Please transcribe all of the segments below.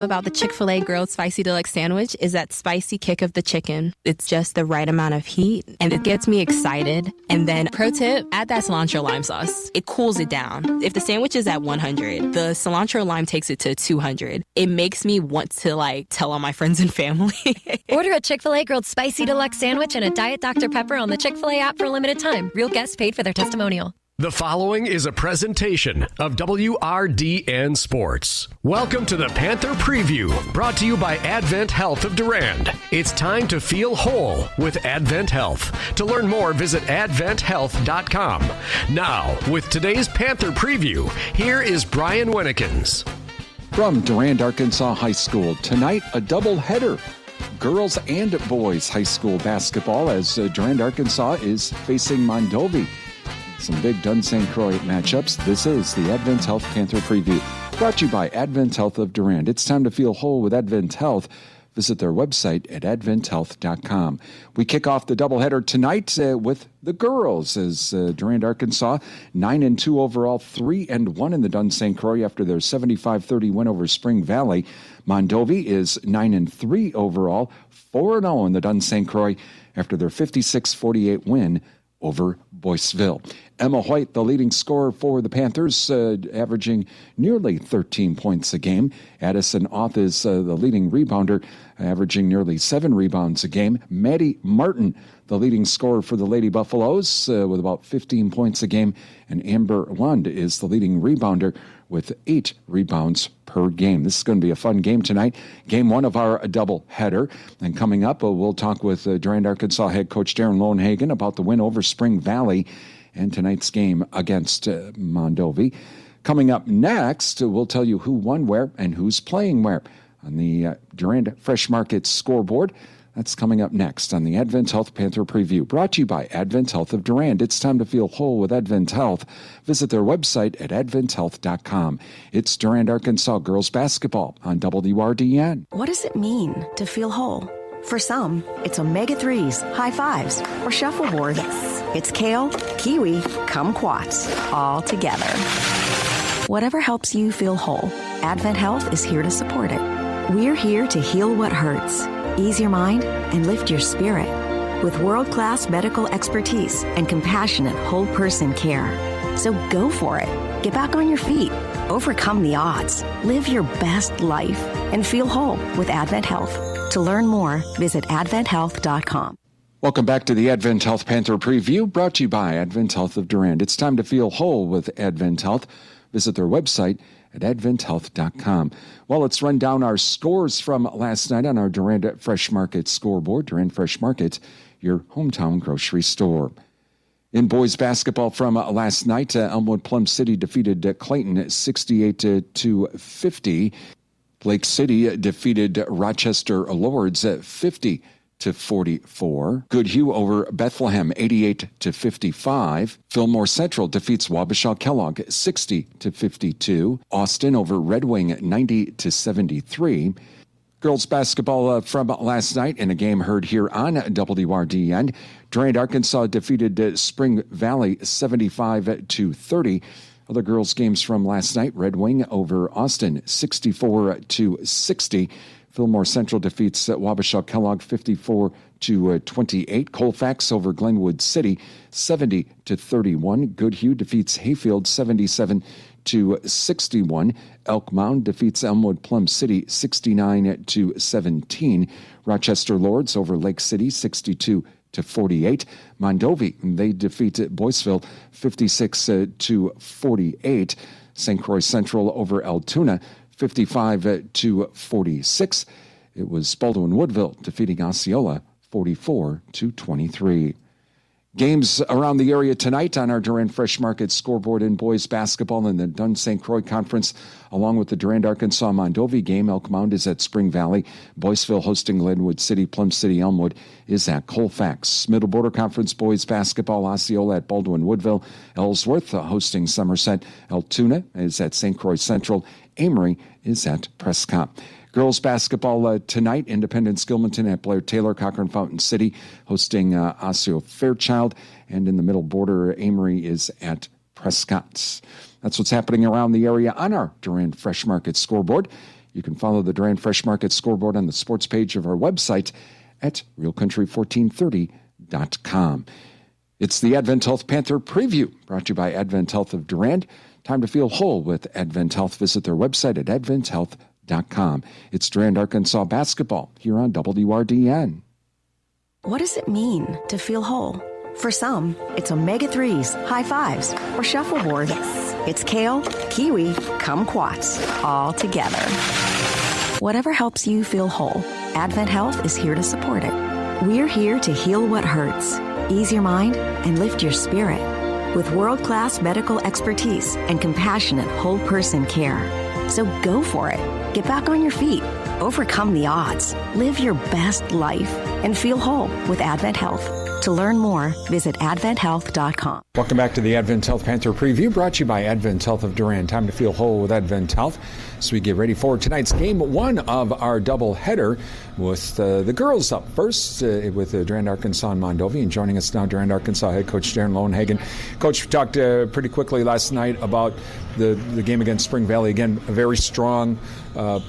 about the Chick-fil-A grilled spicy deluxe sandwich is that spicy kick of the chicken. It's just the right amount of heat, and it gets me excited. And then, pro tip, add that cilantro lime sauce. It cools it down. If the sandwich is at 100, the cilantro lime takes it to 200. It makes me want to, tell all my friends and family. Order a Chick-fil-A grilled spicy deluxe sandwich and a Diet Dr. Pepper on the Chick-fil-A app for a limited time. Real guests paid for their testimonial. The following is a presentation of WRDN Sports. Welcome to the Panther Preview, brought to you by Advent Health of Durand. It's time to feel whole with Advent Health. To learn more, visit adventhealth.com. Now, with today's Panther Preview, here is Brian Winnekins. From Durand-Arkansaw High School, tonight a doubleheader. Girls and boys high school basketball as Durand-Arkansaw is facing Mondovi. Some big Dunsane Croix matchups. This is the Advent Health Panther Preview, brought to you by Advent Health of Durand. It's time to feel whole with Advent Health. Visit their website at adventhealth.com. We kick off the doubleheader tonight with the girls as Durand-Arkansaw 9-2 overall, 3-1 in the Dunsane Croix after their 75-30 win over Spring Valley. Mondovi is 9-3 overall, 4-0 in the Dunsane Croix after their 56-48 win over Boyceville. Emma White, the leading scorer for the Panthers, averaging nearly 13 points a game. Addison Auth is the leading rebounder, averaging nearly 7 rebounds a game. Maddie Martin, the leading scorer for the Lady Buffaloes, with about 15 points a game. And Amber Lund is the leading rebounder with 8 rebounds per game. This is going to be a fun game tonight. Game 1 of our double header. And coming up, we'll talk with Durand-Arkansaw head coach Darren Lowenhagen about the win over Spring Valley and tonight's game against Mondovi. Coming up next, we'll tell you who won where and who's playing where on the Durand Fresh Market scoreboard. That's coming up next on the Advent Health Panther Preview, brought to you by Advent Health of Durand. It's time to feel whole with Advent Health. Visit their website at adventhealth.com. It's Durand-Arkansaw girls basketball on WRDN. What does it mean to feel whole? For some, it's omega-3s, high fives, or shuffleboard. Yes. It's kale, kiwi, kumquats, all together. Whatever helps you feel whole, Advent Health is here to support it. We're here to heal what hurts, ease your mind, and lift your spirit with world-class medical expertise and compassionate whole-person care. So go for it. Get back on your feet. Overcome the odds. Live your best life and feel whole with Advent Health. To learn more, visit adventhealth.com. Welcome back to the Advent Health Panther Preview, brought to you by Advent Health of Durand. It's time to feel whole with Advent Health. Visit their website at adventhealth.com. Well, let's run down our scores from last night on our Durand Fresh Market scoreboard. Durand Fresh Market, your hometown grocery store. In boys basketball from last night, Elmwood Plum City defeated Clayton 68-50. Lake City defeated Rochester Lords 50-44. Goodhue over Bethlehem 88-55. Fillmore Central defeats Wabasha Kellogg 60-52. Austin over Red Wing 90-73. Girls basketball from last night in a game heard here on WRDN. Durand-Arkansaw defeated Spring Valley 75-30. Other girls' games from last night, Red Wing over Austin, 64-60. Fillmore Central defeats Wabasha Kellogg, 54-28. Colfax over Glenwood City, 70-31. Goodhue defeats Hayfield, 77-61. Elk Mound defeats Elmwood Plum City, 69-17. Rochester Lords over Lake City, 62-48. Mondovi, they defeat Boyceville 56-48. St. Croix Central over Altoona 55-46. It was Baldwin Woodville defeating Osceola 44-23. Games around the area tonight on our Durand Fresh Market scoreboard in boys basketball in the Dun-St. Croix Conference, along with the Durand-Arkansaw Mondovi game. Elk Mound is at Spring Valley. Boyceville hosting Glenwood City. Plum City Elmwood is at Colfax. Middle Border Conference boys basketball, Osceola at Baldwin Woodville. Ellsworth hosting Somerset. Altoona is at St. Croix Central. Amory is at Prescott. Girls basketball tonight, Independence Gilmanton at Blair Taylor, Cochrane Fountain City hosting Osseo Fairchild, and in the middle border, Amory is at Prescott. That's what's happening around the area on our Durand Fresh Market scoreboard. You can follow the Durand Fresh Market scoreboard on the sports page of our website at realcountry1430.com. It's the Advent Health Panther Preview, brought to you by Advent Health of Durand. Time to feel whole with Advent Health. Visit their website at adventhealth.com. It's Durand-Arkansaw basketball here on WRDN. What does it mean to feel whole? For some, it's omega-3s, high fives, or shuffleboard. Yes. It's kale, kiwi, kumquats, all together. Whatever helps you feel whole, Advent Health is here to support it. We're here to heal what hurts, ease your mind, and lift your spirit with world-class medical expertise and compassionate whole-person care. So go for it. Get back on your feet. Overcome the odds. Live your best life and feel whole with Advent Health. To learn more, visit adventhealth.com. Welcome back to the Advent Health Panther Preview, brought to you by Advent Health of Durand. Time to feel whole with Advent Health. So we get ready for tonight's game one of our doubleheader with the girls up first with Durand-Arkansaw and Mondovi. And joining us now, Durand-Arkansaw head coach Darren Lowenhagen. Coach, we talked pretty quickly last night about the game against Spring Valley. Again, a very strong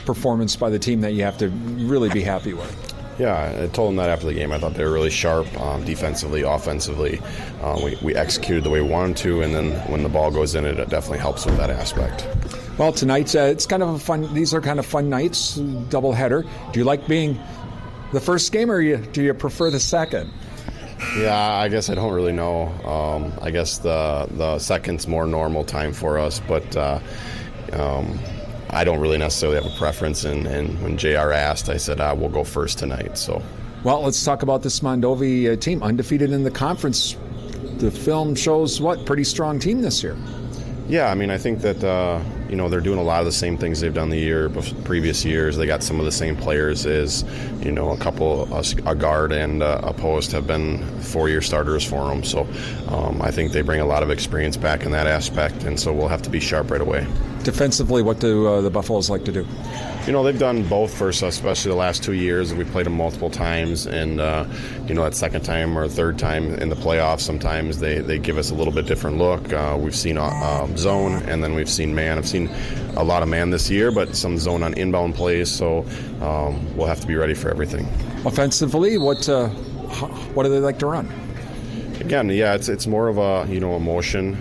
performance by the team that you have to really be happy with. Yeah, I told them that after the game. I thought they were really sharp defensively, offensively. We executed the way we wanted to, and then when the ball goes in, it definitely helps with that aspect. Well, tonight, it's kind of a fun. These are kind of fun nights, doubleheader. Do you like being the first game, or do you prefer the second? Yeah, I guess I don't really know. I guess the second's more normal time for us, but I don't really necessarily have a preference, and when JR asked, I said, we'll go first tonight. So, well, let's talk about this Mondovi team, undefeated in the conference. The film shows pretty strong team this year. Yeah, I mean, I think that they're doing a lot of the same things they've done the previous years. They got some of the same players as a guard and a post have been 4-year starters for them. So I think they bring a lot of experience back in that aspect, and so we'll have to be sharp right away. Defensively, what do the Buffaloes like to do? They've done both for us, especially the last 2 years. We played them multiple times, and that second time or third time in the playoffs, sometimes they give us a little bit different look. We've seen zone, and then we've seen man. I've seen a lot of man this year, but some zone on inbound plays, so we'll have to be ready for everything. Offensively, what do they like to run? Again, yeah, it's more of a emotion.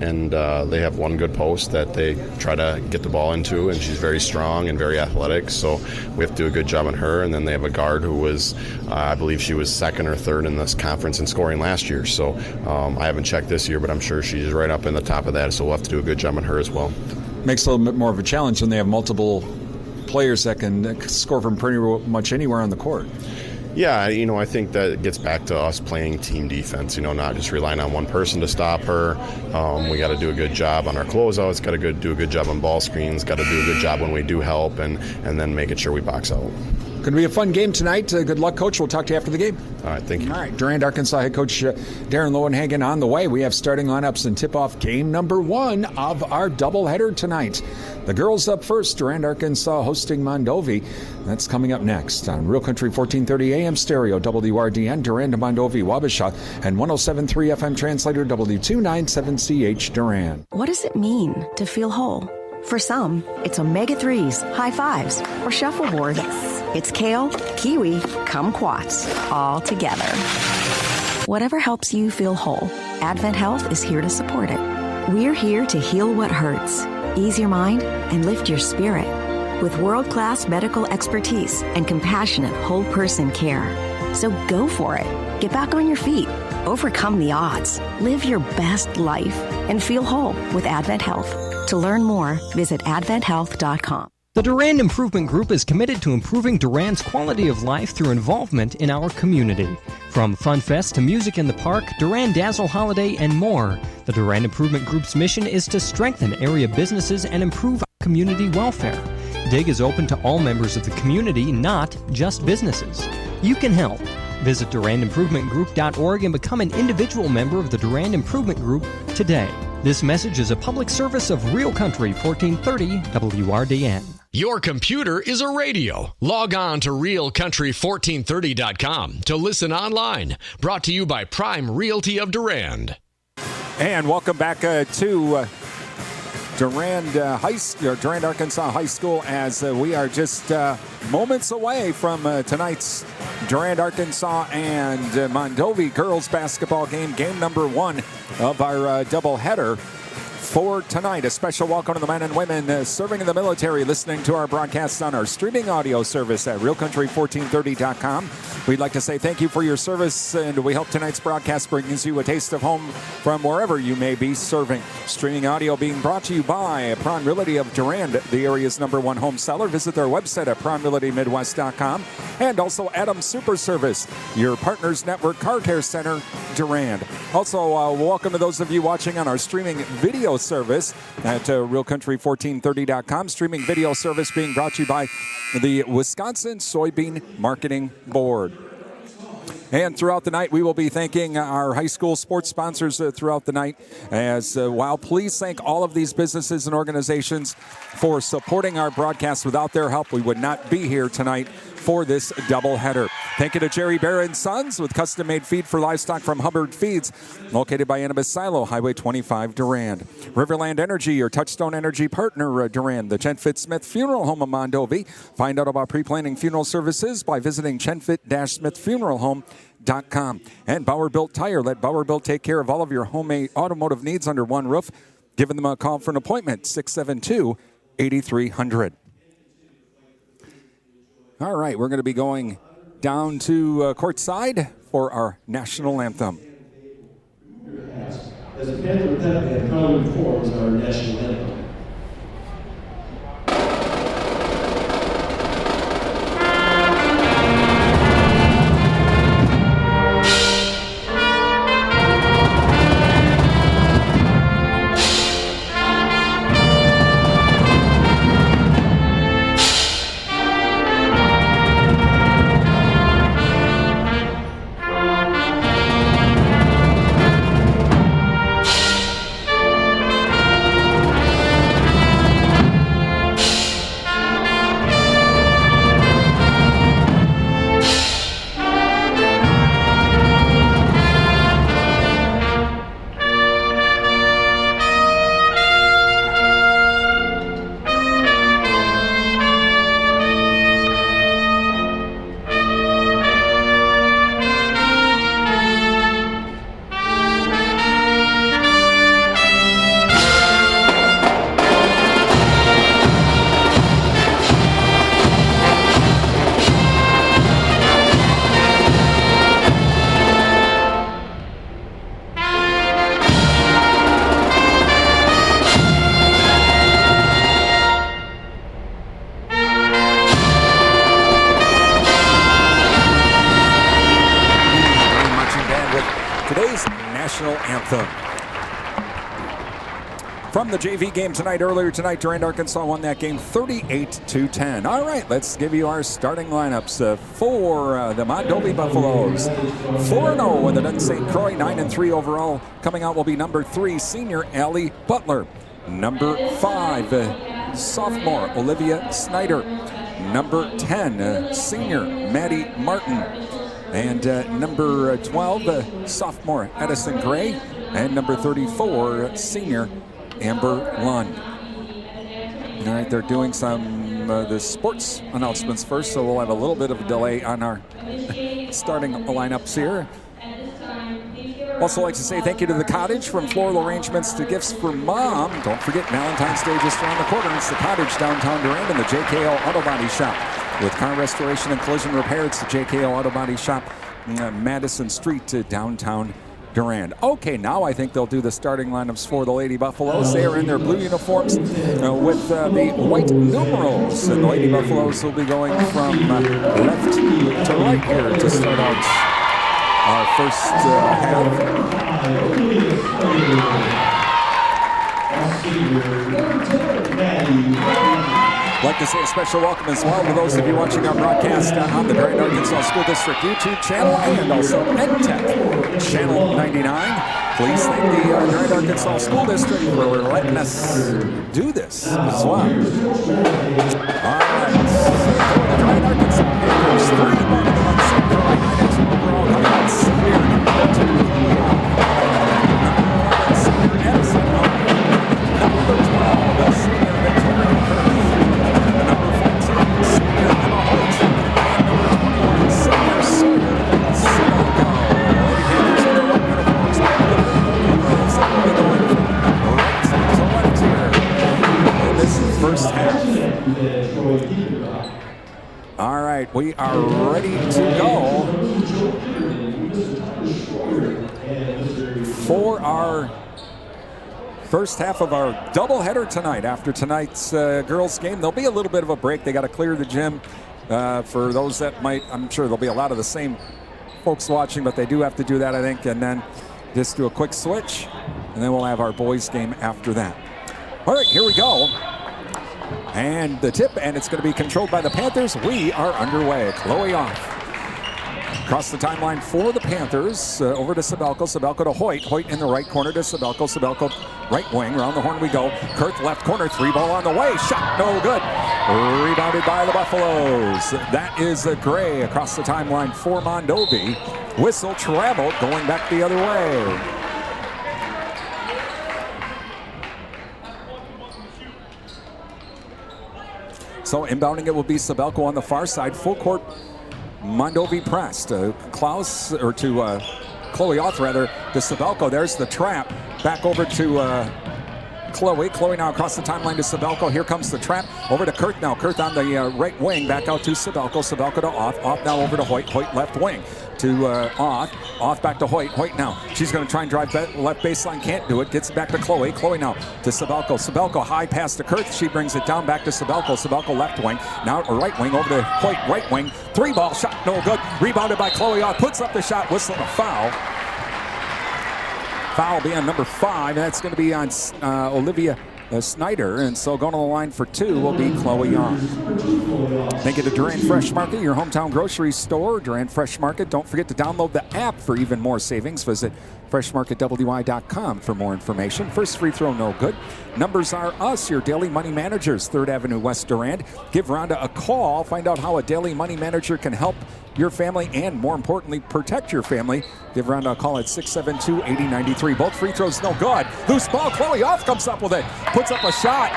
And they have one good post that they try to get the ball into, and she's very strong and very athletic, so we have to do a good job on her. And then they have a guard who was, I believe she was second or third in this conference in scoring last year, so I haven't checked this year, but I'm sure she's right up in the top of that, so we'll have to do a good job on her as well. Makes a little bit more of a challenge when they have multiple players that can score from pretty much anywhere on the court. Yeah, I think that gets back to us playing team defense, not just relying on one person to stop her. We got to do a good job on our closeouts, got to do a good job on ball screens, got to do a good job when we do help, and then making sure we box out. Going to be a fun game tonight. Good luck, Coach. We'll talk to you after the game. All right, thank you. All right, Durand-Arkansaw head coach Darren Lowenhagen on the way. We have starting lineups and tip-off game number one of our doubleheader tonight. The girls up first, Durand-Arkansaw hosting Mondovi. That's coming up next on Real Country 1430 AM stereo, WRDN, Durand, Mondovi, Wabasha, and 107.3 FM translator, W297CH Durand. What does it mean to feel whole? For some, it's omega-3s, high fives, or shuffleboard. Yes. It's kale, kiwi, kumquats, all together. Whatever helps you feel whole, Advent Health is here to support it. We're here to heal what hurts, ease your mind, and lift your spirit with world-class medical expertise and compassionate whole-person care. So go for it. Get back on your feet. Overcome the odds. Live your best life and feel whole with Advent Health. To learn more, visit adventhealth.com. The Durand Improvement Group is committed to improving Durand's quality of life through involvement in our community. From Fun Fest to Music in the Park, Durand Dazzle Holiday, and more, the Durand Improvement Group's mission is to strengthen area businesses and improve community welfare. DIG is open to all members of the community, not just businesses. You can help. Visit DurandImprovementGroup.org and become an individual member of the Durand Improvement Group today. This message is a public service of Real Country 1430 WRDN. Your computer is a radio. Log on to realcountry1430.com to listen online. Brought to you by Prime Realty of Durand. And welcome back to Durand-Arkansaw High School, as we are just moments away from tonight's Durand-Arkansaw and Mondovi girls basketball game number 1 of our doubleheader for tonight. A special welcome to the men and women serving in the military, listening to our broadcasts on our streaming audio service at realcountry1430.com. We'd like to say thank you for your service, and we hope tonight's broadcast brings you a taste of home from wherever you may be serving. Streaming audio being brought to you by Prawn Realty of Durand, the area's #1 home seller. Visit their website at prawnrealitymidwest.com. And also Adams Super Service, your Partners Network Car Care Center, Durand. Also, welcome to those of you watching on our streaming video service at realcountry1430.com. Streaming video service being brought to you by the Wisconsin Soybean Marketing Board. And throughout the night, we will be thanking our high school sports sponsors throughout the night. As well, please thank all of these businesses and organizations for supporting our broadcast. Without their help, we would not be here tonight for this doubleheader. Thank you to Jerry Bear and Sons with custom-made feed for livestock from Hubbard Feeds, located by Annabis Silo, Highway 25, Durand. Riverland Energy, your Touchstone Energy partner, Durand. The Chenfit Smith Funeral Home of Mondovi. Find out about pre-planning funeral services by visiting chenfit-smithfuneralhome.com. And Bauer Built Tire. Let Bauer Built take care of all of your homemade automotive needs under one roof. Give them a call for an appointment, 672-8300. All right, we're going to be going down to courtside for our national anthem. As a Panther Pep and proudly performs our national anthem. From the JV game earlier tonight, Durand-Arkansaw won that game 38-10. All right, let's give you our starting lineups for the Mondovi Buffaloes. 4-0 with the Dun St. Croix, 9-3 overall. Coming out will be number 3, senior Allie Butler. Number 5, sophomore Olivia Snyder. Number 10, senior Maddie Martin. And number 12, sophomore Edison Gray. And number 34, senior Amber Lund. All right, they're doing some the sports announcements first, so we'll have a little bit of a delay on our starting lineups here. Also like to say thank you to the Cottage, from floral arrangements to gifts for mom. Don't forget, Valentine's Day just around the corner. It's the Cottage, downtown Durand, and the JKO Auto Body Shop. With car restoration and collision repair, it's the JKO Auto Body Shop, Madison Street to downtown Durand. Okay, now I think they'll do the starting lineups for the Lady Buffaloes. They are in their blue uniforms with the white numerals. And the Lady Buffaloes will be going from left to right here to start out our first half. I'd like to say a special welcome as well to those of you watching our broadcast on the Durand-Arkansaw School District YouTube channel and also EdTech Channel 99. Please thank the Durand-Arkansaw School District for letting us do this as well. All right, so for the Durand-Arkansaw Panthers, 3-1 to the Dun St. Croix, 9-2 overall. Coming out senior number 11, senior Edison, number 12. All right, we are ready to go for our first half of our doubleheader tonight. After tonight's girls game, there'll be a little bit of a break. They got to clear the gym. For those that might, I'm sure there'll be a lot of the same folks watching, but they do have to do that, I think, and then just do a quick switch, and then we'll have our boys game after that. All right, here we go. And the tip, and it's going to be controlled by the Panthers. We are underway. Chloe off. Across the timeline for the Panthers, over to Sabelko. Sabelko to Hoyt. Hoyt in the right corner to Sabelko. Sabelko right wing. Around the horn we go. Kurth left corner. 3-ball on the way. Shot no good. Rebounded by the Buffaloes. That is Gray across the timeline for Mondovi. Whistle traveled, going back the other way. So inbounding it will be Sabelko on the far side. Full court. Mondovi pressed. Klaus, or to Chloe Oth, rather, to Sabelko. There's the trap. Back over to Chloe. Chloe now across the timeline to Sabelko. Here comes the trap. Over to Kurth now. Kurth on the right wing. Back out to Sabelko. Sabelko to Oth. Oth now over to Hoyt. Hoyt left wing to Oth. Oth back to Hoyt. Hoyt now. She's going to try and drive left baseline. Can't do it. Gets it back to Chloe. Chloe now to Sabelko. Sabelko high pass to Kurth. She brings it down back to Sabelko. Sabelko left wing. Now right wing over to Hoyt. Right wing. 3-ball shot. No good. Rebounded by Chloe Oth. Puts up the shot. Whistle a foul. Foul be on number 5. That's going to be on Olivia Snyder. And so going to the line for 2 will be Chloe Young. Thank you to Durand Fresh Market, your hometown grocery store. Durand Fresh Market. Don't forget to download the app for even more savings. Visit freshmarketwi.com for more information. First free throw, no good. Numbers are us, your daily money managers. 3rd Avenue West Durand. Give Rhonda a call. Find out how a daily money manager can help your family and, more importantly, protect your family. Give Rhonda a call at 672-8093. Both free throws no good. Loose ball. Chloe Oth comes up with it. Puts up a shot.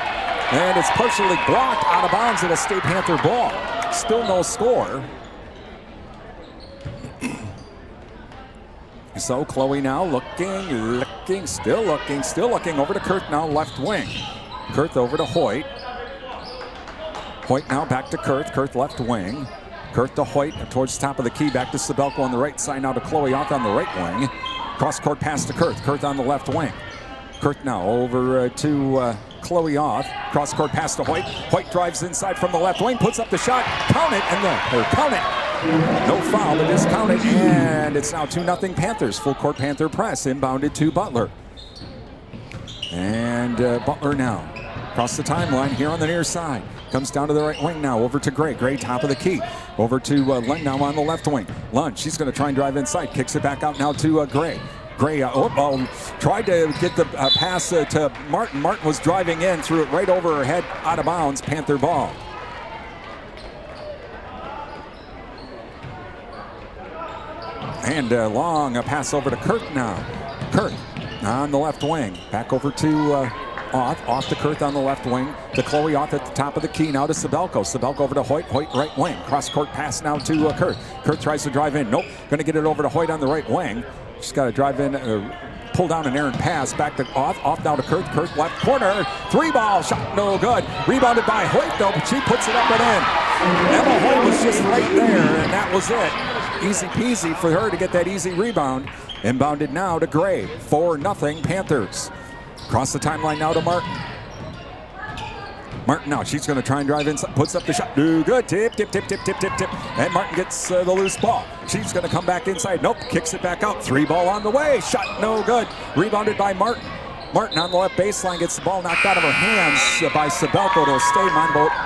And it's partially blocked out of bounds at a State Panther ball. Still no score. So Chloe now looking, still looking over to Kurth now, left wing. Kurth over to Hoyt. Hoyt now back to Kurth. Kurth left wing. Kurth to Hoyt towards the top of the key. Back to Sabelko on the right side. Now to Chloe Oth on the right wing. Cross court pass to Kurth. Kurth on the left wing. Kurth now over to Chloe Oth. Cross court pass to Hoyt. Hoyt drives inside from the left wing. Puts up the shot. Count it. Count it. No foul, but just count it. And it's now 2-0 Panthers. Full court Panther press. Inbounded to Butler. And Butler now across the timeline here on the near side. Comes down to the right wing now, over to Gray. Gray top of the key. Over to Lund now on the left wing. Lund, she's going to try and drive inside. Kicks it back out now to Gray. Gray tried to get the pass to Martin. Martin was driving in, threw it right over her head, out of bounds. Panther ball. And long a pass over to Kurth now. Kurth on the left wing. Back over to Oth. Off to Kurth on the left wing. To Chloe Oth at the top of the key. Now to Sabelko. Sabelko over to Hoyt. Hoyt right wing. Cross court pass now to Kurth. Kurth tries to drive in. Nope. Going to get it over to Hoyt on the right wing. She's got to drive in, pull down an errant pass. Back to Oth. Off now to Kurth. Kurth left corner. 3-ball shot. No good. Rebounded by Hoyt though, but she puts it up and in. Emma Hoyt was just right there, and that was it. Easy peasy for her to get that easy rebound. Inbounded now to Gray. 4-0 Panthers. Across the timeline now to Martin. Martin now, she's going to try and drive inside. Puts up the shot. No good. Tip. And Martin gets the loose ball. She's going to come back inside. Nope. Kicks it back out. 3-ball on the way. Shot no good. Rebounded by Martin. Martin on the left baseline gets the ball knocked out of her hands by Sabelko. It'll stay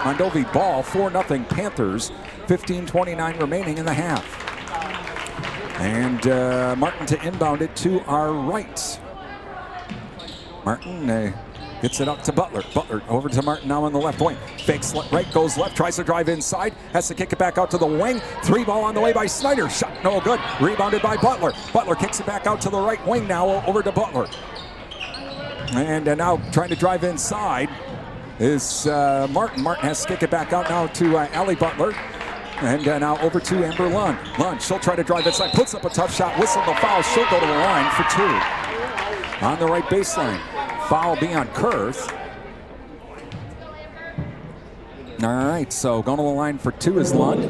Mondovi ball. 4-0 Panthers. 15:29 remaining in the half. And Martin to inbound it to our right. Martin gets it up to Butler. Butler over to Martin now on the left wing. Fakes right, goes left, tries to drive inside. Has to kick it back out to the wing. 3-ball on the way by Snyder. Shot no good. Rebounded by Butler. Butler kicks it back out to the right wing now over to Butler. And now trying to drive inside is Martin. Martin has to kick it back out now to Allie Butler. And now over to Amber Lund. Lund, she'll try to drive inside. Puts up a tough shot. Whistle the foul. She'll go to the line for 2. On the right baseline. Foul be on Kurth. All right, so going to the line for 2 is Lund.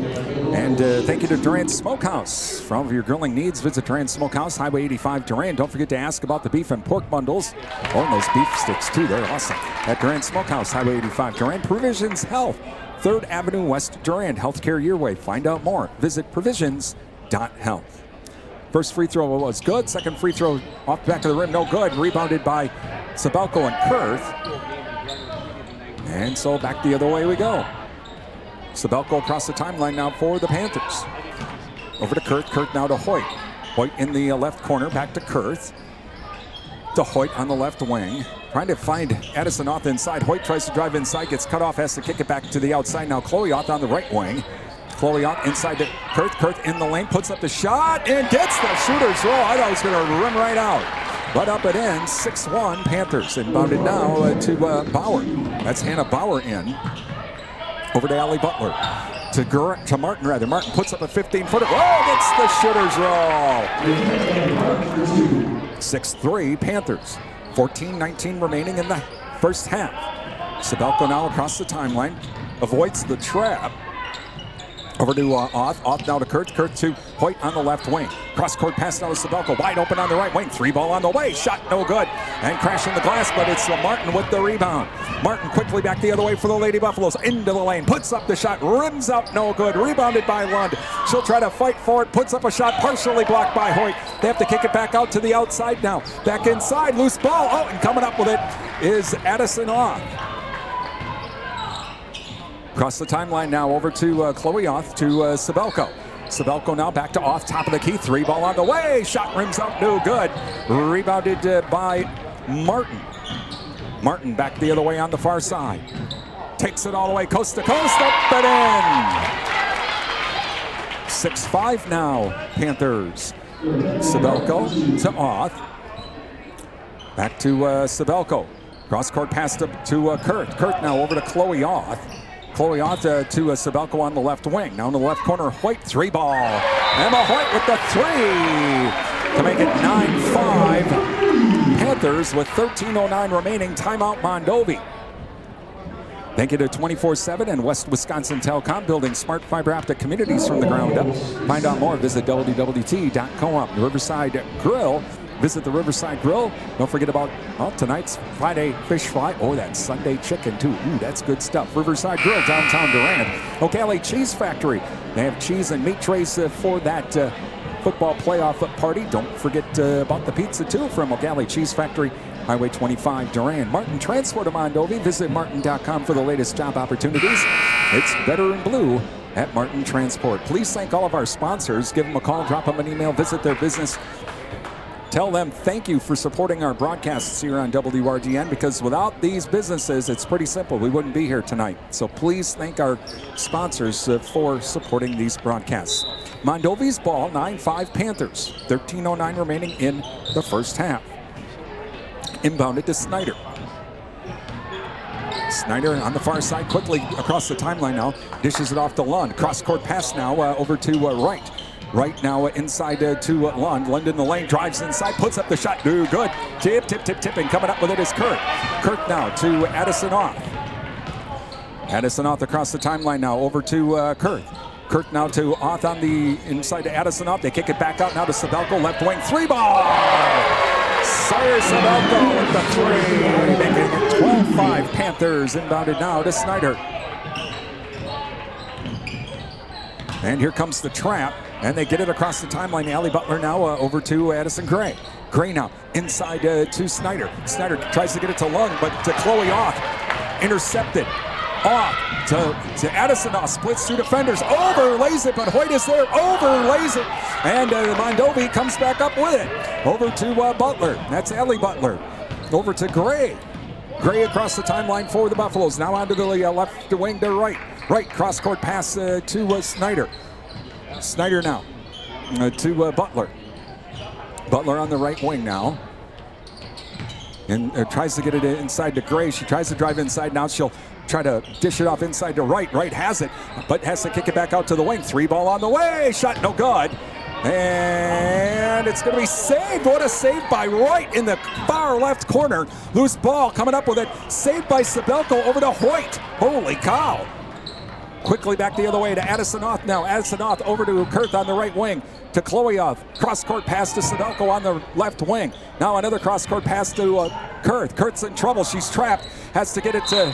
And thank you to Durand Smokehouse. For all of your grilling needs, visit Durand Smokehouse, Highway 85 Durand. Don't forget to ask about the beef and pork bundles. Oh, and those beef sticks, too. They're awesome. At Durand Smokehouse, Highway 85 Durand. Provisions Health, 3rd Avenue West Durand. Healthcare your way. Find out more. Visit provisions.health. First free throw was good. Second free throw off the back of the rim, no good. Rebounded by Sabelko and Kurth. And so back the other way we go. Sabelko across the timeline now for the Panthers. Over to Kurth. Kurth now to Hoyt. Hoyt in the left corner. Back to Kurth. To Hoyt on the left wing. Trying to find Addison Oth inside. Hoyt tries to drive inside. Gets cut off. Has to kick it back to the outside. Now Chloe Oth on the right wing. Chloe Oth inside to Kurth. Kurth in the lane. Puts up the shot and gets the shooter's roll. I thought it was going to run right out. But up it ends, 6-1 Panthers. Inbounded now to Bauer. That's Hannah Bauer in. Over to Allie Butler. To Martin, rather. Martin puts up a 15-footer. Oh, gets the shooter's roll. 6-3 Panthers. 14-19 remaining in the first half. Sabelko now across the timeline. Avoids the trap. Over to Oth. Oth now to Kurth. Kurth to Hoyt on the left wing. Cross-court pass now to Sabelko. Wide open on the right wing. 3-ball on the way. Shot no good. And crashing the glass, but it's Martin with the rebound. Martin quickly back the other way for the Lady Buffaloes. Into the lane. Puts up the shot. Rims out no good. Rebounded by Lund. She'll try to fight for it. Puts up a shot. Partially blocked by Hoyt. They have to kick it back out to the outside now. Back inside. Loose ball. Oh, and coming up with it is Addison Oth. Across the timeline now over to Chloe Oth to Sabelko. Sabelko now back to Oth, top of the key. 3-ball on the way. Shot rims out, no good. Rebounded by Martin. Martin back the other way on the far side. Takes it all the way coast to coast, up and in. 6-5 now, Panthers. Sabelko to Oth. Back to Sabelko. Cross-court pass to Kurth. Kurth now over to Chloe Oth. Chloe Oth to Sabelko on the left wing. Now in the left corner, Hoyt, 3-ball. Emma Hoyt with the 3 to make it 9-5. Panthers with 13:09 remaining. Timeout Mondovi. Thank you to 24/7 and West Wisconsin Telecom, building smart fiber optic communities from the ground up. Find out more, visit WWT.com. Riverside Grill. Visit the Riverside Grill. Don't forget about tonight's Friday fish fry. Oh, that Sunday chicken, too. Ooh, that's good stuff. Riverside Grill, downtown Durand. O'Galley Cheese Factory. They have cheese and meat trays for that football playoff party. Don't forget about the pizza, too, from O'Galley Cheese Factory, Highway 25, Durand. Martin Transport of Mondovi. Visit martin.com for the latest job opportunities. It's better in blue at Martin Transport. Please thank all of our sponsors. Give them a call, drop them an email, visit their business. Tell them thank you for supporting our broadcasts here on WRDN, because without these businesses, it's pretty simple. We wouldn't be here tonight. So please thank our sponsors for supporting these broadcasts. Mondovi's ball, 9-5 Panthers. 13:09 remaining in the first half. Inbounded to Snyder. Snyder on the far side, quickly across the timeline now. Dishes it off to Lund. Cross-court pass now over to Wright. Right now inside to Lund. Lund in the lane, drives inside, puts up the shot. No good. Tip, and coming up with it is Kurth. Kurth now to Addison Oth. Addison Oth across the timeline now over to Kurth. Kurth now to Oth on the inside to Addison Oth. They kick it back out now to Sabelko, left wing, 3-ball. Sire Sabelko with the 3, making it 12-5 Panthers. Inbounded now to Snyder. And here comes the trap. And they get it across the timeline. Allie Butler now over to Addison Gray. Gray now inside to Snyder. Snyder tries to get it to Lund, but to Chloe Oth. Intercepted. Oth to Addison Oth. Splits two defenders. Overlays it, but Hoyt is there. Overlays it. And Mondovi comes back up with it. Over to Butler. That's Allie Butler. Over to Gray. Gray across the timeline for the Buffaloes. Now onto the left wing to right. Right cross-court pass to Snyder. Snyder now to Butler. Butler on the right wing now. And tries to get it inside to Gray. She tries to drive inside. Now she'll try to dish it off inside to Wright. Wright has it, but has to kick it back out to the wing. 3-ball on the way. Shot no good. And it's going to be saved. What a save by Wright in the far left corner. Loose ball coming up with it. Saved by Sabelko over to Hoyt. Holy cow. Quickly back the other way to Addison-Oth now. Addison-Oth over to Kurth on the right wing. To Chloe-Oth. Cross-court pass to Sadelko on the left wing. Now another cross-court pass to Kurth. Kurth's in trouble. She's trapped. Tries to get it to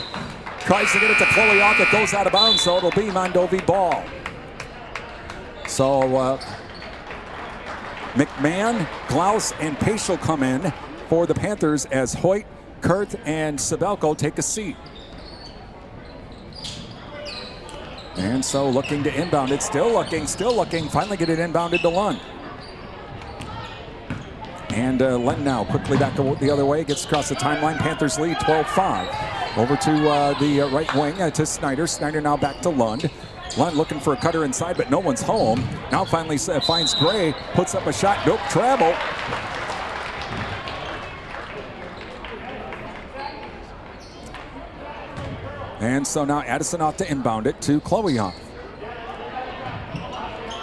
Chloe-Oth. It goes out of bounds, so it'll be Mondovi ball. So McMahon, Klaus, and Paschal come in for the Panthers as Hoyt, Kurth, and Sadelko take a seat. And so looking to inbound it, still looking, finally get it inbounded to Lund. And Lund now quickly back the other way, gets across the timeline, Panthers lead 12-5. Over to the right wing to Snyder. Snyder now back to Lund. Lund looking for a cutter inside, but no one's home. Now finally finds Gray, puts up a shot, nope, travel. And so now Addison-Oth to inbound it to Chloe-Oth.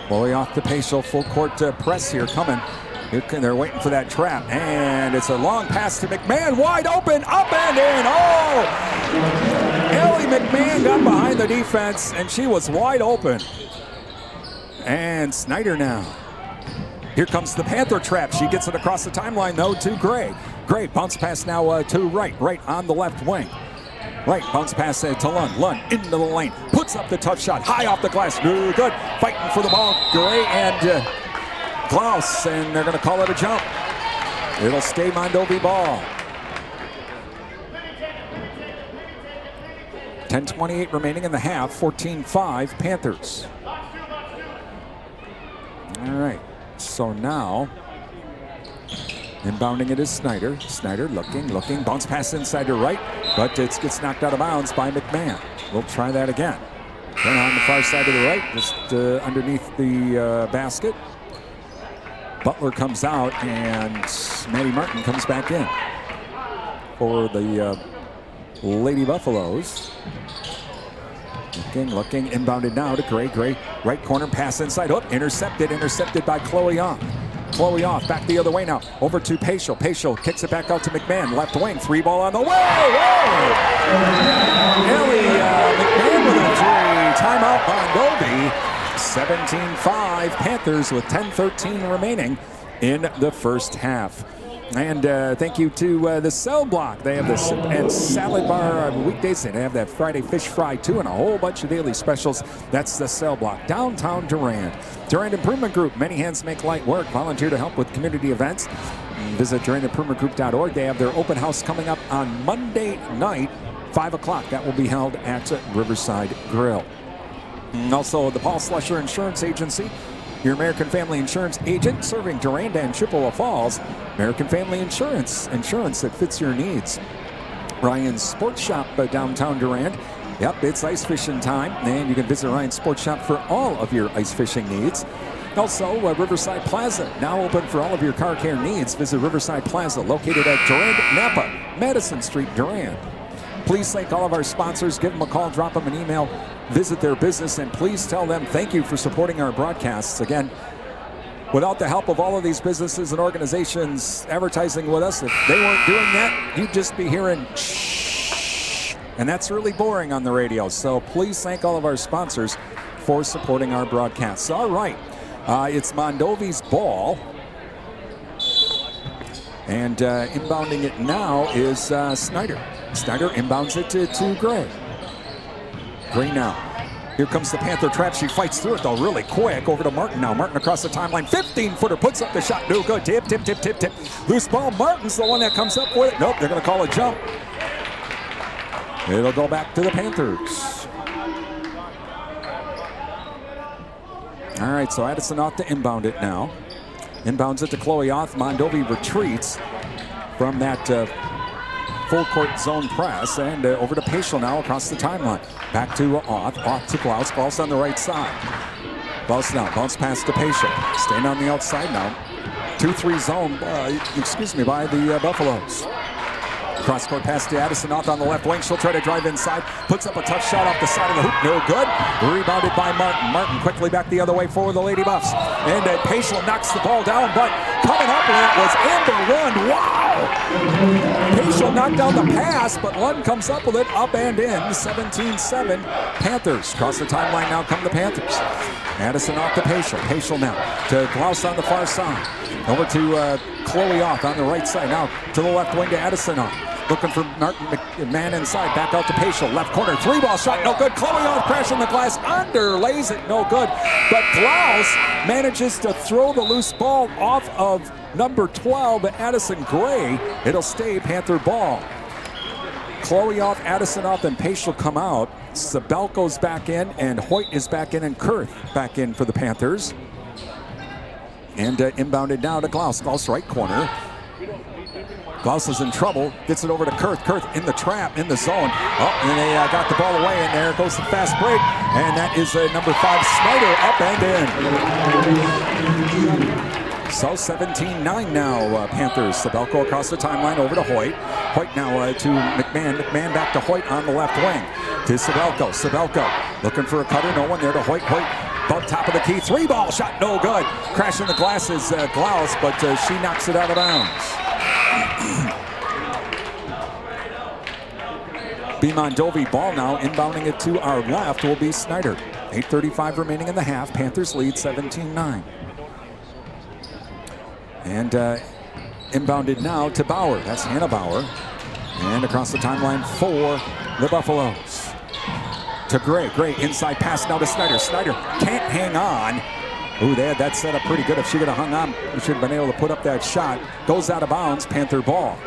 Chloe-Oth to Paschal, full court press here coming. They're waiting for that trap, and it's a long pass to McMahon, wide open, up and in. Oh! Ellie McMahon got behind the defense, and she was wide open. And Snyder now. Here comes the Panther trap. She gets it across the timeline, though, to Gray. Gray bounce pass now to right on the left wing. Right, bounce pass to Lund. Lund into the lane, puts up the tough shot, high off the glass. No good. Fighting for the ball, Gray and Klaus, and they're going to call it a jump. It'll stay Mondovi ball. 10:28 remaining in the half. 14-5 Panthers. All right, so now inbounding it is Snyder. Snyder looking, bounce pass inside to right, but it gets knocked out of bounds by McMahon. We'll try that again. Then on the far side to the right, just underneath the basket. Butler comes out, and Maddie Martin comes back in for the Lady Buffaloes. Looking, inbounded now to Gray. Gray, right corner, pass inside. Oh, intercepted by Chloe-Oth. Chloe-Oth back the other way now. Over to Paschal. Paschal kicks it back out to McMahon. Left wing, three ball on the way. Whoa! Ellie McMahon with a three. Timeout Mondovi. 17-5 Panthers with 10:13 remaining in the first half. And thank you to the Cell Block. They have the Sip and Salad Bar weekdays. They have that Friday fish fry too, and a whole bunch of daily specials. That's the Cell Block, downtown Durand. Durand Improvement Group, many hands make light work. Volunteer to help with community events. Visit durandimprovementgroup.org. They have their open house coming up on Monday night, 5 o'clock. That will be held at Riverside Grill. And also the Paul Slusher Insurance Agency, your American Family Insurance agent serving Durand and Chippewa Falls. American Family Insurance that fits your needs. Ryan's Sports Shop, downtown Durand. Yep, it's ice fishing time, and you can visit Ryan's Sports Shop for all of your ice fishing needs. Also, Riverside Plaza, now open for all of your car care needs. Visit Riverside Plaza, located at Durand, Napa, Madison Street, Durand. Please thank all of our sponsors. Give them a call, drop them an email, visit their business, and please tell them thank you for supporting our broadcasts. Again, without the help of all of these businesses and organizations advertising with us, if they weren't doing that, you'd just be hearing shh, and that's really boring on the radio. So please thank all of our sponsors for supporting our broadcasts. All right, it's Mondovi's ball. And inbounding it now is Snyder. Snyder inbounds it to Gray. Gray now. Here comes the Panther trap. She fights through it, though, really quick. Over to Martin now. Martin across the timeline. 15-footer. Puts up the shot. No good. Tip. Loose ball. Martin's the one that comes up with it. Nope, they're going to call a jump. It'll go back to the Panthers. All right, so Addison-Oth to inbound it now. Inbounds it to Chloe-Oth. Mondovi retreats from that full court zone press, and over to Paschal now across the timeline. Back to Oth. Oth to Klaus. Klaus on the right side. Klaus now. Bounce pass to Paschal. Staying on the outside now. 2-3 zone, by the Buffaloes. Cross court pass to Addison-Oth on the left wing. She'll try to drive inside. Puts up a tough shot off the side of the hoop. No good. Rebounded by Martin. Martin quickly back the other way for the Lady Buffs. And Paschal knocks the ball down, but coming up, and that was Amber Lund. Wow! Paschal knocked down the pass, but Lund comes up with it, up and in. 17-7. Panthers. Across the timeline now come the Panthers. Addison off to Paschal. Paschal now to Klaus on the far side. Over to Chloe off on the right side. Now to the left wing to Addison off. Looking for Martin McMahon inside. Back out to Paschal. Left corner. 3-ball shot. No good. Chloe off. Crashing the glass. Underlays it. No good. But Klaus manages to throw the loose ball off of number 12, Addison Gray. It'll stay Panther ball. Chloe off, Addison off, and Paschal come out. Sabelko's back in, and Hoyt is back in, and Kurth back in for the Panthers. And inbounded now to Klaus. Klaus right corner. Klaus is in trouble. Gets it over to Kurth. Kurth in the trap, in the zone. Oh, and they got the ball away, and there goes the fast break. And that is number 5, Snyder, up and in. So 17-9 now, Panthers. Sabelko across the timeline over to Hoyt. Hoyt now to McMahon. McMahon back to Hoyt on the left wing. To Sabelko. Sabelko looking for a cutter. No one there to Hoyt. Hoyt above top of the key. 3-ball shot. No good. Crashing the glass is Klaus, but she knocks it out of bounds. B. Mondovi ball now. Inbounding it to our left will be Snyder. 8:35 remaining in the half. Panthers lead 17-9. And inbounded now to Bauer. That's Hannah Bauer. And across the timeline for the Buffaloes. To Gray. Gray inside pass now to Snyder. Snyder can't hang on. Ooh, they had that set up pretty good. If she could have hung on, we should have been able to put up that shot. Goes out of bounds. Panther ball.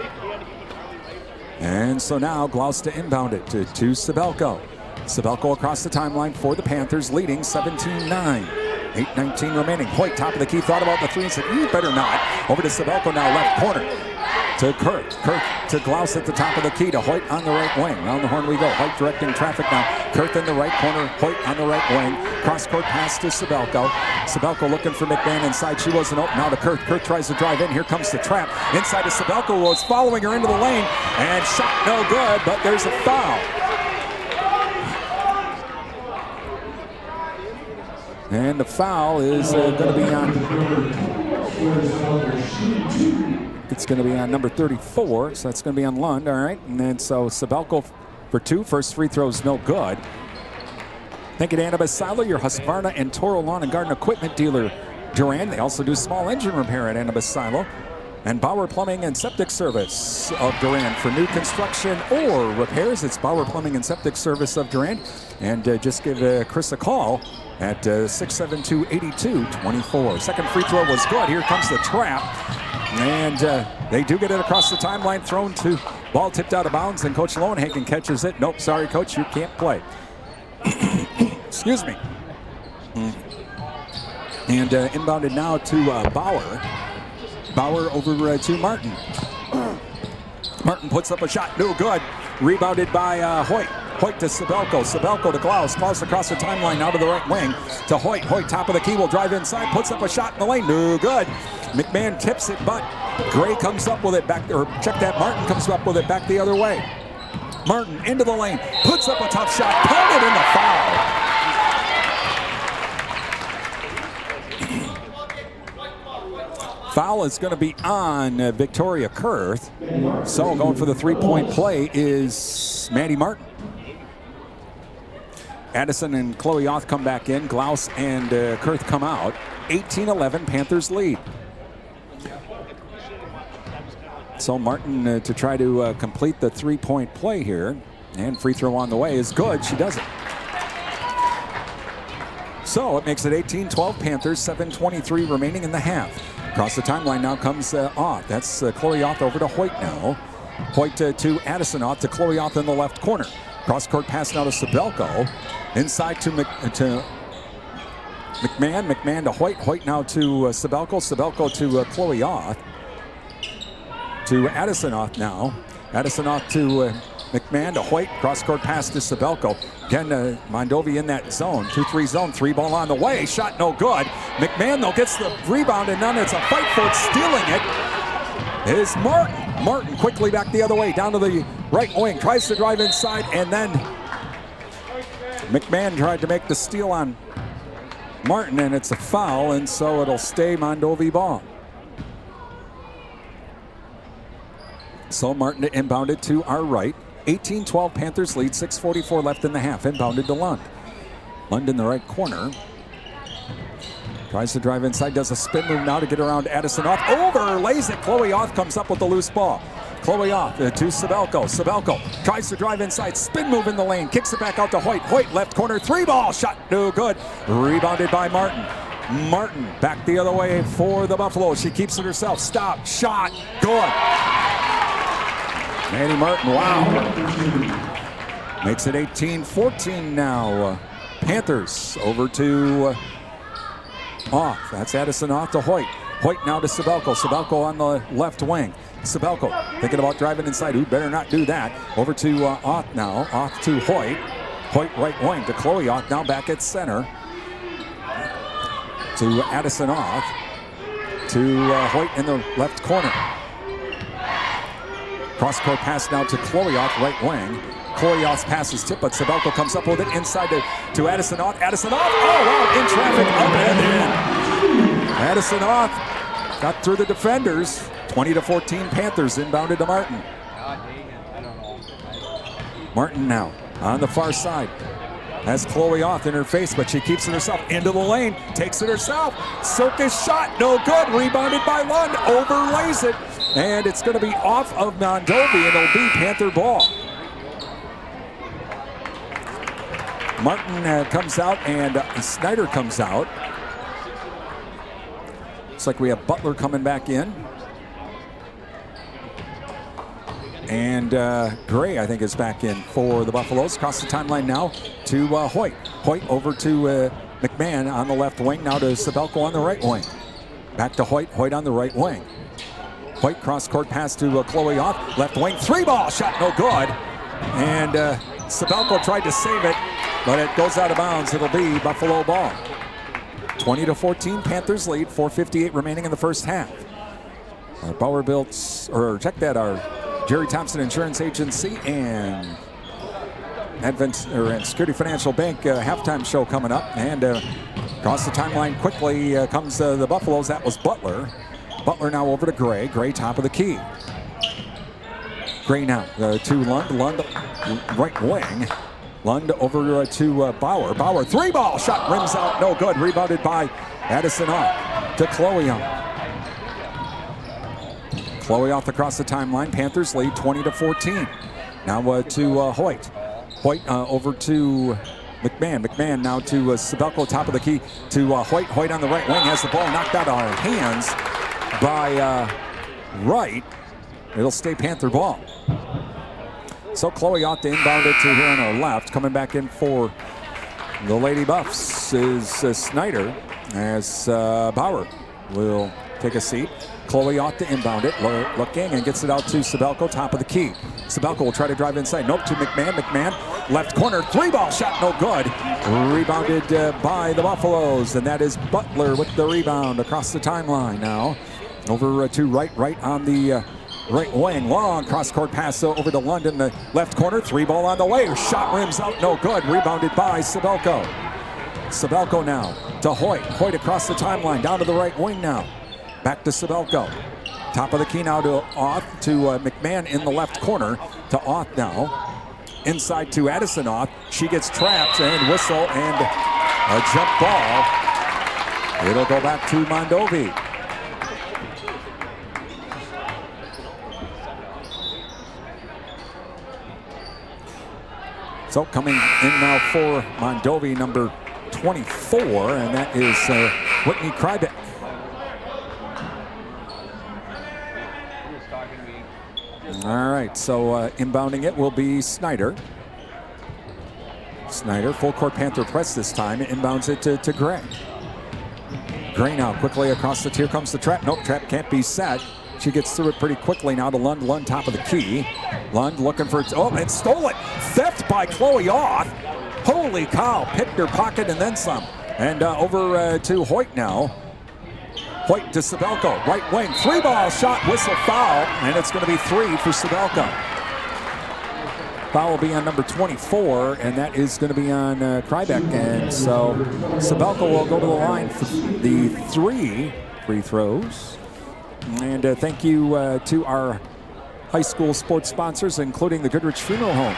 And so now Klaus to inbound it to Sabelko. Sabelko across the timeline for the Panthers, leading 17-9. 8:19 remaining. Hoyt, top of the key, thought about the three and said, you better not. Over to Sabelko now, left corner. To Kurth. Kurth to Klaus at the top of the key, to Hoyt on the right wing. Round the horn we go. Hoyt directing traffic now. Kurth in the right corner, Hoyt on the right wing. Cross-court pass to Sabelko. Sabelko looking for McMahon inside. She wasn't open. Now to Kurth. Kurth tries to drive in. Here comes the trap. Inside to Sabelko, was following her into the lane. And shot no good, but there's a foul. And the foul is going to be on. It's going to be on number 34, so that's going to be on Lund. All right, and then so Sabelko for 2. First free throw is no good. Thank you to Annabeth Silo, your Husqvarna and Toro Lawn and Garden Equipment dealer, Durand. They also do small engine repair at Annabeth Silo. And Bauer Plumbing and Septic Service of Durand. For new construction or repairs, it's Bauer Plumbing and Septic Service of Durand. And just give Chris a call at 672-8224. Second free throw was good. Here comes the trap. And they do get it across the timeline, thrown to ball tipped out of bounds, and Coach Lowenhagen catches it. Nope, sorry, Coach, you can't play. Excuse me. And inbounded now to Bauer. Bauer over to Martin. Martin puts up a shot, no good. Rebounded by Hoyt. Hoyt to Sabelko. Sabelko to Klaus. Klaus across the timeline, now to the right wing. To Hoyt. Hoyt, top of the key, will drive inside. Puts up a shot in the lane, no good. McMahon tips it, but Gray comes up with it back, or check that, Martin comes up with it back the other way. Martin into the lane, puts up a tough shot, counted in the foul. Foul is going to be on Victoria Kurth. So going for the three-point play is Maddie Martin. Addison and Chloe Oth come back in. Klaus and Kurth come out. 18-11, Panthers lead. So Martin to try to complete the three-point play here. And free throw on the way is good. She does it. So it makes it 18-12 Panthers, 7:23 remaining in the half. Across the timeline now comes Oth. That's Chloe Oth over to Hoyt now. Hoyt to Addison Oth, to Chloe Oth in the left corner. Cross-court pass now to Sabelko. Inside to McMahon. McMahon to Hoyt. Hoyt now to Sabelko. Sabelko to Chloe Oth. To Addison Oth now. Addison Oth to McMahon to Hoyt. Cross-court pass to Sabelko. Again, Mondovi in that zone. 2-3 zone. 3-ball on the way. Shot no good. McMahon, though, gets the rebound, and now it's a fight for it. Stealing it is Martin. Martin quickly back the other way. Down to the right wing. Tries to drive inside, and then McMahon tried to make the steal on Martin, and it's a foul, and so it'll stay Mondovi ball. So Martin to inbound it to our right. 18-12 Panthers lead, 6:44 left in the half. Inbounded to Lund. Lund in the right corner. Tries to drive inside, does a spin move now to get around Addison Oth. Overlays it. Chloe Oth comes up with the loose ball. Chloe Oth to Sabelko. Sabelko tries to drive inside, spin move in the lane, kicks it back out to Hoyt. Hoyt left corner, 3-ball shot, no good. Rebounded by Martin. Martin back the other way for the Buffalo. She keeps it herself. Stop, shot, good. Maddie Martin, wow. Makes it 18-14 now. Panthers over to Oth. That's Addison Oth to Hoyt. Hoyt now to Sabelko. Sabelko on the left wing. Sabelko thinking about driving inside. Who better not do that. Over to Oth now. Oth to Hoyt. Hoyt right wing to Chloe Oth. Now back at center. To Addison Oth. To Hoyt in the left corner. Cross-court pass now to Chloe Oth, right wing. Chloe Oth's pass is tipped, but Sabelko comes up with it inside to Addison Oth. Addison Oth, oh wow, in traffic, up and in. Addison Oth got through the defenders. 20-14 Panthers inbounded to Martin. Martin now on the far side. Has Chloe Oth in her face, but she keeps it herself. Into the lane, takes it herself. Circus shot, no good. Rebounded by Lund, overlays it. And it's going to be off of Mondovi, and it'll be Panther ball. Martin comes out, and Snyder comes out. Looks like we have Butler coming back in. And Gray, I think, is back in for the Buffaloes. Across the timeline now to Hoyt. Hoyt over to McMahon on the left wing. Now to Sabelko on the right wing. Back to Hoyt. Hoyt on the right wing. Hoyt cross-court pass to Chloe Oth. Left wing, 3-ball shot, no good. And Sabelko tried to save it, but it goes out of bounds. It'll be Buffalo ball. 20-14 Panthers lead. 4:58 remaining in the first half. Our Jerry Thompson Insurance Agency and Advent and Security Financial Bank halftime show coming up. And across the timeline quickly comes the Buffaloes. That was Butler. Butler now over to Gray. Gray top of the key. Gray now to Lund. Lund right wing. Lund over to Bauer. Bauer 3-ball shot, rims out, no good. Rebounded by Addison Oth to Chloe Oth. Chloe Oth across the timeline. Panthers lead 20-14. Now to Hoyt. Hoyt over to McMahon. McMahon now to Sabelko, top of the key to Hoyt. Hoyt on the right wing has the ball knocked out of our hands by Wright. It'll stay Panther ball. So Chloe Oth to inbound it to here on our left. Coming back in for the Lady Buffs is Snyder, as Bauer will take a seat. Chloe Oth to inbound it, looking, and gets it out to Sabelko, top of the key. Sabelko will try to drive inside. Nope, to McMahon. McMahon, left corner, 3-ball shot, no good. Rebounded by the Buffaloes, and that is Butler with the rebound across the timeline now. Over to right on the right wing. Long cross-court pass over to Lund in the left corner. 3-ball on the way. Shot rims out, no good. Rebounded by Sabelko. Sabelko now to Hoyt. Hoyt across the timeline, down to the right wing now. Back to Sabelko. Top of the key now to Oth, to McMahon in the left corner. To Oth now. Inside to Addison Oth. She gets trapped and whistle and a jump ball. It'll go back to Mondovi. So coming in now for Mondovi, number 24, and that is Whitney Krybeck. All right, so inbounding it will be Snyder. Snyder, full court Panther press this time. Inbounds it to Gray. Gray now quickly across the tier comes the trap. Nope, trap can't be set. She gets through it pretty quickly now to Lund. Lund top of the key. Lund looking for it. Oh, and stole it. Theft by Chloe Oth. Holy cow. Picked her pocket and then some. And over to Hoyt now. Hoyt to Sabelko. Right wing. 3-ball shot. Whistle foul. And it's going to be 3 for Sabelko. Foul will be on number 24. And that is going to be on Krybeck. And so Sabelko will go to the line for the 3 free throws. And thank you to our high school sports sponsors, including the Goodrich Funeral Home.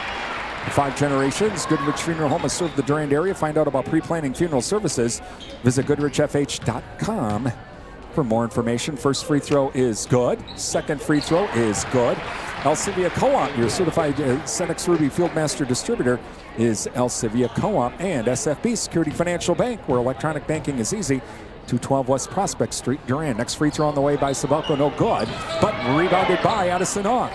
For 5 generations, Goodrich Funeral Home has served the Durand area. Find out about pre-planning funeral services. Visit goodrichfh.com for more information. First free throw is good. Second free throw is good. Elsivia Co-op, your certified Cenex Ruby Fieldmaster distributor, is Elsivia Co-op and SFB Security Financial Bank, where electronic banking is easy. 212 West Prospect Street, Durand. Next free throw on the way by Sabelko, no good, but rebounded by Addison Off.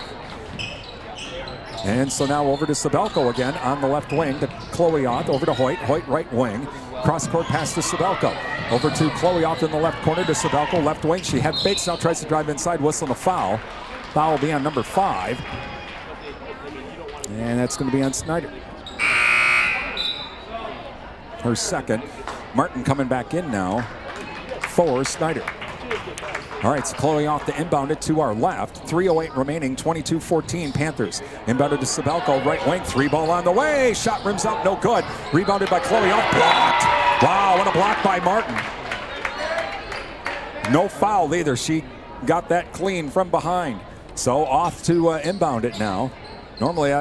And so now over to Sabelko again on the left wing to Chloe Ott, over to Hoyt. Hoyt right wing. Cross-court pass to Sabelko. Over to Chloe Ott in the left corner to Sabelko, left wing. She had fakes, now tries to drive inside, whistle and a foul. Foul will be on number 5. And that's going to be on Snyder. Her second. Martin coming back in now for Snyder. All right, so Chloe Off to inbound it to our left. 3:08 remaining, 22-14 Panthers. Inbounded to Sabelko, right wing, 3 ball on the way. Shot rims out, no good. Rebounded by Chloe Off, blocked. Wow, what a block by Martin. No foul either. She got that clean from behind. So off to inbound it now. Normally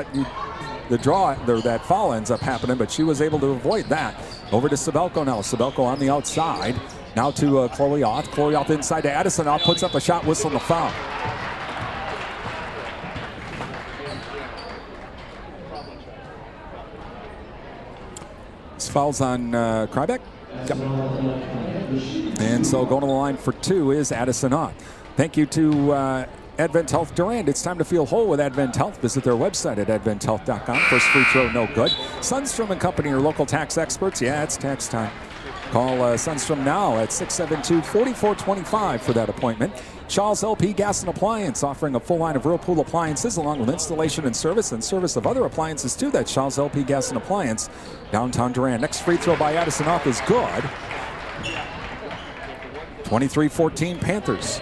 the draw, that foul ends up happening, but she was able to avoid that. Over to Sabelko now. Sabelko on the outside. Now to Chloe Oth. Chloe Oth inside to Addison Oth. Puts up a shot, whistle and a foul. This foul's on Krybeck. Yep. And so going to the line for 2 is Addison Oth. Thank you to Advent Health Durand. It's time to feel whole with Advent Health. Visit their website at adventhealth.com. First free throw, no good. Sundstrom and Company, your local tax experts. Yeah, it's tax time. Call Sundstrom now at 672-4425 for that appointment. Shaw's LP Gas and Appliance, offering a full line of Whirlpool appliances along with installation and service of other appliances too. That's Shaw's LP Gas and Appliance, downtown Durand. Next free throw by Addison Off is good. 23-14 Panthers.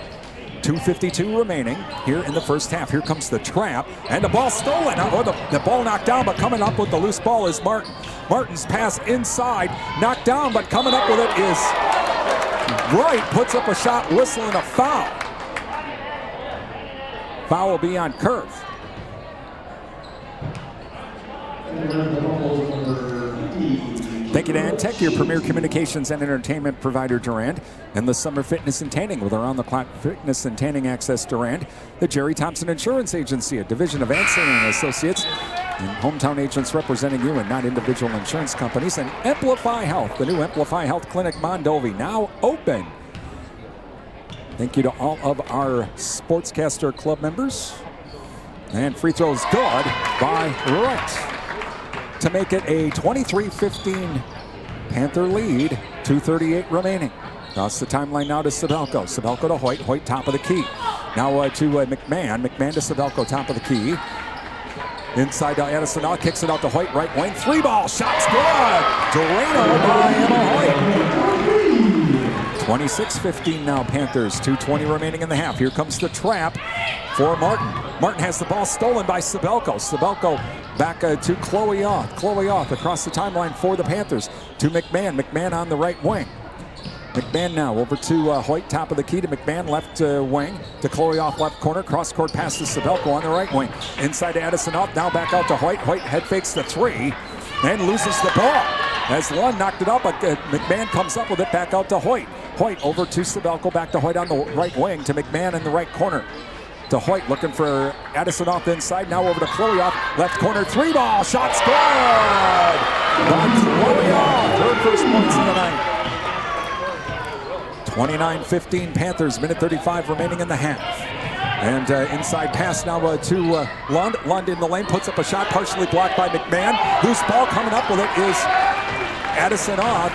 2:52 remaining here in the first half. Here comes the trap, and the ball stolen. Or the ball knocked down, but coming up with the loose ball is Martin. Martin's pass inside, knocked down, but coming up with it is Wright. Puts up a shot, whistling a foul. Foul will be on Kurth. Thank you to Antec, your premier communications and entertainment provider, Durand, and the Summer Fitness and Tanning with around-the-clock fitness and tanning access, Durand. The Jerry Thompson Insurance Agency, a division of Anson and Associates, and hometown agents representing you and not individual insurance companies. And Amplify Health, the new Amplify Health Clinic Mondovi, now open. Thank you to all of our Sportscaster Club members. And free throw is good by Wright to make it a 23-15 Panther lead. 2:38 remaining. Across the timeline now to Sabelko. Sabelko to Hoyt. Hoyt top of the key. Now to McMahon. McMahon to Sabelko, top of the key. Inside to Addison now, kicks it out to Hoyt, right wing. 3 ball, shots good. Dorano by Emma Hoyt. 26-15 now Panthers. 2:20 remaining in the half. Here comes the trap for Martin. Martin has the ball stolen by Sabelko. Sabelko back to Chloe Oth. Chloe Oth across the timeline for the Panthers to McMahon. McMahon on the right wing. McMahon now over to Hoyt, top of the key to McMahon, left wing to Chloe Oth, left corner. Cross-court pass to Sabelko on the right wing. Inside to Addison Oth, now back out to Hoyt. Hoyt head fakes the 3 and loses the ball. As Lund knocked it up, but McMahon comes up with it back out to Hoyt. Hoyt over to Sabelko, back to Hoyt on the right wing to McMahon in the right corner. To Hoyt, looking for Addison Off inside. Now over to Chloe Off, left corner, 3 ball, shot's good! By Chloe Off, her first points of the night. 29-15 Panthers, minute 35 remaining in the half. And inside pass now to Lund. Lund in the lane, puts up a shot, partially blocked by McMahon. Loose ball coming up with it is Addison Off.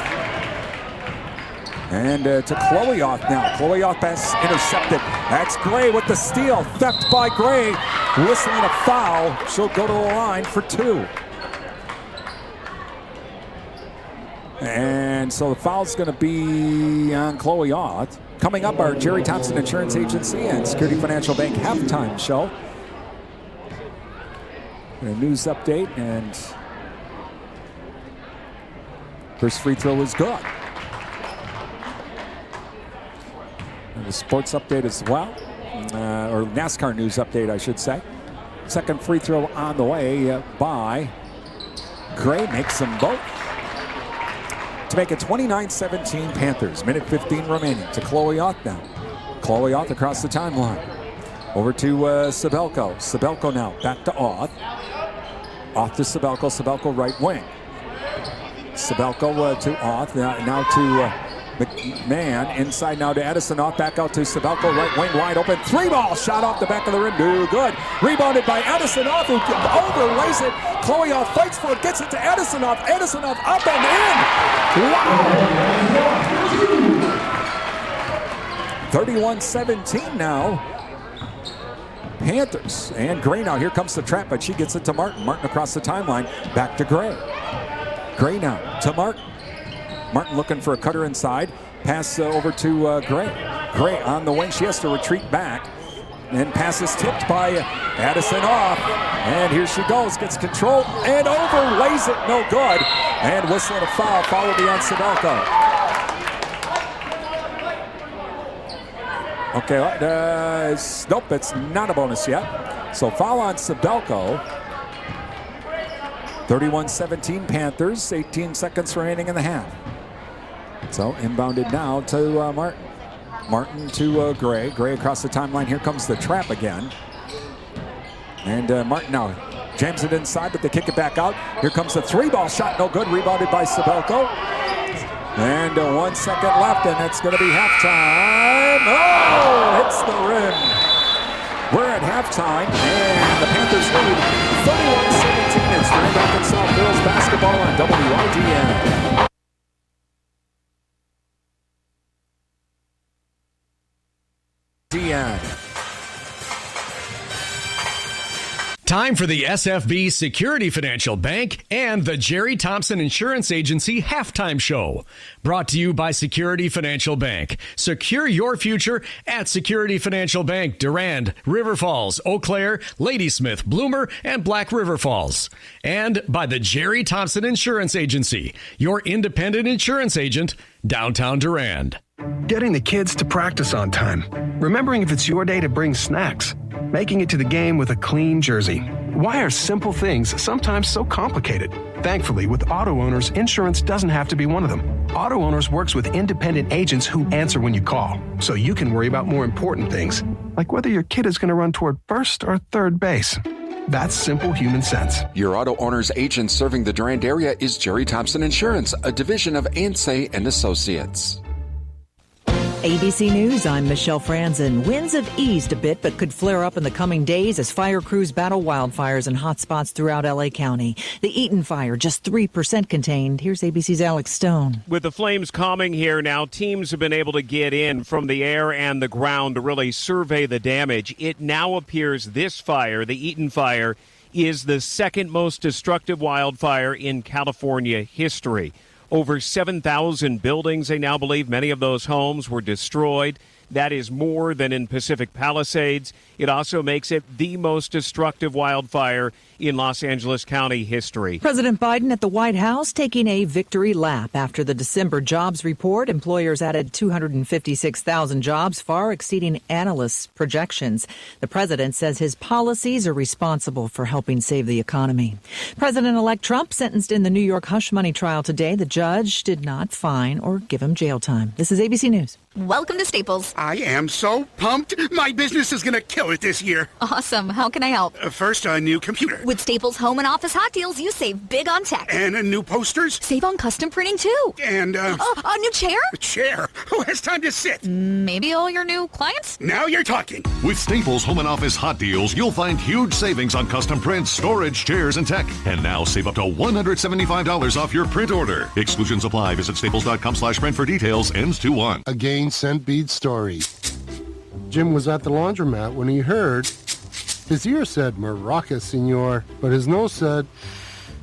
And to Chloe Off now. Chloe Off pass intercepted. That's Gray with the steal. Theft by Gray. Whistling a foul. She'll go to the line for 2. And so the foul's going to be on Chloe Oth. Coming up, our Jerry Thompson Insurance Agency and Security Financial Bank halftime show. And a news update, and first free throw is good. And the sports update as well, or NASCAR news update, I should say. Second free throw on the way by Gray. Makes them both to make it 29-17 Panthers. Minute 15 remaining to Chloe Auth now. Chloe Auth across the timeline. Over to Sabelko. Sabelko now back to Auth. Auth to Sabelko. Sabelko right wing. Sabelko to Auth. Now to McMahon. Inside now to Edison. Auth back out to Sabelko. Right wing wide open. 3-ball shot off the back of the rim. No good. Rebounded by Edison Auth, who overlays it. Chloe Auth fights for it. Gets it to Edison Auth. Edison Auth up and in. Wow. 31-17 now. Panthers. And Gray now. Here comes the trap, but she gets it to Martin. Martin across the timeline. Back to Gray. Gray now to Martin. Martin looking for a cutter inside. Pass over to Gray. Gray on the wing. She has to retreat back. And pass is tipped by Addison Auth. And here she goes. Gets control and overlays it. No good. And whistle a foul. Foul will be on Sabelko. Okay, nope, it's not a bonus yet. So foul on Sabelko. 31-17 Panthers, 18 seconds remaining in the half. So inbounded now to Martin. Martin to Gray. Gray across the timeline. Here comes the trap again. And Martin now jams it inside, but they kick it back out. Here comes the 3-ball shot. No good. Rebounded by Sabelko. And 1 second left, and it's going to be halftime. Oh, hits the rim. We're at halftime, and the Panthers lead 31-17 as Durand-Arkansaw girls basketball on WRDN. Time for the SFB Security Financial Bank and the Jerry Thompson Insurance Agency Halftime Show. Brought to you by Security Financial Bank. Secure your future at Security Financial Bank, Durand, River Falls, Eau Claire, Ladysmith, Bloomer, and Black River Falls. And by the Jerry Thompson Insurance Agency, your independent insurance agent, downtown Durand. Getting the kids to practice on time. Remembering if it's your day to bring snacks. Making it to the game with a clean jersey. Why are simple things sometimes so complicated? Thankfully, with Auto Owners, insurance doesn't have to be one of them. Auto Owners works with independent agents who answer when you call, so you can worry about more important things, like whether your kid is going to run toward first or third base. That's simple human sense. Your Auto Owners agent serving the Durand area is Jerry Thompson Insurance, a division of Ansay and Associates. ABC News, I'm Michelle Franzen. Winds have eased a bit, but could flare up in the coming days as fire crews battle wildfires in hot spots throughout L.A. County. The Eaton fire, just 3% contained. Here's ABC's Alex Stone. With the flames calming here now, teams have been able to get in from the air and the ground to really survey the damage. It now appears this fire, the Eaton fire, is the second most destructive wildfire in California history. Over 7,000 buildings, they now believe many of those homes were destroyed. That is more than in Pacific Palisades. It also makes it the most destructive wildfire in Los Angeles County history. President Biden at the White House taking a victory lap after the December jobs report. Employers added 256,000 jobs, far exceeding analysts' projections. The president says his policies are responsible for helping save the economy. President-elect Trump sentenced in the New York hush money trial today. The judge did not fine or give him jail time. This is ABC News. Welcome to Staples. I am so pumped. My business is going to kill it this year. Awesome. How can I help? First, a new computer. With Staples Home and Office Hot Deals, you save big on tech. And new posters. Save on custom printing, too. And, a new chair? A chair? Who has time to sit? Maybe all your new clients? Now you're talking. With Staples Home and Office Hot Deals, you'll find huge savings on custom prints, storage, chairs, and tech. And now save up to $175 off your print order. Exclusions apply. Visit staples.com/print for details. Ends 2/1. A gain scent bead story. Jim was at the laundromat when he heard his ear said, "Maraca, senor," but his nose said,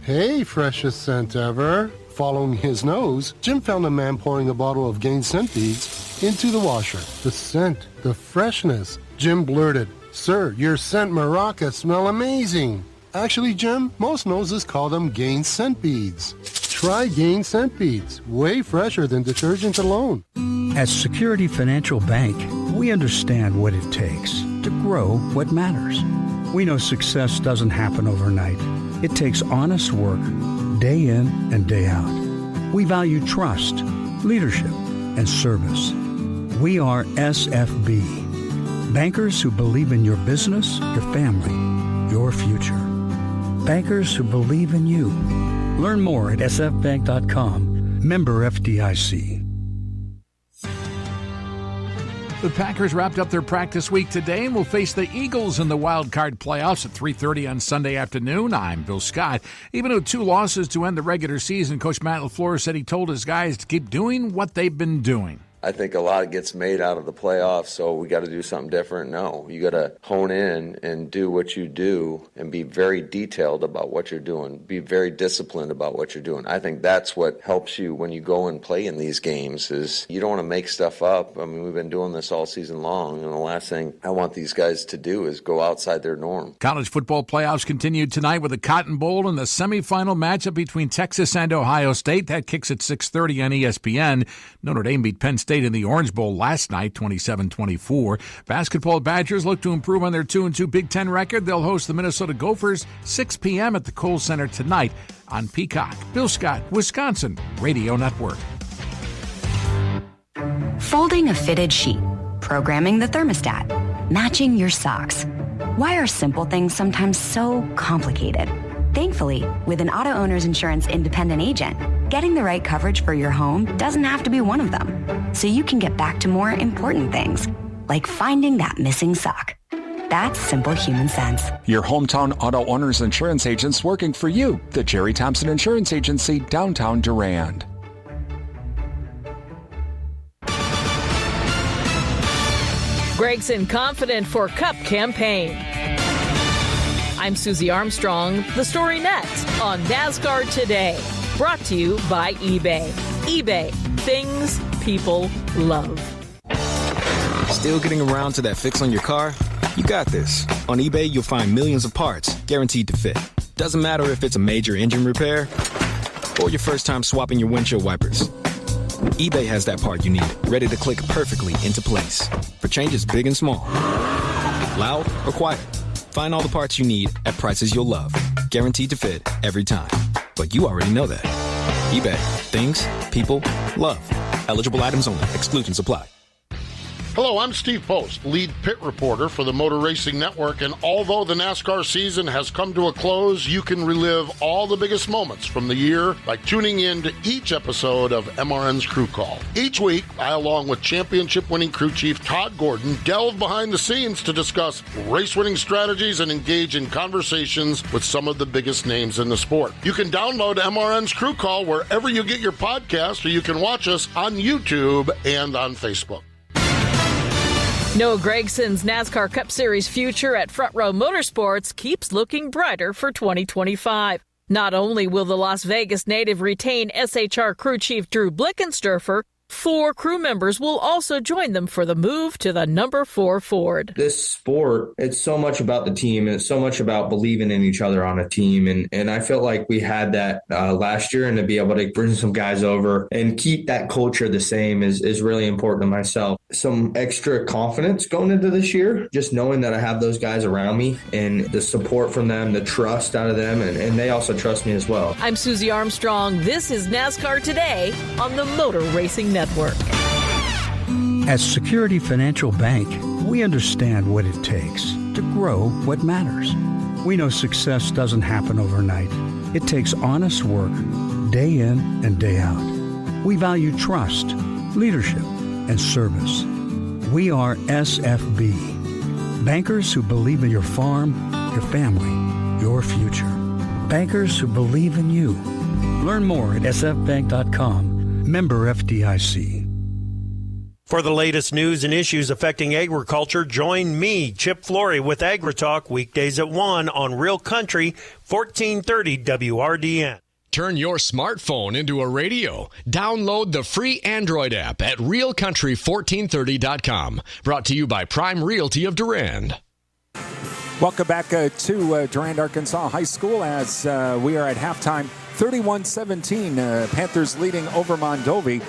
"Hey, freshest scent ever." Following his nose, Jim found a man pouring a bottle of Gain scent beads into the washer. The scent, the freshness. Jim blurted, "Sir, your scent Maraca smell amazing." Actually, Jim, most noses call them Gain scent beads. Try Gain scent beads, way fresher than detergent alone. At Security Financial Bank, we understand what it takes to grow what matters. We know success doesn't happen overnight. It takes honest work, day in and day out. We value trust, leadership, and service. We are SFB, bankers who believe in your business, your family, your future. Bankers who believe in you. Learn more at sfbank.com. Member FDIC. The Packers wrapped up their practice week today and will face the Eagles in the wild card playoffs at 3:30 on Sunday afternoon. I'm Bill Scott. Even with 2 losses to end the regular season, Coach Matt LaFleur said he told his guys to keep doing what they've been doing. I think a lot gets made out of the playoffs, so we got to do something different. No, you got to hone in and do what you do and be very detailed about what you're doing. Be very disciplined about what you're doing. I think that's what helps you when you go and play in these games is you don't want to make stuff up. I mean, we've been doing this all season long, and the last thing I want these guys to do is go outside their norm. College football playoffs continued tonight with the Cotton Bowl and the semifinal matchup between Texas and Ohio State. That kicks at 6:30 on ESPN. Notre Dame beat Penn State in the Orange Bowl last night, 27-24. Basketball Badgers look to improve on their 2-2 Big Ten record. They'll host the Minnesota Gophers 6 p.m. at the Kohl Center tonight on Peacock. Bill Scott, Wisconsin Radio Network. Folding a fitted sheet, programming the thermostat, matching your socks. Why are simple things sometimes so complicated? Thankfully, with an auto owner's insurance independent agent, getting the right coverage for your home doesn't have to be one of them. So you can get back to more important things, like finding that missing sock. That's simple human sense. Your hometown auto owner's insurance agent's working for you. The Jerry Thompson Insurance Agency, downtown Durand. Gregson confident for Cup campaign. I'm Susie Armstrong. The story next on NASCAR Today. Brought to you by eBay. eBay. Things people love. Still getting around to that fix on your car? You got this. On eBay, you'll find millions of parts guaranteed to fit. Doesn't matter if it's a major engine repair or your first time swapping your windshield wipers. eBay has that part you need, ready to click perfectly into place for changes big and small. Loud or quiet. Find all the parts you need at prices you'll love. Guaranteed to fit every time. But you already know that. eBay. Things people love. Eligible items only. Exclusions apply. Hello, I'm Steve Post, lead pit reporter for the Motor Racing Network, and although the NASCAR season has come to a close, you can relive all the biggest moments from the year by tuning in to each episode of MRN's Crew Call. Each week, I, along with championship-winning crew chief Todd Gordon, delve behind the scenes to discuss race-winning strategies and engage in conversations with some of the biggest names in the sport. You can download MRN's Crew Call wherever you get your podcast, or you can watch us on YouTube and on Facebook. Noah Gregson's NASCAR Cup Series future at Front Row Motorsports keeps looking brighter for 2025. Not only will the Las Vegas native retain SHR crew chief Drew Blickensderfer, 4 crew members will also join them for the move to the number 4 Ford. This sport, it's so much about the team, and it's so much about believing in each other on a team. And I felt like we had that last year, and to be able to bring some guys over and keep that culture the same is really important to myself. Some extra confidence going into this year, just knowing that I have those guys around me and the support from them, the trust out of them, and they also trust me as well. I'm Susie Armstrong. This is NASCAR Today on the Motor Racing Network. At Security Financial Bank, we understand what it takes to grow what matters. We know success doesn't happen overnight. It takes honest work, day in and day out. We value trust, leadership, and service. We are SFB, bankers who believe in your farm, your family, your future. Bankers who believe in you. Learn more at sfbank.com. Member FDIC. For the latest news and issues affecting agriculture, join me, Chip Flory, with AgriTalk weekdays at 1 on Real Country, 1430 WRDN. Turn your smartphone into a radio. Download the free Android app at realcountry1430.com. Brought to you by Prime Realty of Durand. Welcome back to Durand-Arkansaw High School as we are at halftime 31-17, Panthers leading over Mondovi.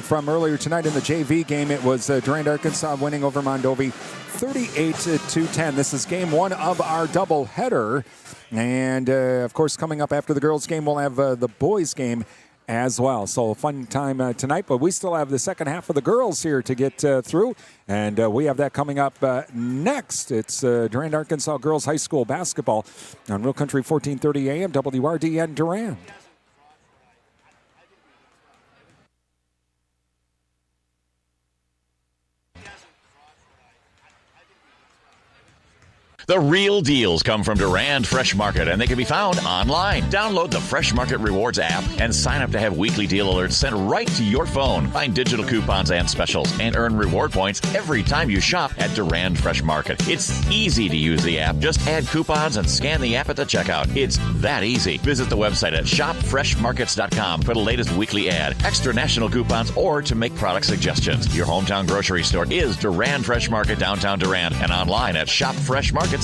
From earlier tonight in the JV game, it was Durand-Arkansaw winning over Mondovi 38-10. This is game one of our doubleheader. And, of course, coming up after the girls' game, we'll have the boys' game as well. So a fun time tonight, but we still have the second half of the girls here to get through, and we have that coming up next. It's Durand-Arkansaw Girls High School basketball on Real Country 1430 AM, WRDN Durand. The real deals come from Durand Fresh Market, and they can be found online. Download the Fresh Market Rewards app and sign up to have weekly deal alerts sent right to your phone. Find digital coupons and specials and earn reward points every time you shop at Durand Fresh Market. It's easy to use the app. Just add coupons and scan the app at the checkout. It's that easy. Visit the website at shopfreshmarkets.com for the latest weekly ad, extra national coupons, or to make product suggestions. Your hometown grocery store is Durand Fresh Market, downtown Durand, and online at shopfreshmarkets.com.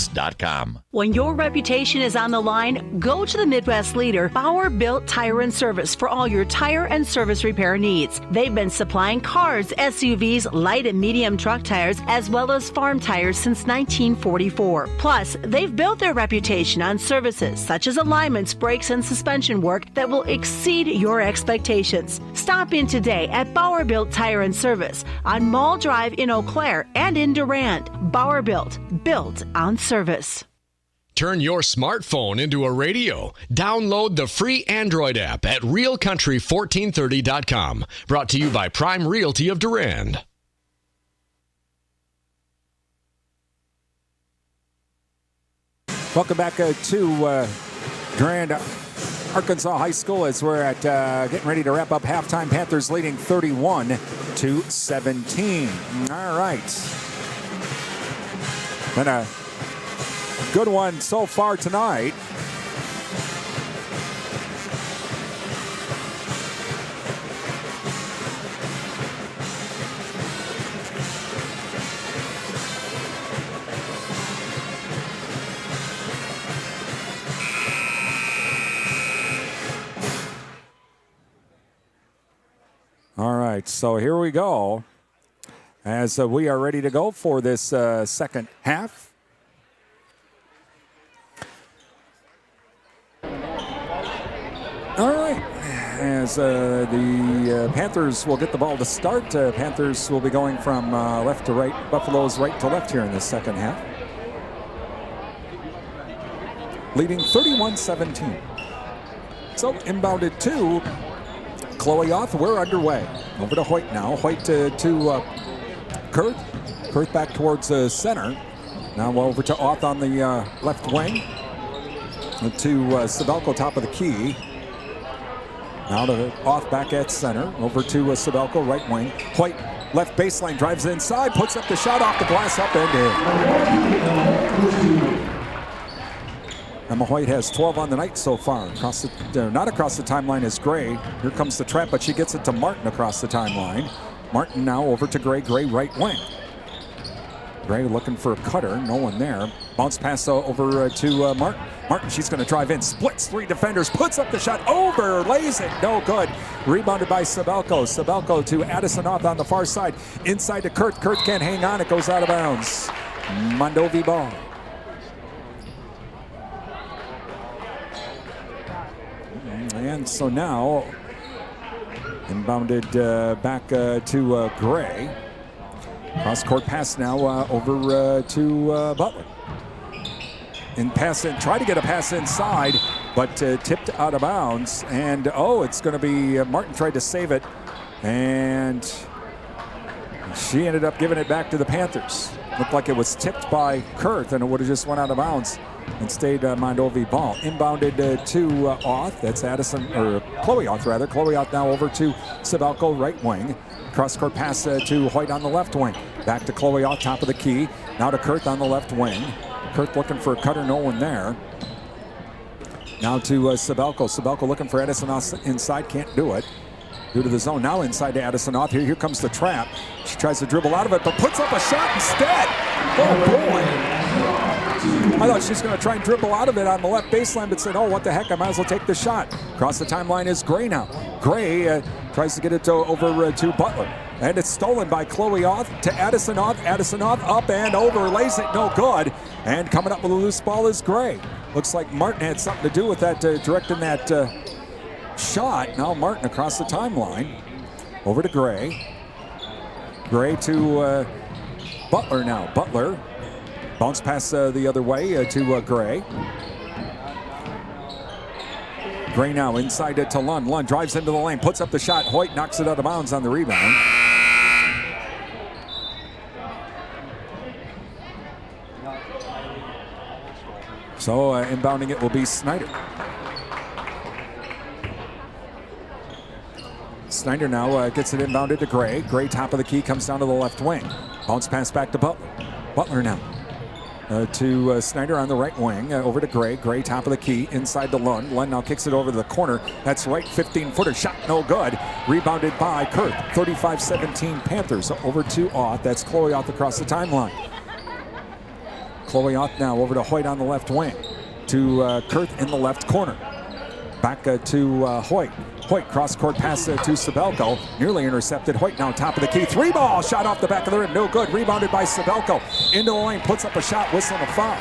When your reputation is on the line, go to the Midwest leader, Bauer Built Tire and Service, for all your tire and service repair needs. They've been supplying cars, SUVs, light and medium truck tires, as well as farm tires since 1944. Plus, they've built their reputation on services such as alignments, brakes, and suspension work that will exceed your expectations. Stop in today at Bauer Built Tire and Service on Mall Drive in Eau Claire and in Durand. Bauer Built on service. Turn your smartphone into a radio. Download the free Android app at realcountry1430.com. Brought to you by Prime Realty of Durand. Welcome back to Durand-Arkansaw High School as we're at getting ready to wrap up halftime. Panthers leading 31-17. All right. Been a good one so far tonight. All right, so here we go as we are ready to go for this second half. All right, as the Panthers will get the ball to start. Panthers will be going from left to right, Buffalo's right to left here in this second half. Leading 31-17. So inbounded to Chloe Oth. We're underway. Over to Hoyt now. Hoyt to Kurt. Kurt back towards center. Now over to Oth on the left wing. To Sabelko, top of the key. Now to Oth back at center. Over to Sabelko, right wing. Hoyt, left baseline, drives inside, puts up the shot off the glass, up and in. Emma Hoyt has 12 on the night so far. Not across the timeline is Gray. Here comes the trap, but she gets it to Martin across the timeline. Martin now over to Gray. Gray right wing. Gray looking for a cutter. No one there. Bounce pass over to Martin. Martin, she's going to drive in. Splits three defenders. Puts up the shot. Over. Lays it. No good. Rebounded by Sabelko. Sabelko to Addison Oth on the far side. Inside to Kurt. Kurt can't hang on. It goes out of bounds. Mondovi ball. And so now, inbounded back to Gray. Cross-court pass now over to Butler. Try to get a pass inside, but tipped out of bounds. And, it's going to be Martin tried to save it. And she ended up giving it back to the Panthers. Looked like it was tipped by Kurt, and it would have just went out of bounds and stayed Mondovi ball. Inbounded to Oth. That's Chloe Oth, rather. Chloe Oth now over to Sabelko, right wing. Cross-court pass to Hoyt on the left wing. Back to Chloe Oth, top of the key. Now to Kurt on the left wing. Kurt looking for a cutter, no one there. Now to Sabelko. Sabelko looking for Addison Oth inside, can't do it. Due to the zone, now inside to Addison Oth. Here comes the trap. She tries to dribble out of it, but puts up a shot instead. Oh, boy. I thought she's going to try and dribble out of it on the left baseline, but said, oh, what the heck, I might as well take the shot. Across the timeline is Gray now. Gray tries to get it over to Butler. And it's stolen by Chloe Auth to Addison Auth. Addison Auth up and over, lays it, no good. And coming up with a loose ball is Gray. Looks like Martin had something to do with that, directing that shot. Now Martin across the timeline. Over to Gray. Gray to Butler now. Butler bounce pass the other way to Gray. Gray now inside to Lund. Lund drives into the lane, puts up the shot. Hoyt knocks it out of bounds on the rebound. So inbounding it will be Snyder. Snyder now gets it inbounded to Gray. Gray top of the key, comes down to the left wing. Bounce pass back to Butler. Butler now to Snyder on the right wing. Over to Gray. Gray top of the key, inside to Lund. Lund now kicks it over to the corner. That's right, 15-footer. Shot no good. Rebounded by Kurth. 35-17 Panthers. Over to Auth. That's Chloe Auth across the timeline. Chloe Auth now over to Hoyt on the left wing. To Kurth in the left corner. Back to Hoyt. Hoyt cross-court pass to Sabelko. Nearly intercepted. Hoyt now top of the key. 3-ball shot off the back of the rim. No good. Rebounded by Sabelko. Into the lane. Puts up a shot. Whistling a foul.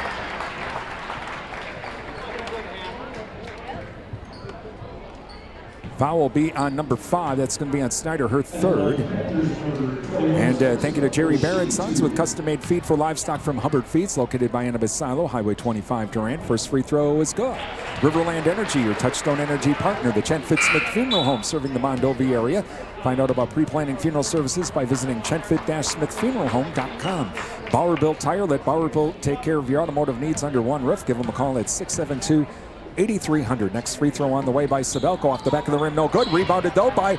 Foul will be on number 5. That's going to be on Snyder, her third. And thank you to Jerry Barron Sons with custom-made feed for livestock from Hubbard Feeds, located by Annabis Silo, Highway 25, Durand. First free throw is good. Riverland Energy, your touchstone energy partner. The Chenfit Smith Funeral Home, serving the Mondovi area. Find out about pre-planning funeral services by visiting chenfit-smithfuneralhome.com. Bauer Built Tire, let Bauer Built take care of your automotive needs under one roof. Give them a call at 672-8300. Next free throw on the way by Sabelko off the back of the rim. No good. Rebounded, though, by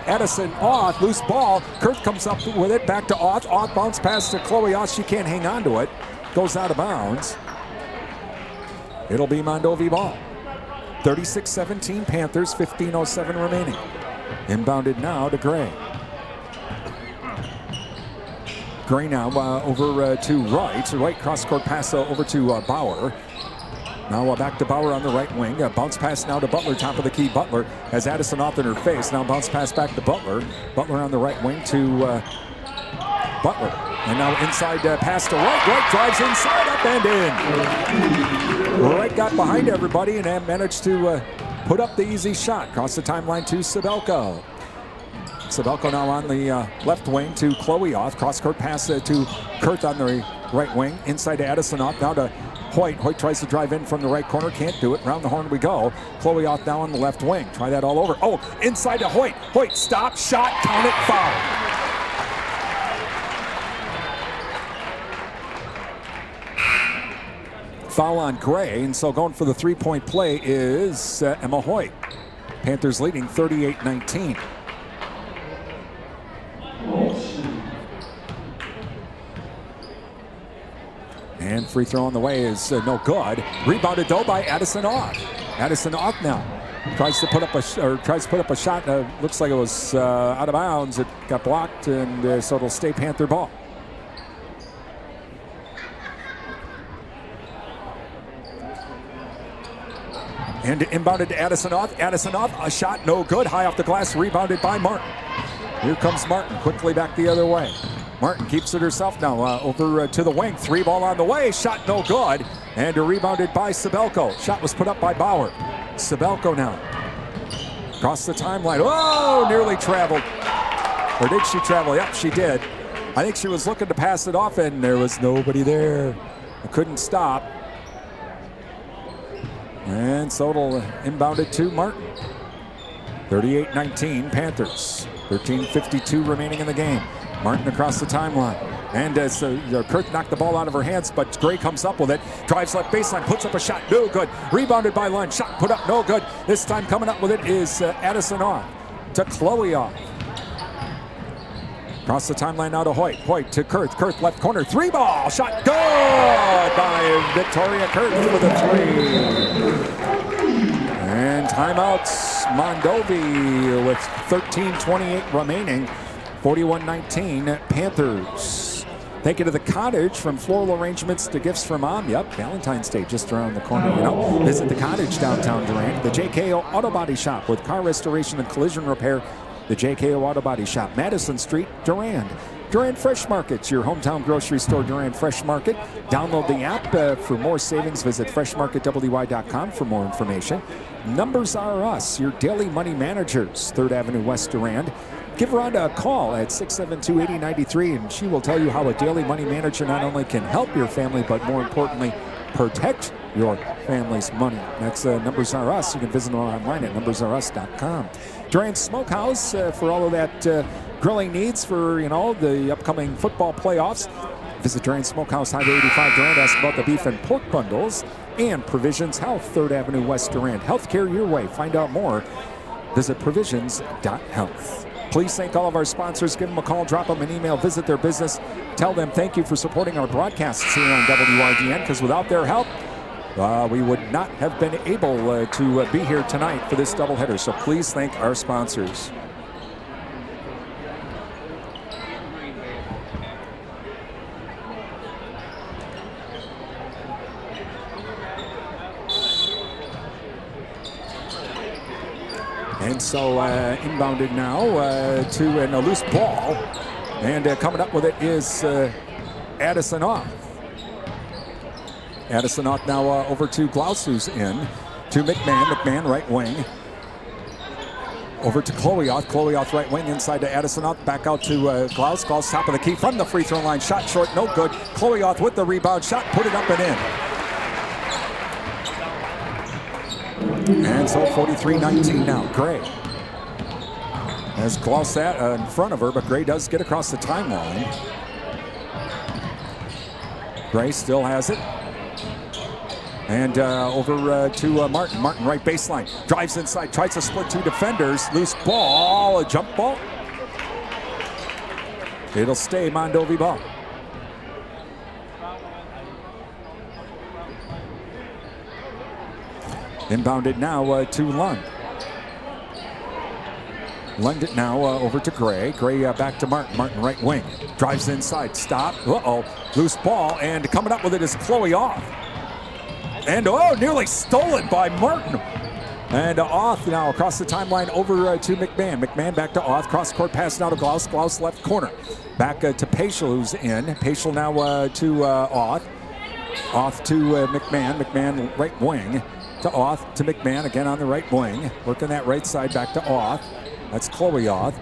Addison Auth. Loose ball. Kurth comes up with it. Back to Auth. Auth bounce pass to Chloe Auth. She can't hang on to it. Goes out of bounds. It'll be Mondovi ball. 36-17 Panthers. 15:07 remaining. Inbounded now to Gray. Gray now over to Wright. Wright cross-court pass over to Bauer. Now back to Bauer on the right wing. Bounce pass now to Butler, top of the key. Butler has Addison Auth in her face. Now bounce pass back to Butler. Butler on the right wing to Butler. And now inside pass to Wright. Wright drives inside, up and in. Wright got behind everybody and managed to put up the easy shot. Across the timeline to Sabelko. Sabelko now on the left wing to Chloe Auth. Cross-court pass to Kurth on the right wing. Inside to Addison Auth. Now to Hoyt. Hoyt tries to drive in from the right corner. Can't do it. Round the horn we go. Chloe Auth now on the left wing. Try that all over. Oh, inside to Hoyt. Hoyt, stop, shot, count it, foul. Foul on Gray, and so going for the three-point play is Emma Hoyt. Panthers leading 38-19. And free throw on the way is no good. Rebounded though by Addison Auth. Addison Auth now tries to put up a shot. Looks like it was out of bounds. It got blocked, and so it'll stay Panther ball. And inbounded to Addison Auth. Addison Auth, a shot no good. High off the glass, rebounded by Martin. Here comes Martin, quickly back the other way. Martin keeps it herself now over to the wing. 3-ball on the way. Shot no good. And rebounded by Sabelko. Shot was put up by Bauer. Sabelko now. Across the timeline. Oh, nearly traveled. Or did she travel? Yep, she did. I think she was looking to pass it off, and there was nobody there. I couldn't stop. And so it'll inbound it to Martin. 38-19 Panthers. 13:52 remaining in the game. Martin across the timeline. And Kurth knocked the ball out of her hands, but Gray comes up with it. Drives left baseline, puts up a shot, no good. Rebounded by Lund, shot put up, no good. This time coming up with it is Addison Auth to Chloe Auth. Across the timeline now to Hoyt. Hoyt to Kurth. Kurth left corner, 3-ball, shot good by Victoria Kurth for the 3. And timeouts, Mondovi with 13:28 remaining. 41-19 Panthers. Thank you to the Cottage, from floral arrangements to gifts from Mom. Yep, Valentine's Day just around the corner, you know. Visit the Cottage downtown Durand. The JKO Auto Body Shop with car restoration and collision repair. The JKO Auto Body Shop, Madison Street, Durand. Durand Fresh Markets, your hometown grocery store, Durand Fresh Market. Download the app for more savings. Visit freshmarketwy.com for more information. Numbers Are Us, your daily money managers, 3rd Avenue West, Durand. Give Rhonda a call at 672-8093, and she will tell you how a daily money manager not only can help your family, but more importantly, protect your family's money. That's Numbers Are Us. You can visit them online at numbersarus.com. Durand Smokehouse for all of that grilling needs for, you know, the upcoming football playoffs. Visit Durand Smokehouse, Highway 85 Durand. Ask about the beef and pork bundles. And Provisions Health, 3rd Avenue West, Durand. Healthcare your way. Find out more. Visit provisions.health. Please thank all of our sponsors. Give them a call, drop them an email, visit their business. Tell them thank you for supporting our broadcasts here on WRDN, because without their help, we would not have been able to be here tonight for this doubleheader. So please thank our sponsors. And so inbounded now to a loose ball. And coming up with it is Addison Off. Addison Off now over to Klaus, who's in. To McMahon. McMahon right wing. Over to Chloe Off. Chloe Off right wing inside to Addison Off. Back out to Klaus. Klaus top of the key from the free throw line. Shot short, no good. Chloe Off with the rebound. Shot, put it up and in. And so 43-19 now. Gray has Klaus in front of her, but Gray does get across the timeline. Gray still has it. And over to Martin. Martin right baseline. Drives inside, tries to split 2 defenders. Loose ball, a jump ball. It'll stay Mondovi ball. Inbounded now to Lund. Lund it now over to Gray. Gray back to Martin. Martin right wing. Drives inside. Stop. Uh-oh. Loose ball. And coming up with it is Chloe Off. And nearly stolen by Martin. And Off now across the timeline over to McMahon. McMahon back to Off. Cross court pass now to Klaus. Klaus left corner. Back to Paschal, who's in. Paschal now to Off. Off to McMahon. McMahon right wing. To Off, to McMahon, again on the right wing. Working that right side back to Off. That's Chloe Off.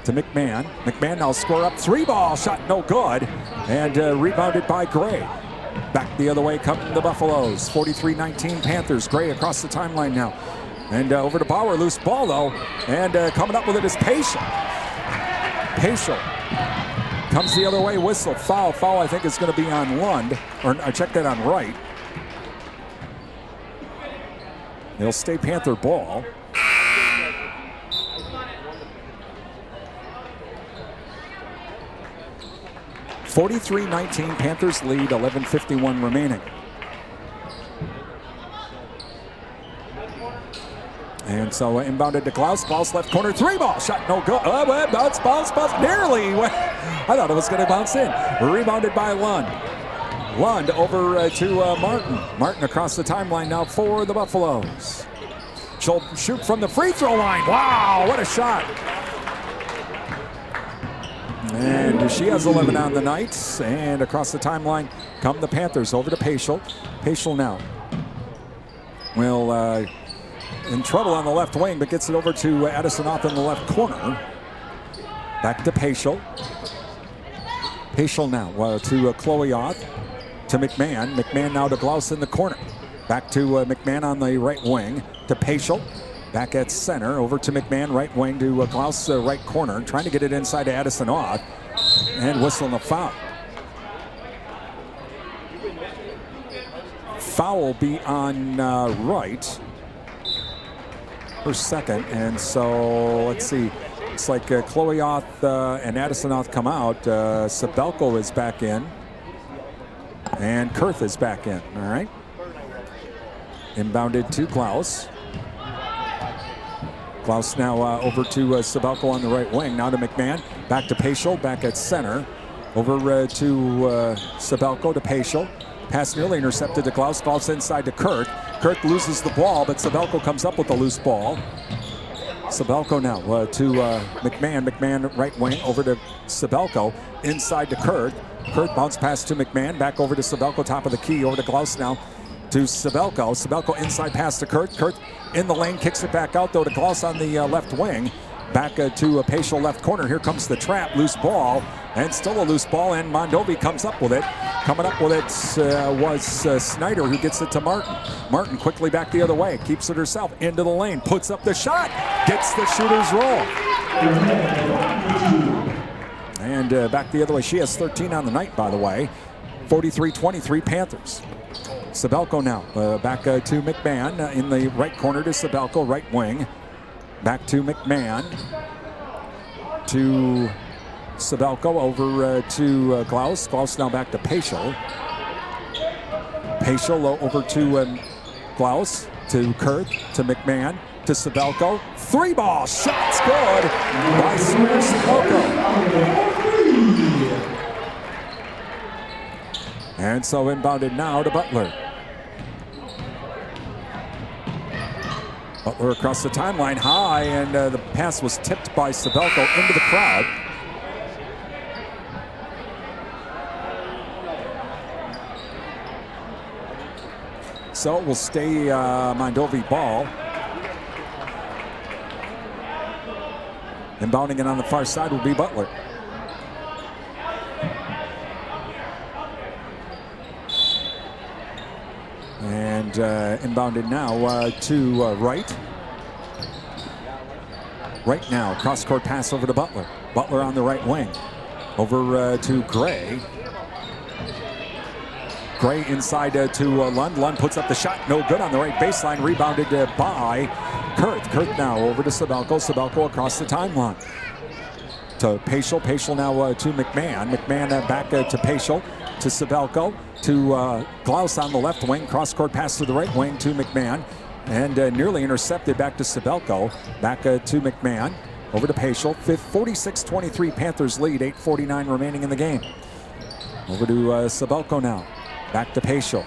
To McMahon. McMahon now score up. 3-ball shot, no good. And rebounded by Gray. Back the other way come the Buffaloes. 43-19 Panthers. Gray across the timeline now. And over to Bauer. Loose ball though. And coming up with it is Paschal. Paschal comes the other way. Whistle. Foul. Foul I think is going to be on Lund. Or I checked that on right. It'll stay Panther ball. (43-19) Panthers lead. 11:51 remaining. And so inbounded to Klaus. Klaus left corner. 3-ball shot. No good. Bounce. Nearly. I thought it was going to bounce in. Rebounded by Lund. Lund over to Martin. Martin across the timeline now for the Buffaloes. She'll shoot from the free throw line. Wow, what a shot. And she has 11 on the night. And across the timeline come the Panthers over to Paschal. Paschal now. Well, in trouble on the left wing, but gets it over to Addison Off in the left corner. Back to Paschal. Paschal now to Chloe Off. To McMahon. McMahon now to Klaus in the corner. Back to McMahon on the right wing. To Paschal. Back at center. Over to McMahon. Right wing to Klaus right corner. Trying to get it inside to Addison Off. And whistling the foul. Foul be on right. For second. And so let's see. It's like Chloe Off and Addison Off come out. Sabelko is back in. And Kurth is back in, all right? Inbounded to Klaus. Klaus now over to Sabelko on the right wing. Now to McMahon. Back to Paschal, back at center. Over to Sabelko to Paschal. Pass nearly intercepted to Klaus. Klaus inside to Kurt. Kurt loses the ball, but Sabelko comes up with the loose ball. Sabelko now to McMahon. McMahon right wing over to Sabelko. Inside to Kurt. Kurt bounce pass to McMahon. Back over to Sabelko, top of the key. Over to Klaus now to Sabelko. Sabelko inside pass to Kurt. Kurt in the lane, kicks it back out though to Klaus on the left wing. Back to Paschal left corner. Here comes the trap. Loose ball. And still a loose ball. And Mondovi comes up with it. Coming up with it was Snyder, who gets it to Martin. Martin quickly back the other way. Keeps it herself into the lane. Puts up the shot. Gets the shooter's roll. And back the other way. She has 13 on the night, by the way. 43-23 Panthers. Sabelko now. Back to McMahon. In the right corner to Sabelko. Right wing. Back to McMahon. To Sabelko over to Klaus. Klaus now back to Paschal. Paschal over to Klaus. To Kurt. To McMahon. To Sabelko. 3-ball. Shots good by Samir Sabelko. And so inbounded now to Butler. Butler across the timeline high, and the pass was tipped by Sabelko into the crowd. So it will stay Mondovi ball. Inbounding it on the far side will be Butler. And inbounded now to right. Right now, cross-court pass over to Butler. Butler on the right wing. Over to Gray. Gray inside to Lund. Lund puts up the shot. No good on the right baseline. Rebounded by Kurth. Kurth now over to Sabelko. Sabelko across the timeline. To Paschal. Paschal now to McMahon. McMahon back to Paschal. To Sabelko. To Klaus on the left wing. Cross-court pass to the right wing to McMahon. And nearly intercepted back to Sabelko. Back to McMahon. Over to Paschal. 46-23 Panthers lead. 8:49 remaining in the game. Over to Sabelko now. Back to Paschal.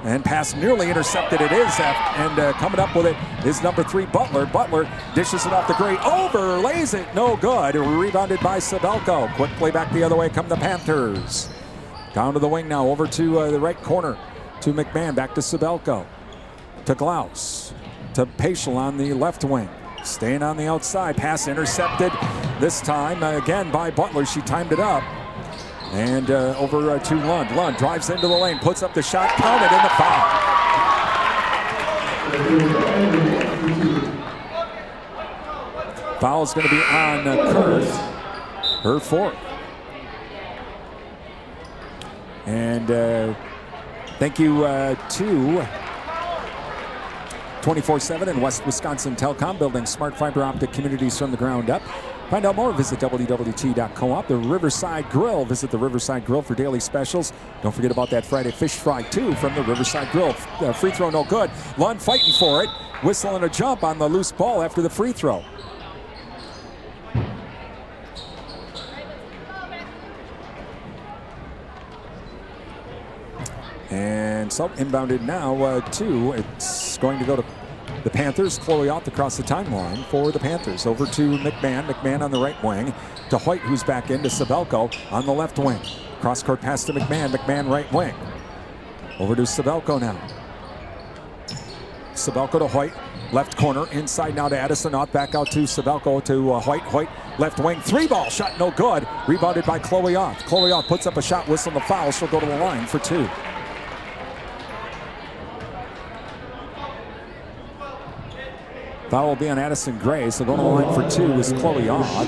And pass nearly intercepted. It is. And coming up with it is number 3, Butler. Butler dishes it off the Gray. Overlays it. No good. Rebounded by Sabelko. Quickly back the other way come the Panthers. Down to the wing now. Over to the right corner. To McMahon. Back to Sabelko. To Klaus. To Paschal on the left wing. Staying on the outside. Pass intercepted. This time again by Butler. She timed it up. And over to Lund. Lund drives into the lane, puts up the shot, counted in the foul. Foul is going to be on Kurth, her 4th. And thank you to 24/7 and West Wisconsin Telecom, building smart fiber optic communities from the ground up. Find out more, visit wwt.coop. The Riverside Grill. Visit the Riverside Grill for daily specials. Don't forget about that Friday fish fry, too, from the Riverside Grill. Free throw, no good. Lund fighting for it. Whistle and a jump on the loose ball after the free throw. And so inbounded now, it's going to go to the Panthers. Chloe Ott across the timeline for the Panthers. Over to McMahon. McMahon on the right wing. To Hoyt, who's back into Sabelko on the left wing. Cross-court pass to McMahon. McMahon right wing. Over to Sabelko now. Sabelko to Hoyt. Left corner. Inside now to Addison Ott. Back out to Sabelko to Hoyt. Hoyt left wing. 3-ball shot. No good. Rebounded by Chloe Ott. Chloe Ott puts up a shot. Whistle the foul. She'll go to the line for 2. Foul will be on Addison Gray, so going to the line for 2 is Chloe Ott.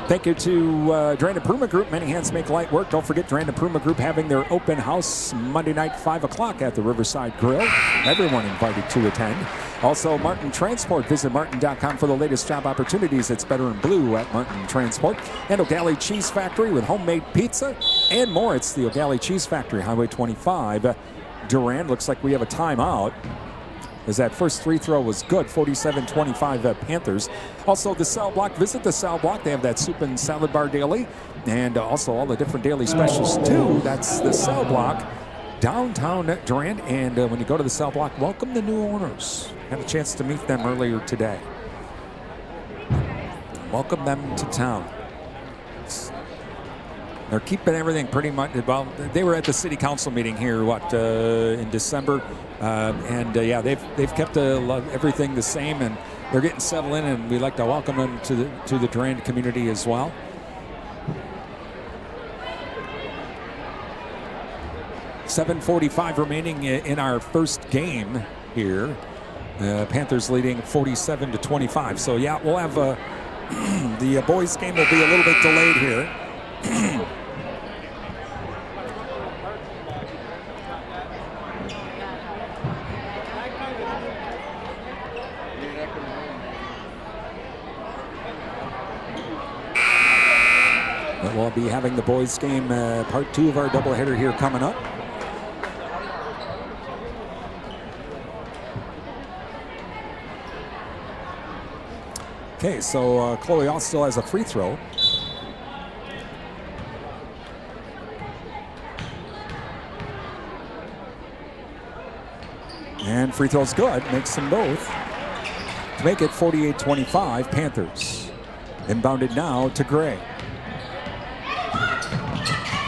Thank you to Durand Improvement Group. Many hands make light work. Don't forget Durand Improvement Group having their open house Monday night, 5 o'clock at the Riverside Grill. Everyone invited to attend. Also, Martin Transport. Visit martin.com for the latest job opportunities. It's better in blue at Martin Transport. And O'Galley Cheese Factory with homemade pizza and more. It's the O'Galley Cheese Factory, Highway 25. Durand, looks like we have a timeout. as that first free throw was good. 47-25 Panthers. Also, the cell block. Visit the cell block. They have that soup and salad bar daily, and also all the different daily specials too. That's the cell block, downtown Durand. And when you go to the cell block, welcome the new owners. Had a chance to meet them earlier today. Welcome them to town. They're keeping everything pretty much. Well, they were at the city council meeting here, in December, yeah, they've kept everything the same, and they're getting settled in, and we'd like to welcome them to the Durand community as well. .7:45 remaining in our first game here. Panthers leading 47-25. So yeah, we'll have the boys game will be a little bit delayed here. But we'll be having the boys game, part 2 of our doubleheader here coming up. Okay, so Chloe Oth still has a free throw. And free throw's good, makes them both. To make it 48-25, Panthers. Inbounded now to Gray.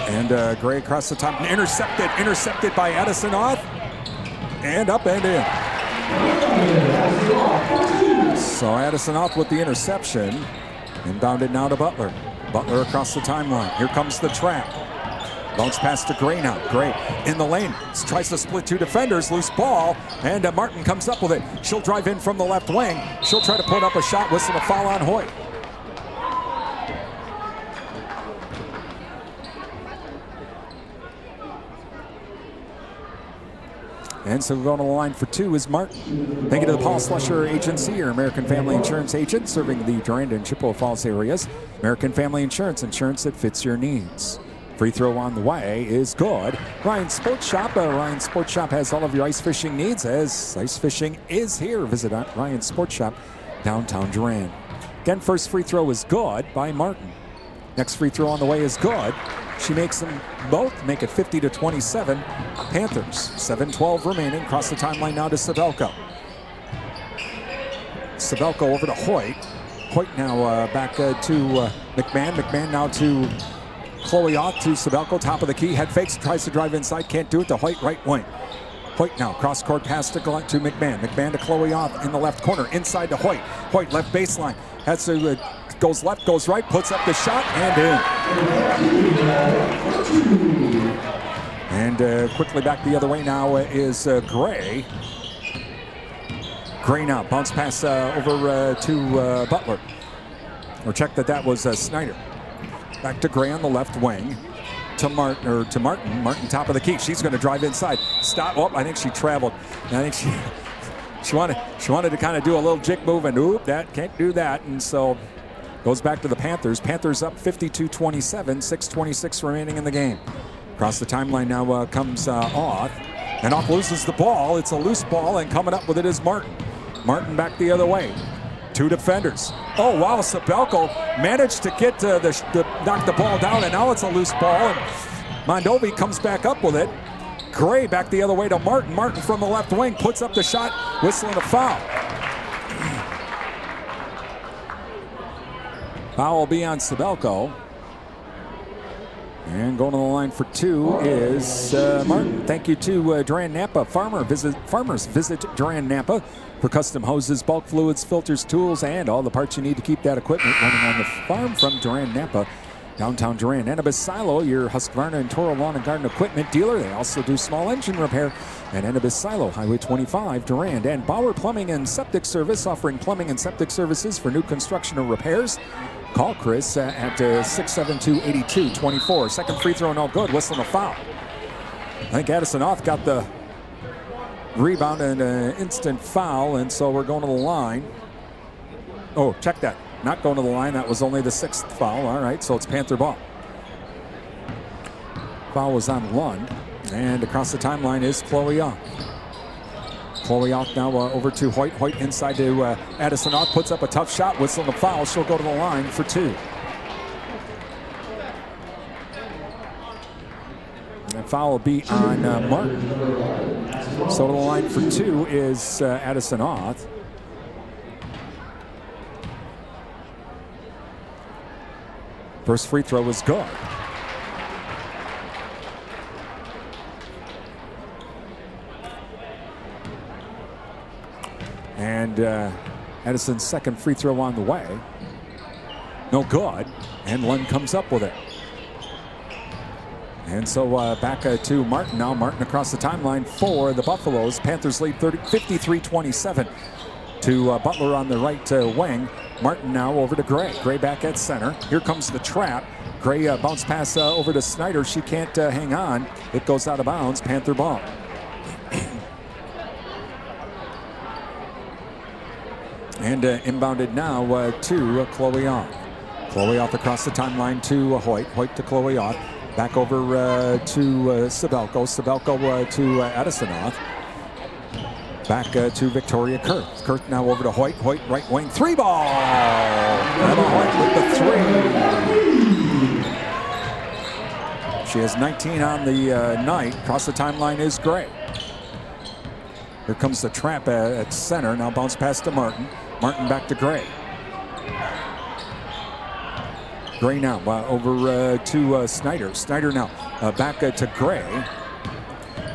And Gray across the top, intercepted by Addison Oth. And up and in. So Addison Oth with the interception. Inbounded now to Butler. Butler across the timeline. Here comes the trap. Bounce pass to Gray now. Gray in the lane. Tries to split 2 defenders. Loose ball. And Martin comes up with it. She'll drive in from the left wing. She'll try to put up a shot. Whistle a foul on Hoyt. And so going to the line for 2 is Martin. Thank you to the Paul Slusher Agency, your American Family Insurance agent, serving the Durand and Chippewa Falls areas. American Family Insurance, insurance that fits your needs. Free throw on the way is good. Ryan Sports Shop. Ryan Sports Shop has all of your ice fishing needs, as ice fishing is here. Visit Ryan Sports Shop, downtown Durand. Again, first free throw is good by Martin. Next free throw on the way is good. She makes them both, make it 50-27. Panthers, 7:12 remaining. Across the timeline now to Sabelko. Sabelko over to Hoyt. Hoyt now back to McMahon. McMahon now to Chloe Oth, to Sabelko, top of the key. Head fakes, tries to drive inside, can't do it, to Hoyt, right wing. Hoyt now, cross-court pass to McMahon. McMahon to Chloe Oth in the left corner, inside to Hoyt. Hoyt, left baseline. Has to, goes left, goes right, puts up the shot, and in. And quickly back the other way now is Gray. Gray now, bounce pass over to Butler. Or check that was Snyder. Back to Gray on the left wing. To Martin. Martin, top of the key. She's going to drive inside. Stop. Oh, I think she traveled. I think she wanted to kind of do a little jig move, and that can't do that. And so goes back to the Panthers. Panthers up 52-27. 6:26 remaining in the game. Across the timeline now comes Oth. And Oth loses the ball. It's a loose ball, and coming up with it is Martin. Martin back the other way. 2 defenders. Oh, wow, Sabelko managed to get knock the ball down, and now it's a loose ball, and Mondovi comes back up with it. Gray back the other way to Martin. Martin from the left wing puts up the shot, whistling a foul. Foul will be on Sabelko. And going to the line for 2 is Martin. Thank you to Durand-Napa. Farmers visit Durand-Napa for custom hoses, bulk fluids, filters, tools, and all the parts you need to keep that equipment running on the farm from Durand-Napa, downtown Durand. Enibus Silo, your Husqvarna and Toro lawn and garden equipment dealer. They also do small engine repair at Enibus Silo, Highway 25, Durand. And Bauer Plumbing and Septic Service, offering plumbing and septic services for new construction or repairs. Call Chris at 672-8224. Second free throw, no good. Whistling a foul. I think Addison Oth got the rebound and an instant foul, and so we're going to the line. Oh, check that. Not going to the line. That was only the 6th foul. All right, so it's Panther ball. Foul was on Lund, and across the timeline is Chloe Young. Chloe Oth now over to Hoyt. Hoyt inside to Addison Oth. Puts up a tough shot. Whistle and a foul. She'll go to the line for 2. And foul will be on Martin. So to the line for 2 is Addison Oth. First free throw is good. And Addison's second free throw on the way. No good. And Lund comes up with it. And so back to Martin now. Martin across the timeline for the Buffaloes. Panthers lead 53-27 to Butler on the right wing. Martin now over to Gray. Gray back at center. Here comes the trap. Gray bounce pass over to Snyder. She can't hang on. It goes out of bounds. Panther ball. And inbounded now to Chloe Oth. Chloe Oth across the timeline to Hoyt. Hoyt to Chloe Oth. Back over to Sabelko. Sabelko to Addison Oth. Back to Victoria Kurth. Kurth now over to Hoyt. Hoyt right wing. 3 ball. Emma Hoyt with the 3. She has 19 on the night. Across the timeline is Gray. Here comes the trap at center. Now bounce pass to Martin. Martin back to Gray. Gray now over to Snyder. Snyder now back to Gray.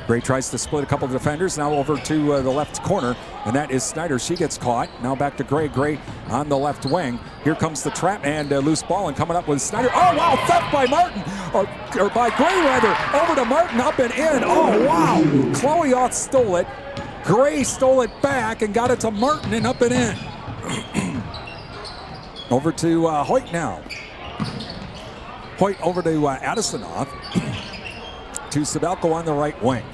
Gray tries to split a couple of defenders. Now over to the left corner, and that is Snyder. She gets caught. Now back to Gray. Gray on the left wing. Here comes the trap and loose ball, and coming up with Snyder. Oh, wow, theft by Martin, or by Gray rather. Over to Martin, up and in. Oh, wow. Chloe Oth stole it. Gray stole it back and got it to Martin and up and in. Over to Hoyt now. Hoyt over to Addison Oth. To Sabelko on the right wing.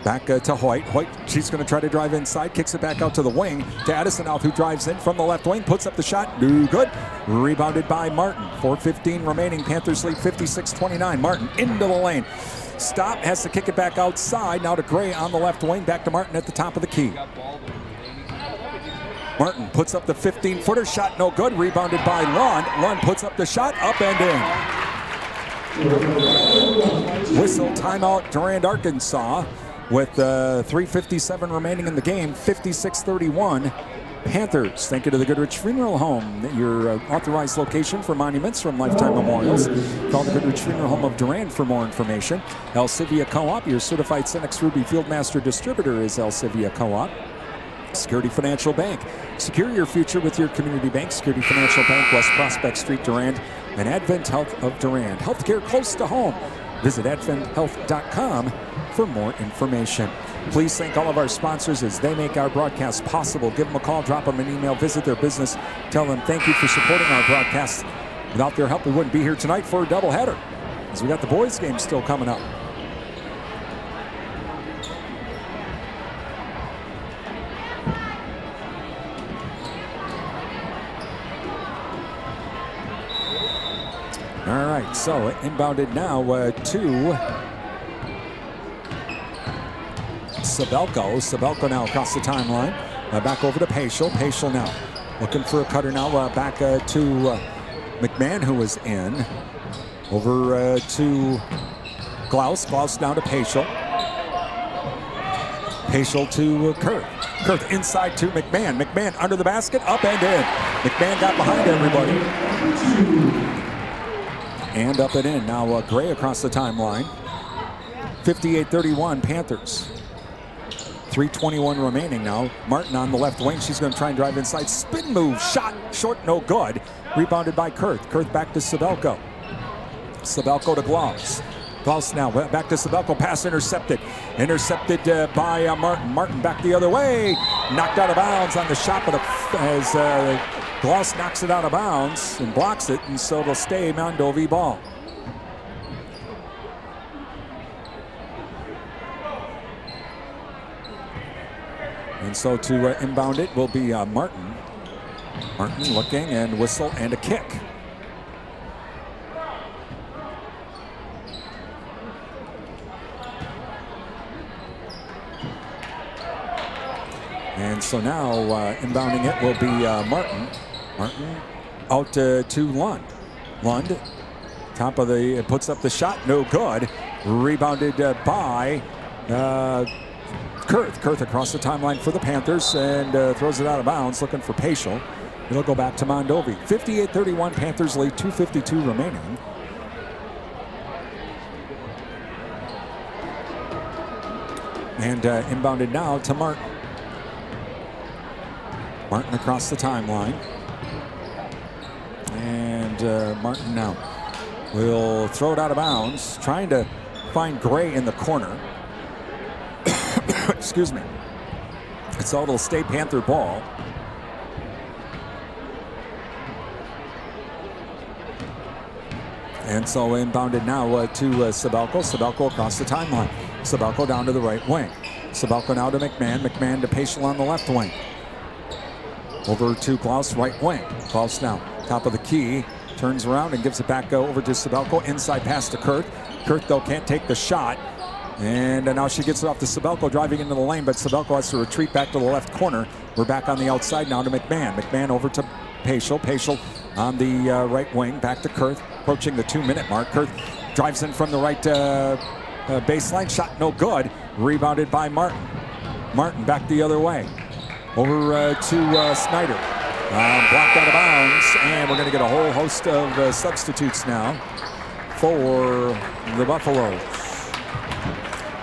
Back to Hoyt. Hoyt, she's going to try to drive inside. Kicks it back out to the wing. To Addison Oth, who drives in from the left wing. Puts up the shot. No good. Rebounded by Martin. 4:15 remaining. Panthers lead 56-29. Martin into the lane. Stop. Has to kick it back outside. Now to Gray on the left wing. Back to Martin at the top of the key. Martin puts up the 15-footer. Shot no good. Rebounded by Lund. Lund puts up the shot. Up and in. Whistle, timeout, Durand-Arkansaw with 3:57 remaining in the game, 56-31. Panthers. Thank you to the Goodrich Funeral Home, your authorized location for monuments from Lifetime Memorials. Call the Goodrich Funeral Home of Durand for more information. Elsivia Co-op, your certified Cenex Ruby Fieldmaster distributor is Elsivia Co-op. Security Financial Bank. Secure your future with your community bank. Security Financial Bank, West Prospect Street, Durand. And Advent Health of Durand. Healthcare close to home. Visit adventhealth.com for more information. Please thank all of our sponsors as they make our broadcast possible. Give them a call, drop them an email, visit their business. Tell them thank you for supporting our broadcast. Without their help, we wouldn't be here tonight for a doubleheader, as we got the boys' game still coming up. All right, so inbounded now to Sabelko. Sabelko now across the timeline. Back over to Paschal. Paschal now looking for a cutter now. Back to McMahon, who was in. Over to Klaus. Klaus now to Paschal. Paschal to Kurth. Kurth inside to McMahon. McMahon under the basket. Up and in. McMahon got behind everybody. And up and in. Now Gray across the timeline. 58-31 Panthers. 3:21 remaining now. Martin on the left wing. She's going to try and drive inside. Spin move. Shot. Short. No good. Rebounded by Kurth. Kurth back to Sabelko. Sabelko to Klaus. Klaus now back to Sabelko. Pass intercepted. Intercepted by Martin. Martin back the other way. Knocked out of bounds on the shot as Klaus knocks it out of bounds and blocks it, and so it'll stay Mondovi ball. And so to inbound it will be Martin. Martin looking and whistle and a kick. And so now inbounding it will be Martin. Martin out to Lund. Lund, top of the, puts up the shot, no good. Rebounded by Kurth. Kurth across the timeline for the Panthers and throws it out of bounds, looking for Paschal. It'll go back to Mondovi. 58-31, Panthers lead, 2:52 remaining. And inbounded now to Martin. Martin across the timeline. And Martin now will throw it out of bounds, trying to find Gray in the corner. Excuse me. So it'll stay Panther ball. And so inbounded now to Sabelko. Sabelko across the timeline. Sabelko down to the right wing. Sabelko now to McMahon. McMahon to Paschal on the left wing. Over to Klaus, right wing. Klaus now, top of the key. Turns around and gives it back over to Sabelko. Inside pass to Kurth. Kurth, though, can't take the shot. And now she gets it off to Sabelko, driving into the lane, but Sabelko has to retreat back to the left corner. We're back on the outside now to McMahon. McMahon over to Paschal. Paschal on the right wing, back to Kurth, approaching the 2-minute mark. Kurth drives in from the right baseline. Shot no good. Rebounded by Martin. Martin back the other way. Over to Snyder. Blocked out of bounds, and we're going to get a whole host of substitutes now for the Buffaloes.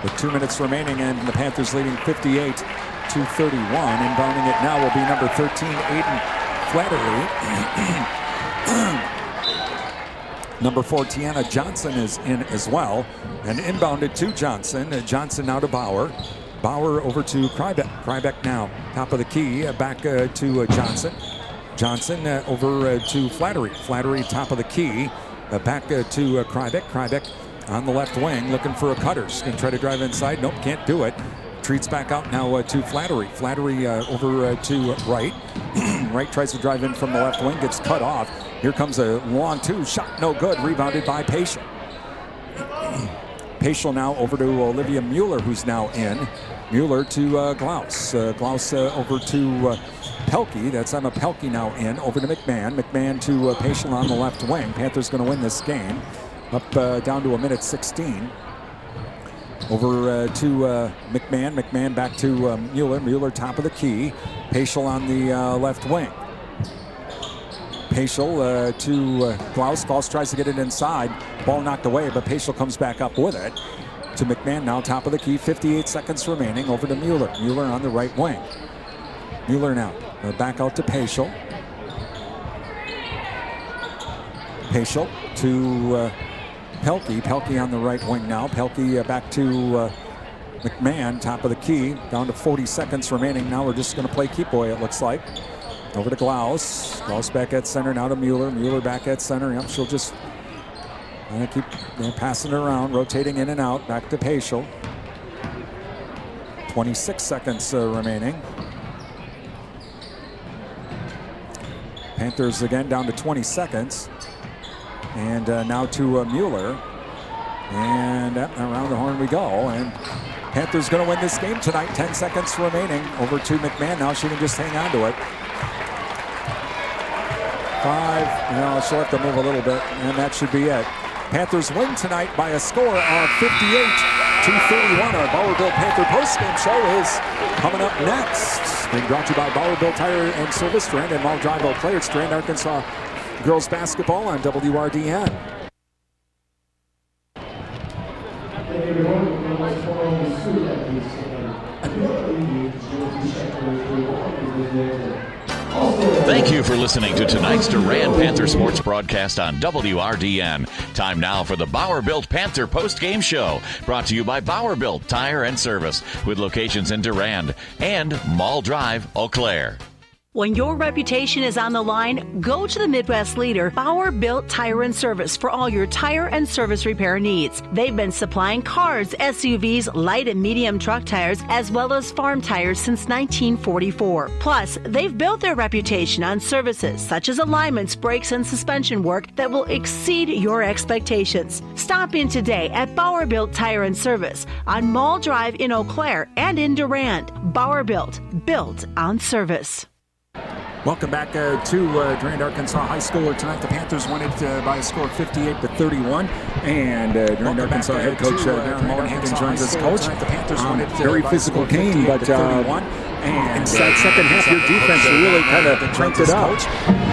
With 2 minutes remaining and the Panthers leading 58-31. Inbounding it now will be number 13, Aiden Flattery. Number 4, Tiana Johnson is in as well. And inbounded to Johnson. Johnson now to Bauer. Bauer over to Krybeck. Krybeck now, top of the key, back to Johnson. Johnson over to Flattery. Flattery, top of the key, back to Krybeck. Krybeck on the left wing, looking for a cutter. She's going to try to drive inside. Nope, can't do it. Treats back out now to Flattery. Flattery over to Wright. Wright tries to drive in from the left wing, gets cut off. Here comes a long two, shot no good, rebounded by Paschal. Paschal now over to Olivia Mueller, who's now in. Mueller to Klaus. Klaus over to Pelkey. That's Emma Pelkey now in. Over to McMahon. McMahon to Paschal on the left wing. Panthers going to win this game. Up down to 1:16. Over to McMahon. McMahon back to Mueller. Mueller top of the key. Paschal on the left wing. Paschal to Klaus. Klaus tries to get it inside. Ball knocked away, but Paschal comes back up with it. To McMahon now, top of the key. 58 seconds remaining. Over to Mueller. Mueller on the right wing. Mueller now back out to Paschal. Paschal to Pelkey. Pelkey on the right wing now. Pelkey back to McMahon, top of the key. Down to 40 seconds remaining. Now we're just going to play keep boy, it looks like. Over to Klaus. Klaus back at center, now to Mueller. Mueller back at center. Yep, she'll just keep passing it around, rotating in and out. Back to Paschal. 26 seconds remaining. Panthers again down to 20 seconds. And now to Mueller. And around the horn we go. And Panthers going to win this game tonight. 10 seconds remaining. Over to McMahon now. She can just hang on to it. 5. She'll have to move a little bit. And that should be it. Panthers win tonight by a score of 58-31. Our Bauerville Panther postgame show is coming up next. Being brought to you by Bauerville Tire and Service, Durand and Mall Drive, Eau Claire, Durand-Arkansaw girls basketball on WRDN. Thank you for listening to tonight's Durand Panther Sports broadcast on WRDN. Time now for the Bauer-Built Panther post-game show, brought to you by Bauer-Built Tire and Service, with locations in Durand and Mall Drive, Eau Claire. When your reputation is on the line, go to the Midwest leader, Bauer Built Tire and Service, for all your tire and service repair needs. They've been supplying cars, SUVs, light and medium truck tires, as well as farm tires since 1944. Plus, they've built their reputation on services such as alignments, brakes, and suspension work that will exceed your expectations. Stop in today at Bauer Built Tire and Service on Mall Drive in Eau Claire and in Durand. Bauer Built on service. Welcome back to Durand-Arkansaw High School. Tonight, the Panthers won it by a score of 58-31. And Durand-Arkansaw head coach Darren Mullenhagen joins us. Coach, the Panthers won it very physical game, but and second half, your defense really kind of cranked it up.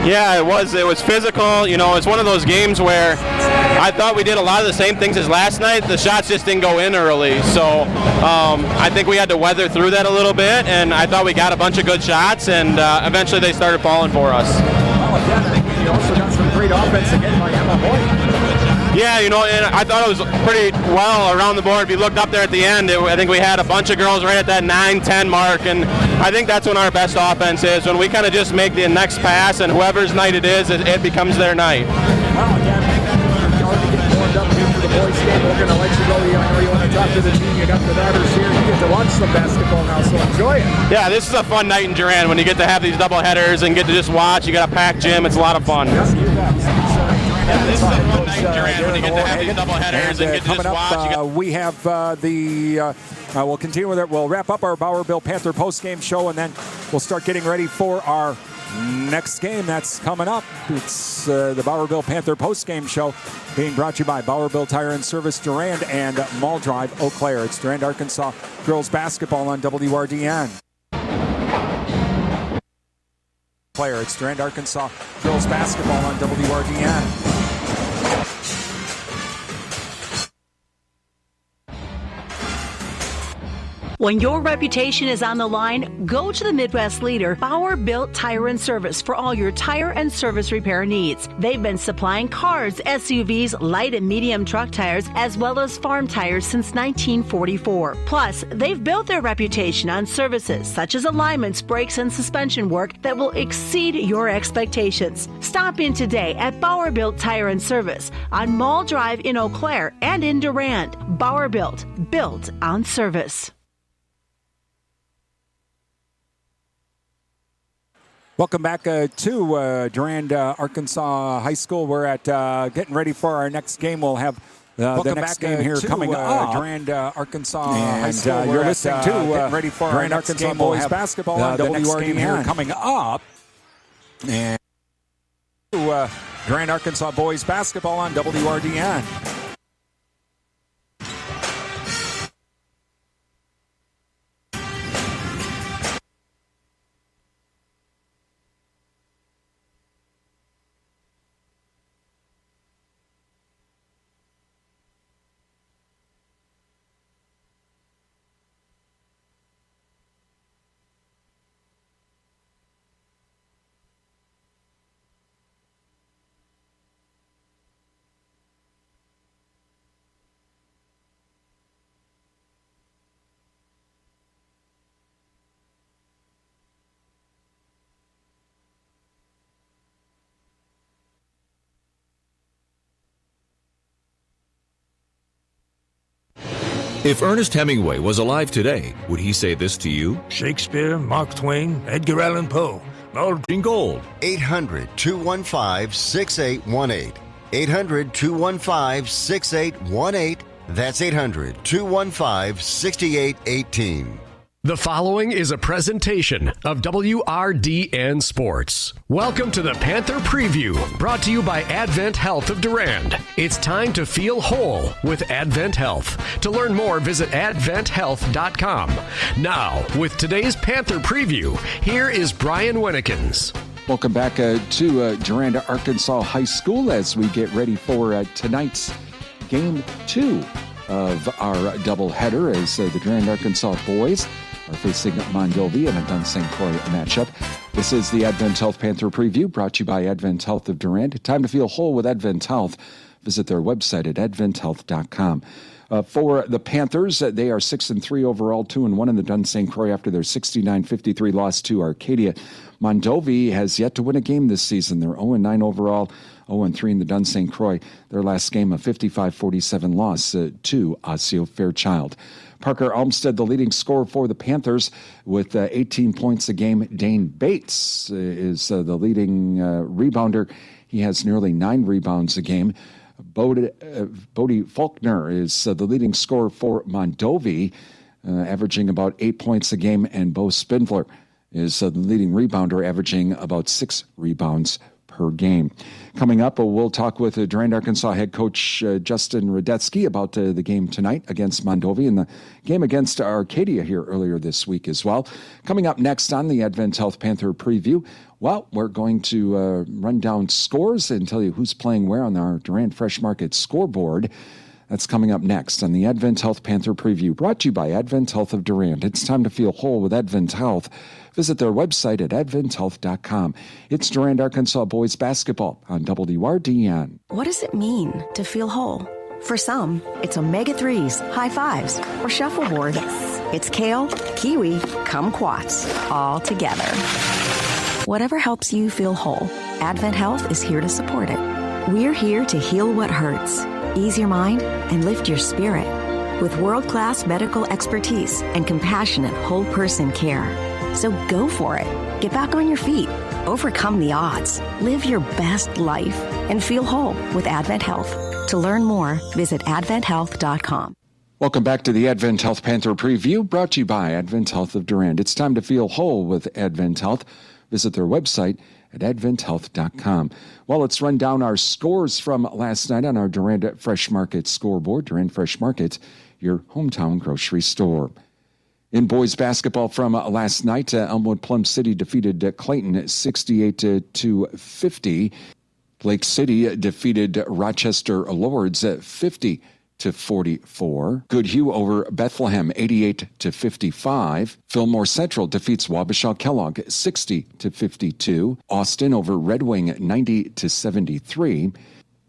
Yeah, it was physical. You know, it's one of those games where I thought we did a lot of the same things as last night. The shots just didn't go in early, so I think we had to weather through that a little bit, and I thought we got a bunch of good shots, and eventually they started falling for us. Well, again, I think we also got some great offense again by Emma Hoyt. Yeah, you know, and I thought it was pretty well around the board. If you looked up there at the end, I think we had a bunch of girls right at that 9-10 mark, and I think that's when our best offense is, when we kind of just make the next pass, and whoever's night it is, it becomes their night. Well, again, you're already getting warmed up here for the boys' game. We're going to let you go. I know you want to talk to the team. You got the daughters here. You get to watch some basketball now, so enjoy it. Yeah, this is a fun night in Durand when you get to have these double headers and get to just watch. You got a packed gym. It's a lot of fun. Yes, you bet. Yeah, this is a fun night in Durand when you get to have these double headers and get to just watch. We have we'll continue with it. We'll wrap up our Bauer Bill Panther post-game show, and then we'll start getting ready for our next game that's coming up. It's the Bauer Bill Panther post-game show being brought to you by Bauer Bill Tire and Service Durand and Mall Drive, Eau Claire. It's Durand-Arkansaw girls basketball on WRDN. It's Durand-Arkansaw girls basketball on WRDN. When your reputation is on the line, go to the Midwest leader, Bauer Built Tire and Service, for all your tire and service repair needs. They've been supplying cars, SUVs, light and medium truck tires, as well as farm tires since 1944. Plus, they've built their reputation on services such as alignments, brakes, and suspension work that will exceed your expectations. Stop in today at Bauer Built Tire and Service on Mall Drive in Eau Claire and in Durand. Bauer Built on service. Welcome back to Durand-Arkansaw High School. We're at getting ready for our next game. We'll have the next game here coming up. Durand-Arkansaw High School. You're listening to getting ready for our next game. Boys basketball on WRDN. The next game here coming up. And Durand-Arkansaw boys basketball on WRDN. If Ernest Hemingway was alive today, would he say this to you? Shakespeare, Mark Twain, Edgar Allan Poe, all in gold. 800-215-6818. 800-215-6818. That's 800-215-6818. The following is a presentation of WRDN Sports. Welcome to the Panther Preview, brought to you by Advent Health of Durand. It's time to feel whole with Advent Health. To learn more, visit adventhealth.com. Now, with today's Panther Preview, here is Brian Winnekins. Welcome back to Durand-Arkansaw High School as we get ready for tonight's Game 2 of our doubleheader as the Durand-Arkansaw boys are facing Mondovi in a Dunn St. Croix matchup. This is the Advent Health Panther Preview brought to you by Advent Health of Durand. Time to feel whole with Advent Health. Visit their website at adventhealth.com. For the Panthers, they are 6-3 overall, 2-1 in the Dun St. Croix after their 69-53 loss to Arcadia. Mondovi has yet to win a game this season. They're 0-9 overall, 0-3 in the Dun St. Croix. Their last game, a 55-47 loss to Osseo Fairchild. Parker Olmsted, the leading scorer for the Panthers, with 18 points a game. Dane Bates is the leading rebounder. He has nearly 9 rebounds a game. Bodie Faulkner is the leading scorer for Mondovi, averaging about 8 points a game, and Bo Spindler is the leading rebounder, averaging about 6 rebounds per game. Coming up, we'll talk with Durand-Arkansaw head coach Justin Radetsky about the game tonight against Mondovi and the game against Arcadia here earlier this week as well. Coming up next on the Advent Health Panther preview, well, we're going to run down scores and tell you who's playing where on our Durand Fresh Market scoreboard. That's coming up next on the Advent Health Panther preview, brought to you by Advent Health of Durand. It's time to feel whole with Advent Health. Visit their website at adventhealth.com. It's Durand-Arkansaw boys basketball on WRDN. What does it mean to feel whole? For some, it's omega-3s, high fives, or shuffleboard. It's kale, kiwi, kumquats, all together. Whatever helps you feel whole, Advent Health is here to support it. We're here to heal what hurts, ease your mind, and lift your spirit with world-class medical expertise and compassionate whole-person care. So go for it. Get back on your feet. Overcome the odds. Live your best life and feel whole with Advent Health. To learn more, visit adventhealth.com. Welcome back to the Advent Health Panther preview, brought to you by Advent Health of Durand. It's time to feel whole with Advent Health. Visit their website at adventhealth.com. Well, let's run down our scores from last night on our Durand Fresh Market scoreboard. Durand Fresh Market, your hometown grocery store. In boys basketball from last night, Elmwood Plum City defeated Clayton 68-50. Lake City defeated Rochester Lords 50-44. Goodhue over Bethlehem 88-55. Fillmore Central defeats Wabasha Kellogg 60-52. Austin over Red Wing 90-73.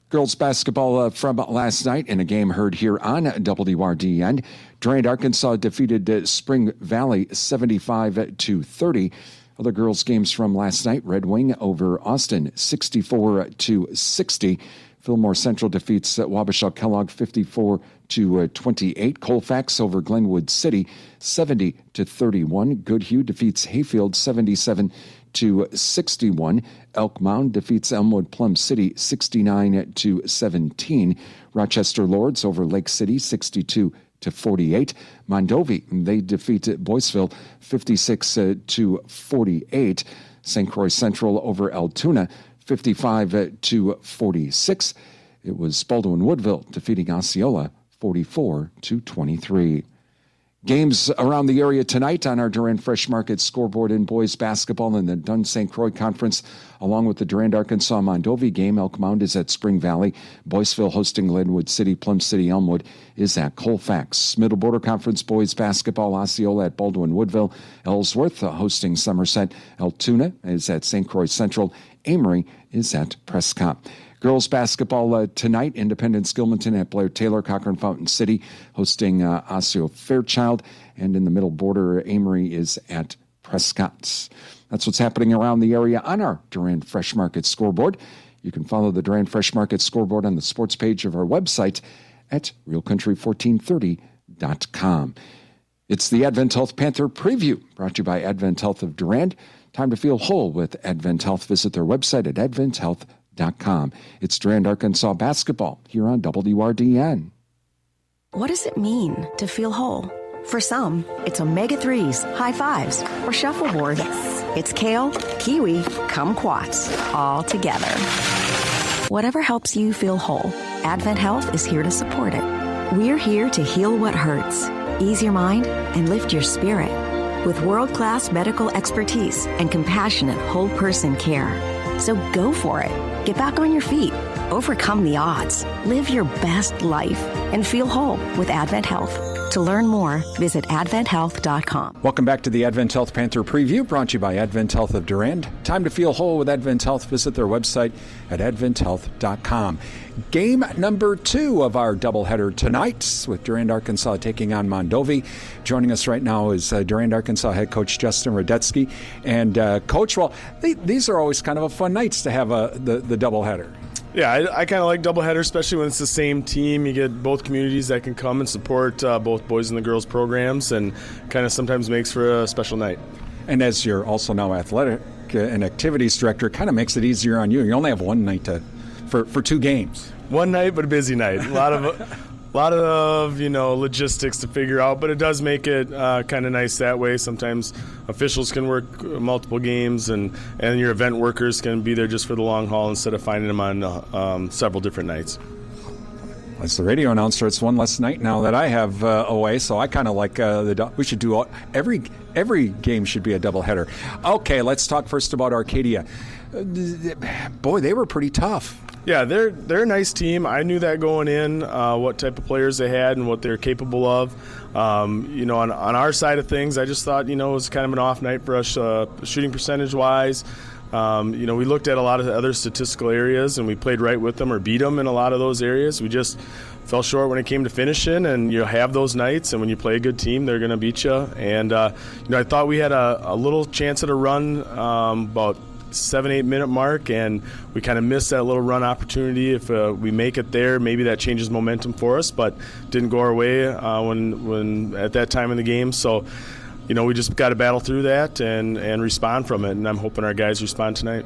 Girls basketball from last night in a game heard here on WRDN. Durand-Arkansaw defeated Spring Valley 75-30. Other girls games from last night, Red Wing over Austin 64-60. Fillmore Central defeats Wabasha Kellogg 54-28. Colfax over Glenwood City 70-31. Goodhue defeats Hayfield 77-61. Elk Mound defeats Elmwood Plum City 69-17. Rochester Lords over Lake City 62-48. Mondovi, they defeat Boyceville 56-48. St. Croix Central over Altoona 55-46. It was Baldwin Woodville defeating Osceola 44-23. Games around the area tonight on our Durand Fresh Market scoreboard in boys basketball in the Dun St. Croix Conference, along with the Durand-Arkansaw Mondovi game. Elk Mound is at Spring Valley. Boyceville hosting Glenwood City. Plum City Elmwood is at Colfax. Middle Border Conference boys basketball, Osceola at Baldwin Woodville. Ellsworth hosting Somerset. Altoona is at St. Croix Central. Amory is at Prescott. Girls basketball tonight, Independence Gilmanton at Blair Taylor, Cochrane Fountain City hosting Osseo Fairchild, and in the Middle Border, Amory is at Prescott. That's what's happening around the area on our Durand Fresh Market scoreboard. You can follow the Durand Fresh Market scoreboard on the sports page of our website at realcountry1430.com. It's the Advent Health Panther preview, brought to you by Advent Health of Durand. Time to feel whole with Advent Health. Visit their website at adventhealth.com. It's Durand-Arkansaw basketball here on WRDN. What does it mean to feel whole? For some, it's omega-3s, high fives, or shuffleboard. It's kale, kiwi, kumquats, all together. Whatever helps you feel whole, Advent Health is here to support it. We're here to heal what hurts, ease your mind, and lift your spirit with world-class medical expertise and compassionate whole-person care. So go for it. Get back on your feet. overcome the odds. Live your best life and feel whole with Advent Health. To learn more, visit adventhealth.com. Welcome back to the Advent Health Panther Preview, brought to you by Advent Health of Durand. Time to feel whole with Advent Health. Visit their website at adventhealth.com. Game number 2 of our doubleheader tonight with Durand-Arkansaw taking on Mondovi. Joining us right now is Durand-Arkansaw head coach Justin Radetsky. And Coach, well, these are always kind of a fun nights to have the doubleheader. Yeah, I kind of like doubleheader, especially when it's the same team. You get both communities that can come and support both boys and the girls programs, and kind of sometimes makes for a special night. And as you're also now athletic and activities director, it kind of makes it easier on you. You only have one night for 2 games. One night, but a busy night. A lot of logistics to figure out, but it does make it kind of nice that way. Sometimes officials can work multiple games, and your event workers can be there just for the long haul instead of finding them on several different nights. As the radio announcer, it's one less night now that I have away, so I kind of like we should do every game should be a doubleheader. Okay, let's talk first about Arcadia. Boy, they were pretty tough. Yeah, they're a nice team. I knew that going in, what type of players they had and what they're capable of. On our side of things, I just thought, it was kind of an off night for us shooting percentage-wise. We looked at a lot of the other statistical areas, and we played right with them or beat them in a lot of those areas. We just fell short when it came to finishing, and you have those nights, and when you play a good team, they're going to beat you. And, I thought we had a little chance at a run about 7-8 minute mark, and we kind of missed that little run opportunity. If we make it there, maybe that changes momentum for us, but didn't go our way when at that time in the game. So we just got to battle through that and respond from it, and I'm hoping our guys respond tonight.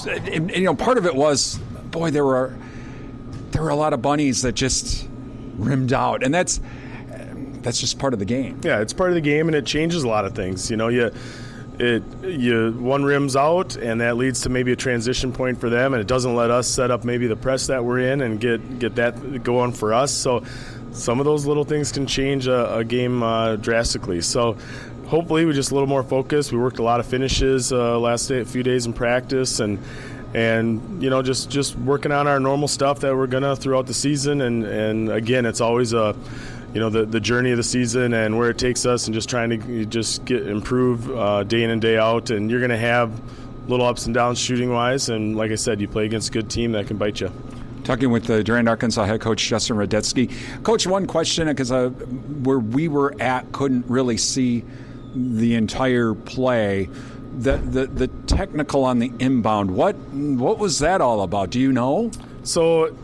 And, part of it was, boy, there were a lot of bunnies that just rimmed out, and that's just part of the game. Yeah, it's part of the game, and it changes a lot of things. One rims out, and that leads to maybe a transition point for them, and it doesn't let us set up maybe the press that we're in and get that going for us. So some of those little things can change a game drastically. So hopefully we're just a little more focused. We worked a lot of finishes last few days in practice, and just working on our normal stuff that we're gonna throughout the season. And again, it's always the journey of the season and where it takes us, and just trying to just improve day in and day out. And you're going to have little ups and downs shooting-wise. And like I said, you play against a good team that can bite you. Talking with the Durand-Arkansaw head coach, Justin Radetsky. Coach, one question, because where we were at couldn't really see the entire play. The technical on the inbound, what was that all about? Do you know? So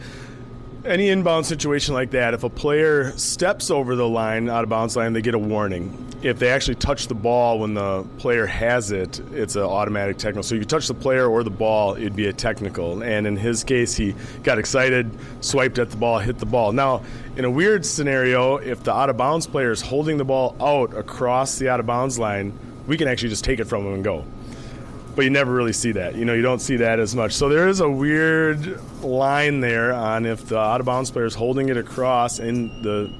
any inbound situation like that, if a player steps over the line, out of bounds line, they get a warning. If they actually touch the ball when the player has it, it's an automatic technical. So if you touch the player or the ball, it'd be a technical. And in his case, he got excited, swiped at the ball, hit the ball. Now, in a weird scenario, if the out-of-bounds player is holding the ball out across the out-of-bounds line, we can actually just take it from him and go. But you never really see that. You don't see that as much. So there is a weird line there on if the out-of-bounds player is holding it across in the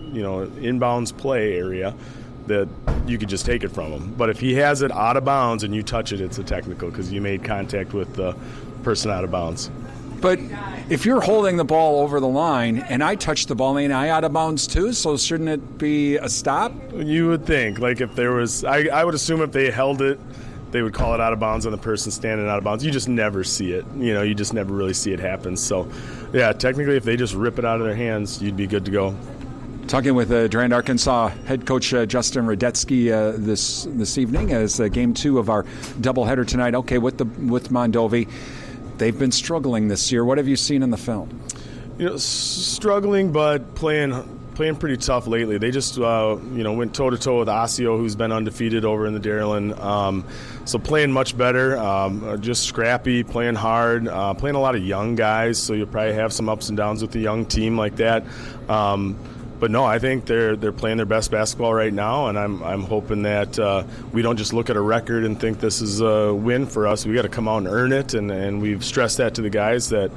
inbounds play area, that you could just take it from him. But if he has it out of bounds and you touch it, it's a technical because you made contact with the person out of bounds. But if you're holding the ball over the line and I touch the ball, ain't I out of bounds too? So shouldn't it be a stop? You would think. Like if there was, I would assume if they held it, they would call it out of bounds on the person standing out of bounds. You just never see it. You just never really see it happen. So, yeah, technically if they just rip it out of their hands, you'd be good to go. Talking with Durand-Arkansaw head coach Justin Radetsky this evening as game 2 of our doubleheader tonight. Okay, with Mondovi, they've been struggling this year. What have you seen in the film? Struggling, but playing pretty tough lately. They just went toe-to-toe with Osseo, who's been undefeated over in the Dairyland. So playing much better, just scrappy, playing hard, playing a lot of young guys, so you'll probably have some ups and downs with a young team like that. But no, I think they're playing their best basketball right now, and I'm hoping that we don't just look at a record and think this is a win for us. We got to come out and earn it, and we've stressed that to the guys that.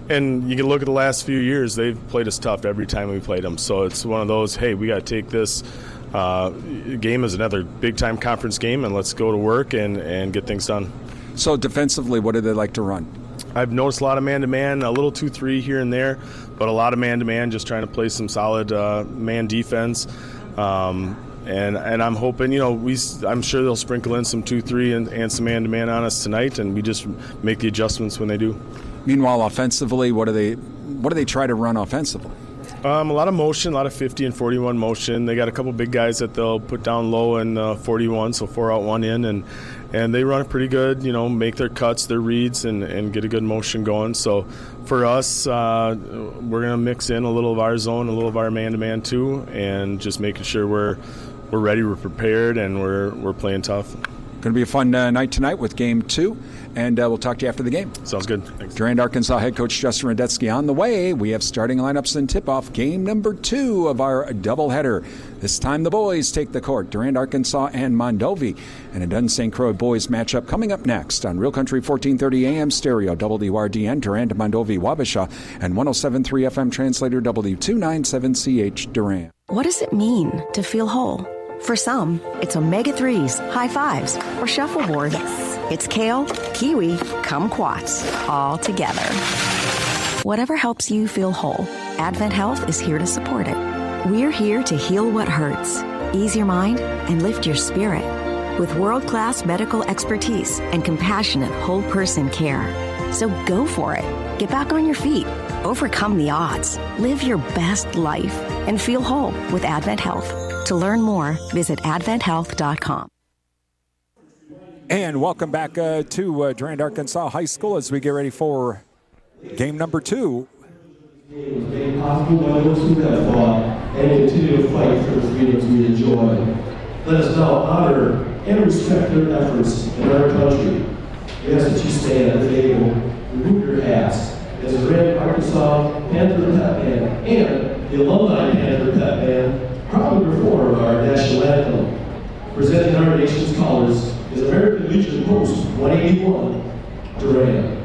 And you can look at the last few years; they've played us tough every time we played them. So it's one of those. Hey, we got to take this game as another big-time conference game, and let's go to work and get things done. So defensively, what do they like to run? I've noticed a lot of man-to-man, a little 2-3 here and there, but a lot of man-to-man, just trying to play some solid man defense. And I'm hoping, I'm sure they'll sprinkle in some 2-3 and some man-to-man on us tonight, and we just make the adjustments when they do. Meanwhile, offensively, what do they try to run offensively? A lot of motion, a lot of 50 and 41 motion. They got a couple big guys that they'll put down low in 41, so 4 out, 1 in, and they run it pretty good, make their cuts, their reads, and get a good motion going. So for us, we're going to mix in a little of our zone, a little of our man-to-man too, and just making sure we're ready, we're prepared, and we're playing tough. Going to be a fun night tonight with Game 2, and we'll talk to you after the game. Sounds good. Thanks. Durand-Arkansaw head coach Justin Radetsky on the way. We have starting lineups and tip-off game number 2 of our doubleheader. This time the boys take the court, Durand-Arkansaw and Mondovi. And a Dunsink Crow boys matchup coming up next on Real Country 1430 AM stereo, WRDN, Durand, Mondovi, Wabasha, and 107.3 FM translator W297CH Durand. What does it mean to feel whole? For some, it's omega-3s, high fives, or shuffleboard. Yes. It's kale, kiwi, kumquats, all together. Whatever helps you feel whole, Advent Health is here to support it. We're here to heal what hurts, ease your mind, and lift your spirit with world-class medical expertise and compassionate whole-person care. So go for it. Get back on your feet. Overcome the odds. Live your best life and feel whole with Advent Health. To learn more, visit adventhealth.com. And welcome back to Durand-Arkansaw High School as we get ready for game number 2. It was made possible by those who have fought and continue to fight for the freedoms we enjoy. Let us now honor and respect their efforts in our country. We ask that you stand at the table, remove your hats as the Durand-Arkansaw Panther Pep Band and the Alumni Panther Pep Band proudly perform our national anthem. Presenting our nation's colors is American Legion Post 181, Durand.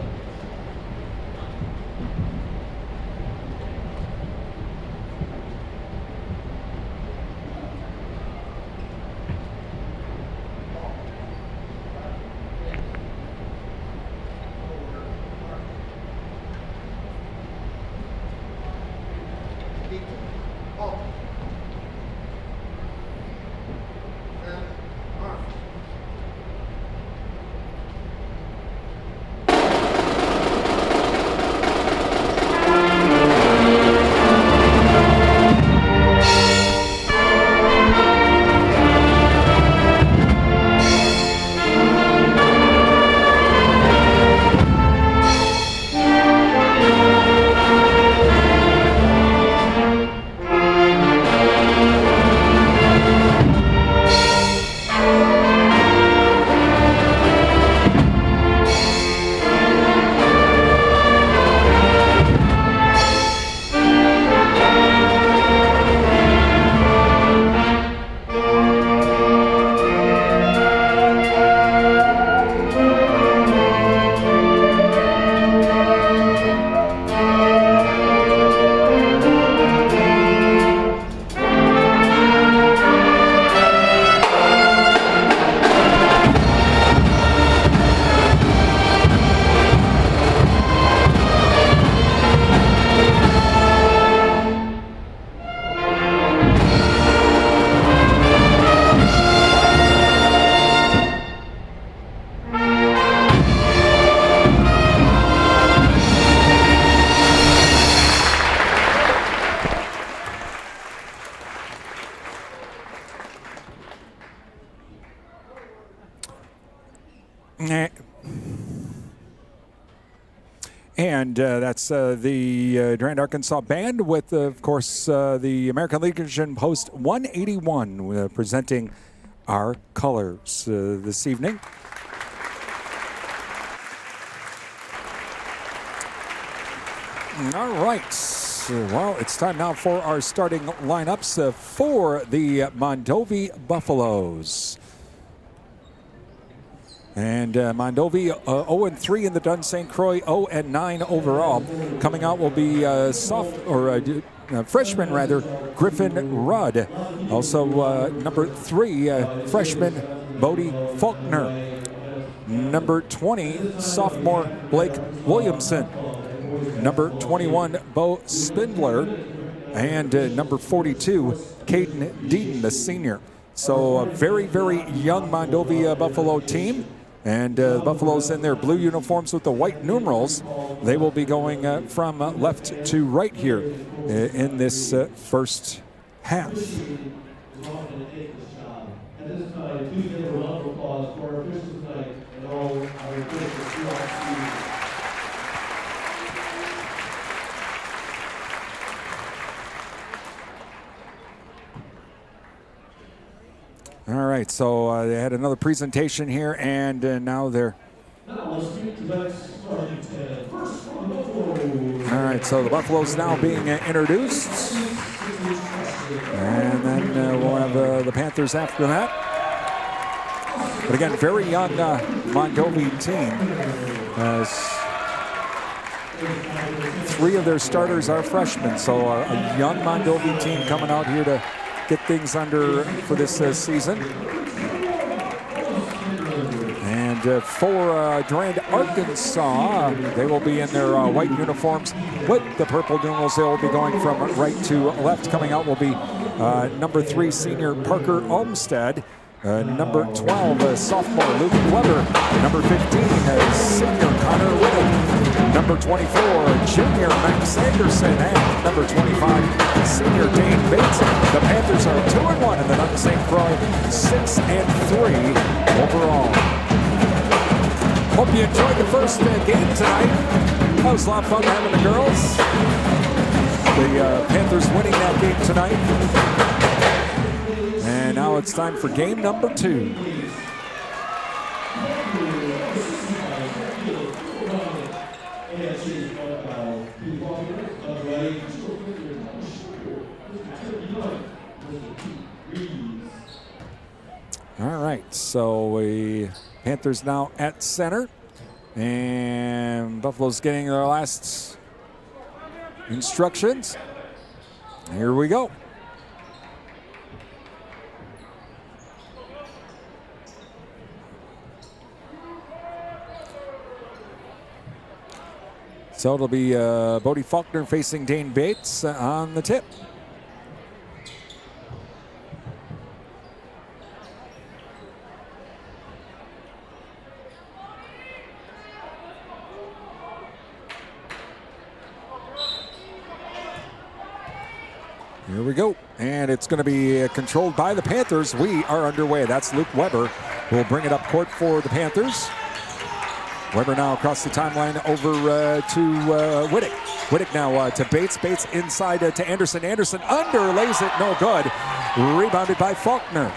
And that's the Durand-Arkansaw Band with, of course, the American Legion Post 181 presenting our colors this evening. All right. Well, it's time now for our starting lineups for the Mondovi Buffaloes. And Mondovi 0-3 in the Dunsink Croy, 0-9 overall. Coming out will be freshman Griffin Rudd. Also number 3, freshman Bodie Faulkner. Number 20, sophomore Blake Williamson. Number 21, Bo Spindler. And number 42, Caden Deaton, the senior. So a very, very young Mondovi Buffalo team. And the Buffaloes in their blue uniforms with the white numerals. They will be going from left to right here in this first half. At this time, please give a round of applause for our officials tonight and all our officials throughout the season. All right, so they had another presentation here, and now they're... All right, so the Buffaloes now being introduced. And then we'll have the Panthers after that. But again, very young Mondovi team. As 3 of their starters are freshmen, so a young Mondovi team coming out here to get things under for this season. And for Durand-Arkansaw, they will be in their white uniforms with the purple numerals. They will be going from right to left. Coming out will be number 3 senior Parker Olmstead, number 12 sophomore Luke Weber, number 15 senior Connor Whittle, number 24 junior Max Anderson, and number 25 senior Dane Bates. The Panthers are 2-1 in the Nunn St. Croix, 6-3 overall. Hope you enjoyed the first game tonight. That was a lot of fun having the girls. The Panthers winning that game tonight. And now it's time for game number 2. All right, so Panthers now at center, and Buffalo's getting their last instructions. Here we go. So it'll be Bodie Faulkner facing Dane Bates on the tip. Here we go, and it's going to be controlled by the Panthers. We are underway. That's Luke Weber who will bring it up court for the Panthers. Weber now across the timeline over to Wittick. Wittick now to Bates. Bates inside to Anderson. Anderson under, lays it, no good. Rebounded by Faulkner.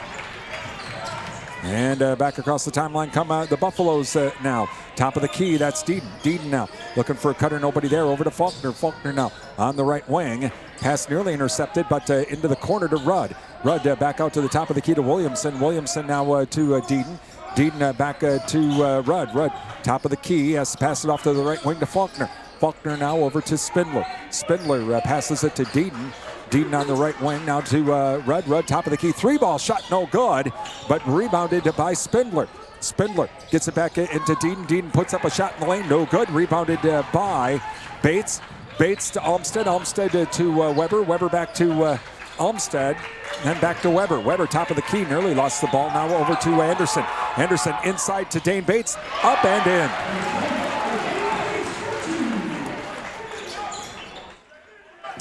And back across the timeline come the Buffaloes now. Top of the key, that's Deaton. Deaton now looking for a cutter, nobody there. Over to Faulkner. Faulkner now on the right wing. Pass nearly intercepted, but into the corner to Rudd. Rudd back out to the top of the key to Williamson. Williamson now to Deaton. Deaton back to Rudd. Rudd, top of the key, has to pass it off to the right wing to Faulkner. Faulkner now over to Spindler. Spindler passes it to Deaton. Deaton on the right wing now to Rudd. Rudd, top of the key. 3-ball shot, no good, but rebounded by Spindler. Spindler gets it back into Deaton. Deaton puts up a shot in the lane, no good. Rebounded by Bates. Bates to Olmstead. Olmstead to Weber. Weber back to Olmstead. And back to Weber. Weber top of the key. Nearly lost the ball. Now over to Anderson. Anderson inside to Dane Bates. Up and in.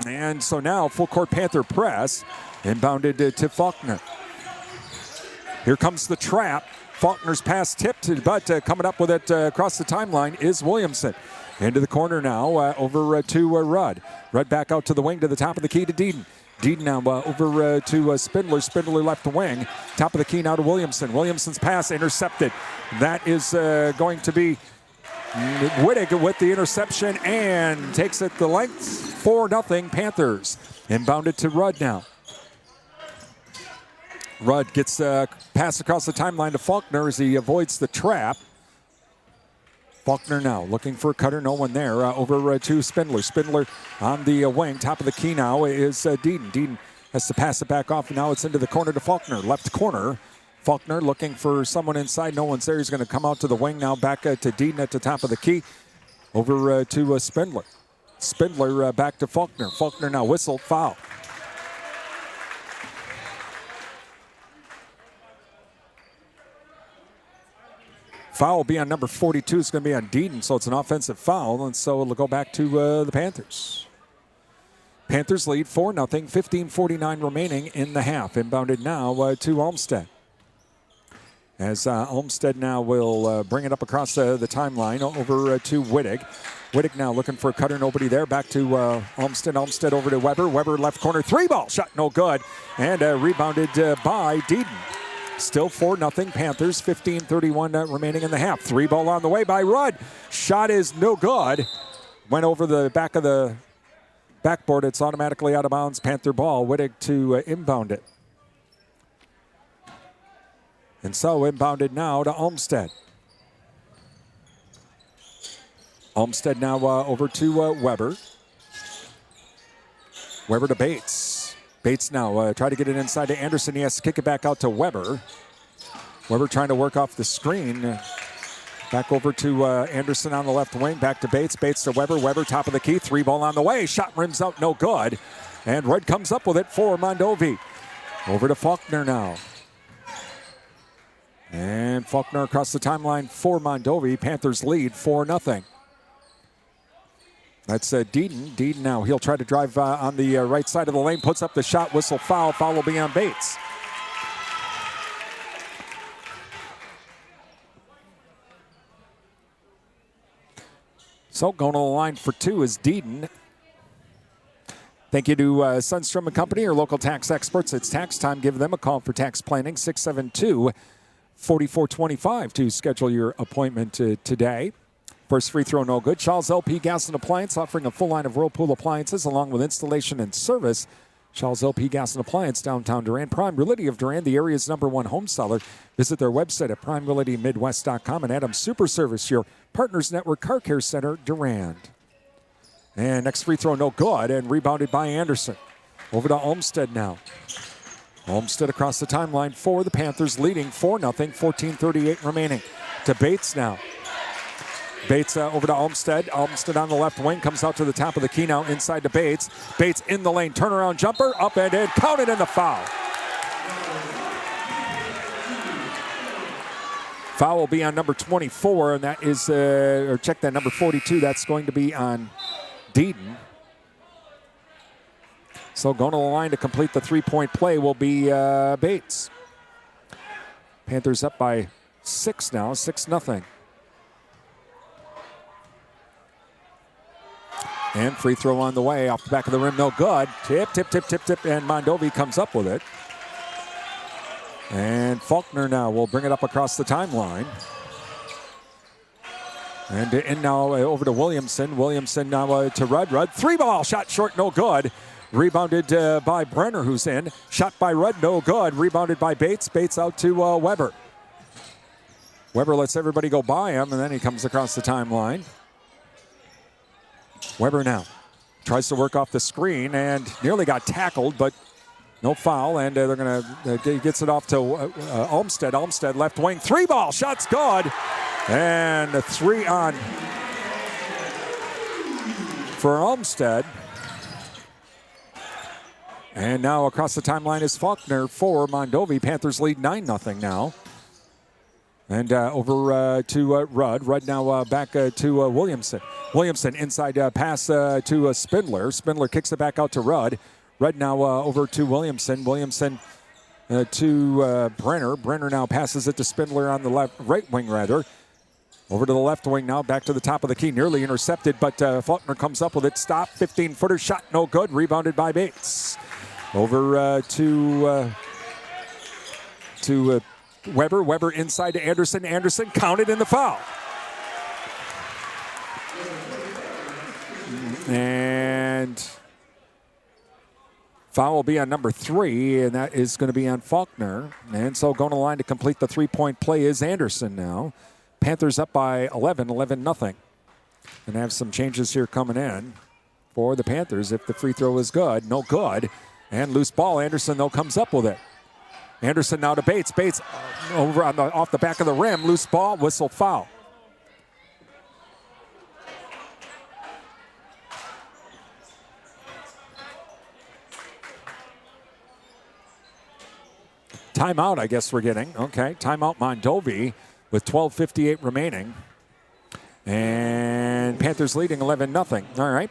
And so now full court Panther press. Inbounded to Faulkner. Here comes the trap. Faulkner's pass tipped, but coming up with it across the timeline is Williamson. Into the corner now, over to Rudd. Rudd back out to the wing to the top of the key to Deaton. Deaton now over to Spindler. Spindler left wing. Top of the key now to Williamson. Williamson's pass intercepted. That is going to be Wittig with the interception and takes it the length. 4-0 Panthers. Inbounded to Rudd now. Rudd gets pass across the timeline to Faulkner as he avoids the trap. Faulkner now looking for a cutter, no one there. Over to Spindler. Spindler on the wing. Top of the key now is Deaton. Deaton has to pass it back off, and now it's into the corner to Faulkner. Left corner. Faulkner looking for someone inside. No one's there. He's going to come out to the wing now. Back to Deaton at the top of the key. Over to Spindler. Spindler back to Faulkner. Faulkner now whistled foul. Foul will be on number 42. It's going to be on Deaton, so it's an offensive foul, and so it'll go back to the Panthers. Panthers lead 4-0, 15:49 remaining in the half. Inbounded now to Olmsted. As Olmsted now will bring it up across the timeline over to Wittig. Wittig now looking for a cutter, nobody there. Back to Olmsted. Olmsted over to Weber. Weber left corner, 3-ball shot, no good. And rebounded by Deaton. Still 4-0 Panthers, 15:31 remaining in the half. 3-ball on the way by Rudd. Shot is no good. Went over the back of the backboard. It's automatically out of bounds. Panther ball. Wittig to inbound it. And so inbounded now to Olmsted. Olmsted now over to Weber. Weber to Bates. Bates now try to get it inside to Anderson. He has to kick it back out to Weber. Weber trying to work off the screen. Back over to Anderson on the left wing. Back to Bates. Bates to Weber. Weber top of the key. 3-ball on the way. Shot rims out, no good. And Rudd comes up with it for Mondovi. Over to Faulkner now. And Faulkner across the timeline for Mondovi. Panthers lead 4-0. That's Deaton. Deaton now. He'll try to drive on the right side of the lane. Puts up the shot. Whistle foul. Foul will be on Bates. So going to the line for two is Deaton. Thank you to Sundstrom & Company, your local tax experts. It's tax time. Give them a call for tax planning. 672-4425 to schedule your appointment today. First free throw, no good. Shaw's LP Gas and Appliance offering a full line of Whirlpool appliances along with installation and service. Shaw's LP Gas and Appliance, downtown Durand. Prime Realty of Durand, the area's #1 home seller. Visit their website at primerealitymidwest.com. And Adams Super Service, your Partners Network Car Care Center, Durand. And next free throw, no good, and rebounded by Anderson. Over to Olmsted now. Olmsted across the timeline for the Panthers, leading 4-0, 14:38 remaining. To Bates now. Bates over to Olmsted. Olmsted on the left wing, comes out to the top of the key now, inside to Bates. Bates in the lane, turnaround jumper, up and in, counted in the foul. Foul will be on number 24, and that is, or check that, number 42, that's going to be on Deaton. So going to the line to complete the three-point play will be Bates. Panthers up by 6 now, 6-0. And free throw on the way, off the back of the rim, no good. Tip, and Mondovi comes up with it. And Faulkner now will bring it up across the timeline. And in now over to Williamson. Williamson now to Rudd. Rudd, 3-ball, shot short, no good. Rebounded by Brenner, who's in. Shot by Rudd, no good. Rebounded by Bates. Bates out to Weber. Weber lets everybody go by him, and then he comes across the timeline. Weber now tries to work off the screen and nearly got tackled, but no foul, and they're going to gets it off to Olmsted. Olmsted left wing, 3-ball, shot's good, and a 3 on for Olmsted. And now across the timeline is Faulkner for Mondovi. Panthers lead 9-0 now. And over to Rudd. Rudd now back to Williamson. Williamson inside pass to Spindler. Spindler kicks it back out to Rudd. Rudd now over to Williamson. Williamson to Brenner. Brenner now passes it to Spindler on the right wing rather. Over to the left wing now, back to the top of the key. Nearly intercepted, but Faulkner comes up with it. Stop, 15-footer shot, no good. Rebounded by Bates. Over to Weber. Weber inside to Anderson. Anderson counted in the foul. And foul will be on number 3, and that is going to be on Faulkner. And so going to the line to complete the three-point play is Anderson now. Panthers up by 11-0. And have some changes here coming in for the Panthers if the free throw is good. No good. And loose ball. Anderson, though, comes up with it. Anderson now to Bates. Bates over on off the back of the rim. Loose ball, whistle, foul. Timeout, I guess we're getting. Okay, timeout Mondovi with 12:58 remaining. And Panthers leading 11-0. All right.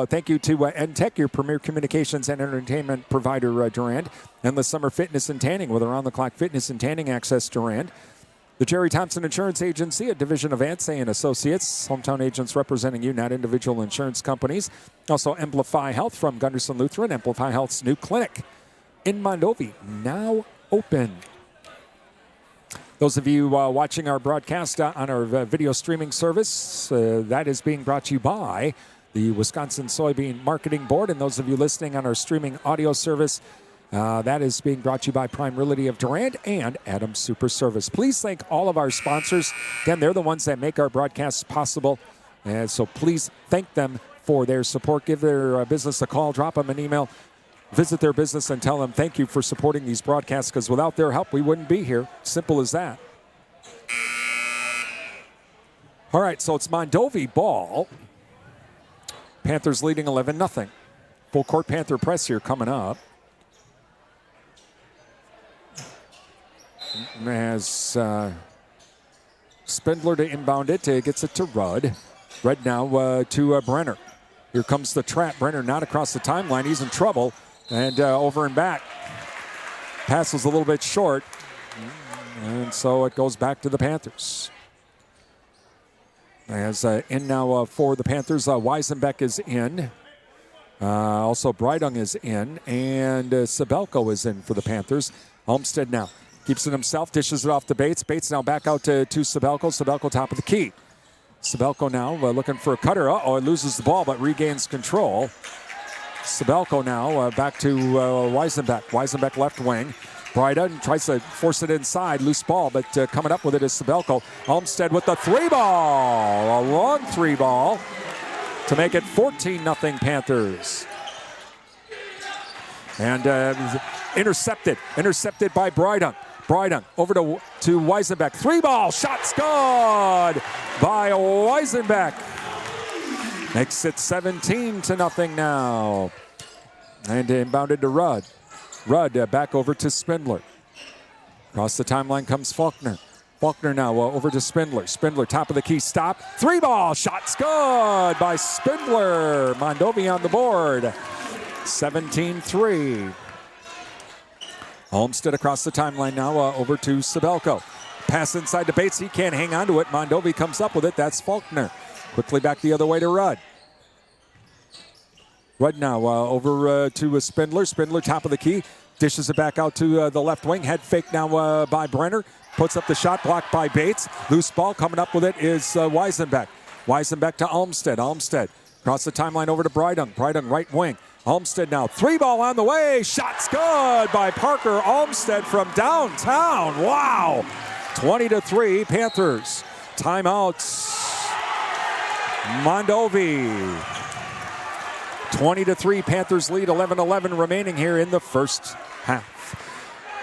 Thank you to NTech, your premier communications and entertainment provider, Durand. Endless Summer Fitness and Tanning with around-the-clock fitness and tanning access, Durand. The Jerry Thompson Insurance Agency, a division of Ansay and Associates. Hometown agents representing you, not individual insurance companies. Also, Amplify Health from Gunderson Lutheran. Amplify Health's new clinic in Mondovi, now open. Those of you watching our broadcast on our video streaming service, that is being brought to you by the Wisconsin Soybean Marketing Board. And those of you listening on our streaming audio service, that is being brought to you by Prime Realty of Durand and Adams Super Service. Please thank all of our sponsors. Again, they're the ones that make our broadcasts possible. And so please thank them for their support. Give their business a call, drop them an email. Visit their business and tell them thank you for supporting these broadcasts, because without their help, we wouldn't be here. Simple as that. All right, so it's Mondovi ball. Panthers leading 11-0. Full court Panther press here coming up. As Spindler to inbound it, gets it to Rudd. Rudd now to Brenner. Here comes the trap. Brenner not across the timeline. He's in trouble. And over and back. Pass was a little bit short. And so it goes back to the Panthers. As in now for the Panthers, Weisenbeck is in. Also Breidung is in. And Sabelko is in for the Panthers. Olmstead now keeps it himself, dishes it off to Bates. Bates now back out to Sabelko. Sabelko top of the key. Sabelko now looking for a cutter. Uh-oh, it loses the ball but regains control. Sabelko now back to Weisenbeck. Weisenbeck left wing. Breidung tries to force it inside. Loose ball, but coming up with it is Sabelko. Olmstead with the three ball. A long three ball to make it 14-0 Panthers. And intercepted by Breidung. Breidung over to Weisenbeck. Three ball, shot's good by Weisenbeck. Makes it 17-0 now. And inbounded to Rudd. Rudd back over to Spindler. Across the timeline comes Faulkner. Faulkner now over to Spindler. Spindler top of the key, stop. Three ball, shot's good by Spindler. Mondovi on the board. 17-3. Olmstead across the timeline now over to Sabelko. Pass inside to Bates. He can't hang on to it. Mondovi comes up with it. That's Faulkner. Quickly back the other way to Rudd. Rudd now over to Spindler. Spindler top of the key. Dishes it back out to the left wing. Head fake now by Brenner. Puts up the shot, blocked by Bates. Loose ball coming up with it is Weisenbeck. Weisenbeck to Olmstead. Olmstead across the timeline over to Breidung. Breidung right wing. Olmstead now. Three ball on the way. Shot's good by Parker Olmstead from downtown. Wow. 20-3 Panthers. Timeouts. Mondovi. 20-3 Panthers lead. 11-11 remaining here in the first half.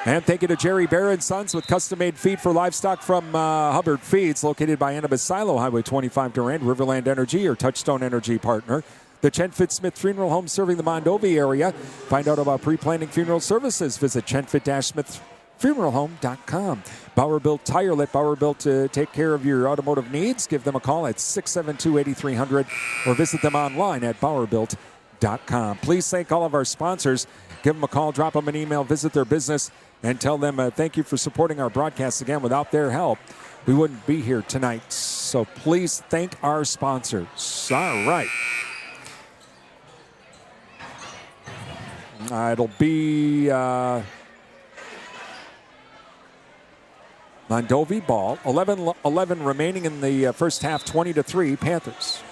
And thank you to Jerry Bear & Sons with custom-made feed for livestock from Hubbard Feeds, located by Annabeth Silo, Highway 25 Durand. Riverland Energy, your Touchstone Energy partner. The Chenfit Smith Funeral Home serving the Mondovi area. Find out about pre-planning funeral services. Visit chenfit-smithfuneralhome.com. Bauer Built Tire. Let Bauer Built take care of your automotive needs. Give them a call at 672-8300 or visit them online at bauerbuilt.com. Please thank all of our sponsors. Give them a call, drop them an email, visit their business, and tell them thank you for supporting our broadcast. Again, without their help, we wouldn't be here tonight. So please thank our sponsors. All right. It'll be Mondovi ball. 11-11 remaining in the first half, 20-3 Panthers.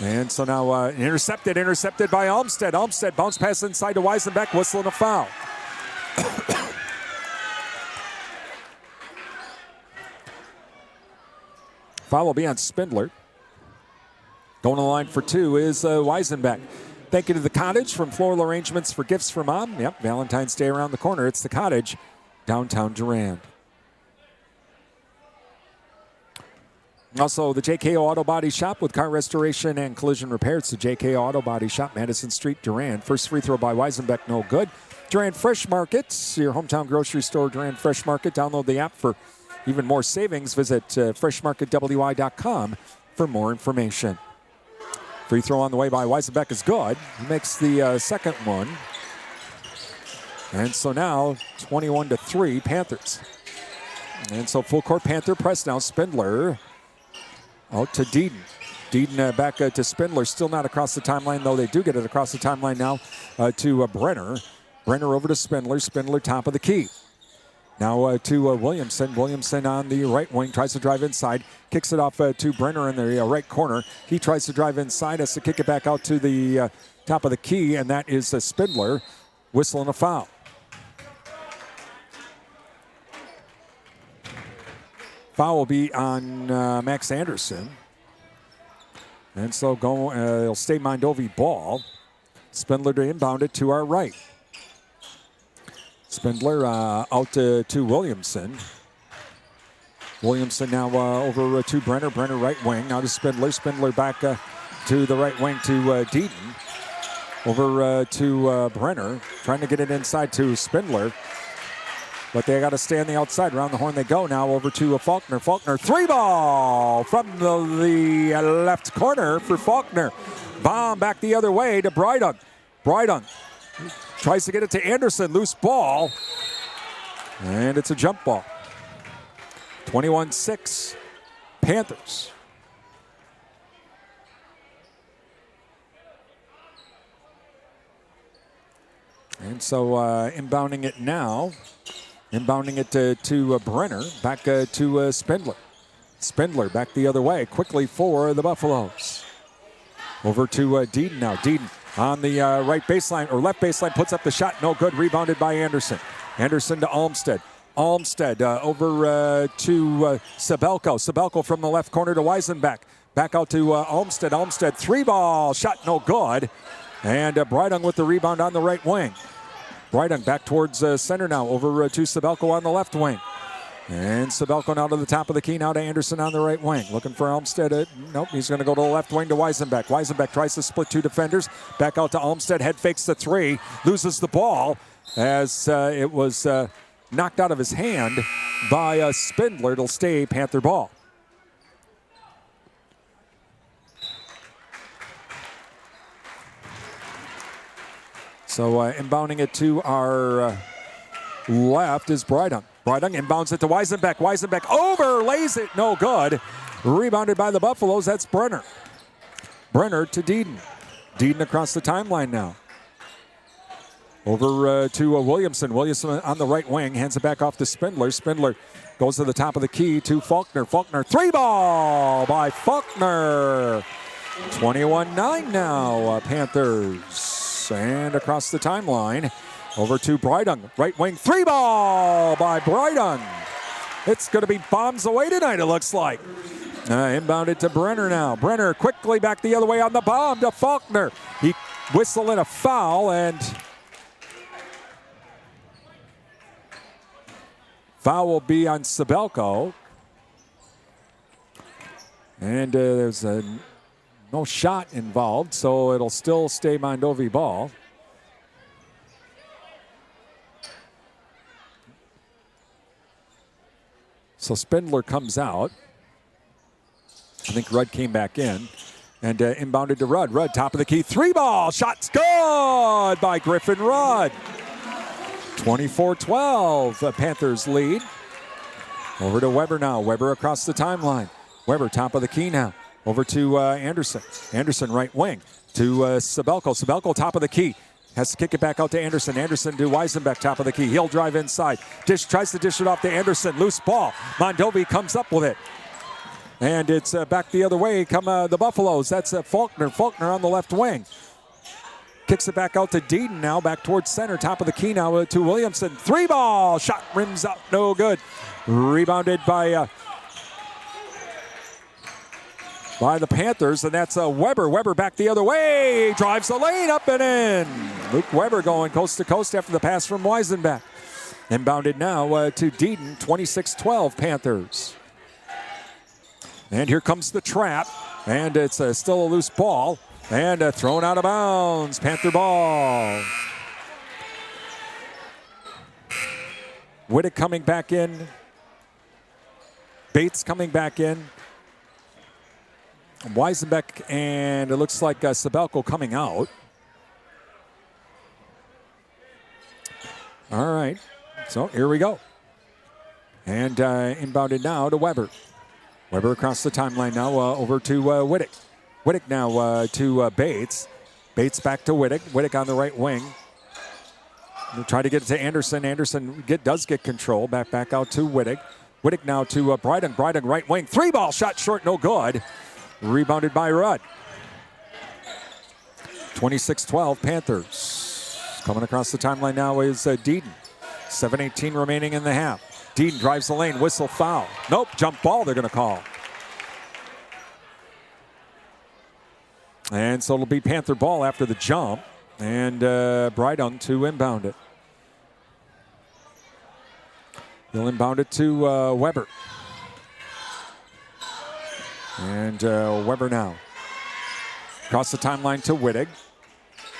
And so now intercepted by Olmstead. Olmstead bounce pass inside to Weisenbeck, whistling a foul. Foul will be on Spindler. Going to the line for two is Weisenbeck. Thank you to the Cottage from Floral Arrangements for Gifts for Mom. Yep, Valentine's Day around the corner. It's the Cottage, downtown Durand. Also, the JK Auto Body Shop with car restoration and collision repair. It's the JK Auto Body Shop, Madison Street, Durand. First free throw by Weisenbeck, no good. Durand Fresh Market, your hometown grocery store, Durand Fresh Market. Download the app for even more savings. Visit freshmarketwi.com for more information. Free throw on the way by Weisenbeck is good. He makes the second one. And so now 21-3 Panthers. And so full court Panther press now. Spindler out to Deedon. Deedon back to Spindler. Still not across the timeline, though. They do get it across the timeline now to Brenner. Brenner over to Spindler. Spindler top of the key. Now to Williamson. Williamson on the right wing. Tries to drive inside. Kicks it off to Brenner in the right corner. He tries to drive inside. Has to kick it back out to the top of the key. And that is Spindler whistling a foul. Foul will be on Max Anderson. And so it'll stay Mondovi ball. Spindler to inbound it to our right. Spindler out to Williamson. Williamson now over to Brenner. Brenner right wing. Now to Spindler. Spindler back to the right wing to Deedon. Over to Brenner. Trying to get it inside to Spindler. But they got to stay on the outside. Around the horn they go now over to Faulkner. Faulkner, 3-ball from the left corner for Faulkner. Bomb back the other way to Brydung. Brydung tries to get it to Anderson. Loose ball. And it's a jump ball. 21-6 Panthers. And so inbounding it now. Inbounding it to Brenner. Back to Spindler. Spindler back the other way. Quickly for the Buffaloes. Over to Deedon now. Deedon on the right baseline or left baseline. Puts up the shot. No good. Rebounded by Anderson. Anderson to Olmstead. Olmstead over to Sabelko. Sabelko from the left corner to Weisenbeck. Back out to Olmstead. Olmstead 3-ball. Shot no good. And Brydung with the rebound on the right wing. Brydung back towards center now, over to Sabelko on the left wing. And Sabelko now to the top of the key, now to Anderson on the right wing. Looking for Olmstead. Nope, he's going to go to the left wing to Weisenbeck. Weisenbeck tries to split two defenders. Back out to Olmstead, head fakes the three. Loses the ball as it was knocked out of his hand by Spindler. It'll stay Panther ball. So inbounding it to our left is Brydung. Brydung inbounds it to Weisenbeck. Weisenbeck overlays it. No good. Rebounded by the Buffaloes. That's Brenner. Brenner to Deedon. Deedon across the timeline now. Over to Williamson. Williamson on the right wing. Hands it back off to Spindler. Spindler goes to the top of the key to Faulkner. Faulkner 3-ball by Faulkner. 21-9 now, Panthers. And across the timeline, over to Brydung. Right wing 3-ball by Brydung. It's going to be bombs away tonight, it looks like. Inbounded to Brenner now. Brenner quickly back the other way on the bomb to Faulkner. He whistled in a foul, and foul will be on Sabelko. And there's no shot involved, so it'll still stay Mondovi ball. So Spindler comes out. I think Rudd came back in and inbounded to Rudd. Rudd, top of the key, 3-ball. Shot's good by Griffin Rudd. 24-12, Panthers lead. Over to Weber now. Weber across the timeline. Weber, top of the key now. Over to Anderson. Anderson right wing to Sabelko. Sabelko top of the key. Has to kick it back out to Anderson. Anderson to Weisenbeck, top of the key. He'll drive inside. Tries to dish it off to Anderson. Loose ball. Mondovi comes up with it. And it's back the other way come the Buffaloes. That's Faulkner. Faulkner on the left wing. Kicks it back out to Deedon now. Back towards center. Top of the key now to Williamson. 3-ball. Shot rims up. No good. Rebounded by by the Panthers, and that's Weber. Weber back the other way, drives the lane, up and in. Luke Weber going coast to coast after the pass from Weisenbeck. Inbounded now to Deaton, 26-12 Panthers. And here comes the trap, and it's still a loose ball, and thrown out of bounds. Panther ball. Whittick coming back in. Bates coming back in. Weisenbeck, and it looks like Sabelko coming out. All right, so here we go. And inbounded now to Weber. Weber across the timeline now over to Whittick. Whittick now to Bates. Bates back to Whittick. Whittick on the right wing. They'll try to get it to Anderson. Anderson does get control. Back out to Whittick. Whittick now to Bryden. Bryden right wing. 3-ball shot short, no good. Rebounded by Rudd. 26-12 Panthers. Coming across the timeline now is Deaton. 7:18 remaining in the half. Deaton drives the lane. Whistle foul. Nope, jump ball they're going to call. And so it'll be Panther ball after the jump. And Brydon to inbound it. He'll inbound it to Weber. And Weber now. Across the timeline to Whittick.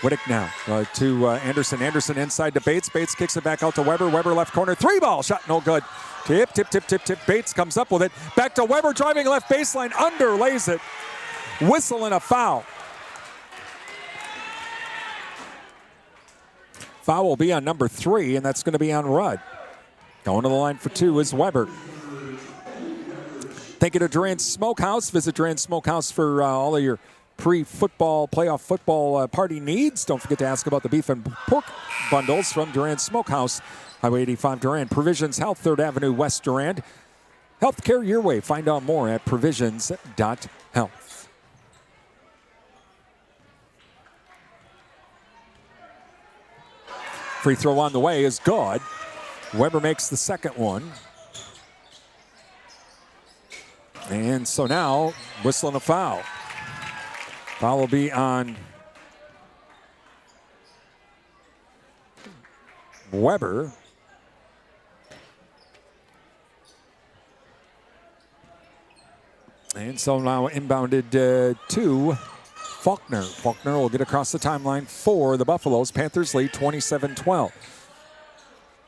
Whittick now to Anderson. Anderson inside to Bates. Bates kicks it back out to Weber. Weber left corner. 3-ball shot, no good. Tip. Bates comes up with it. Back to Weber driving left baseline. Underlays it. Whistle and a foul. Foul will be on number 3, and that's going to be on Rudd. Going to the line for 2 is Weber. Thank you to Durand Smokehouse. Visit Durand Smokehouse for all of your pre-football, playoff football party needs. Don't forget to ask about the beef and pork bundles from Durand Smokehouse. Highway 85 Durand. Provisions Health, 3rd Avenue West Durand. Healthcare your way. Find out more at provisions.health. Free throw on the way is good. Weber makes the second one. And so now, whistling a foul. Foul will be on Weber. And so now inbounded to Faulkner. Faulkner will get across the timeline for the Buffaloes. Panthers lead 27-12.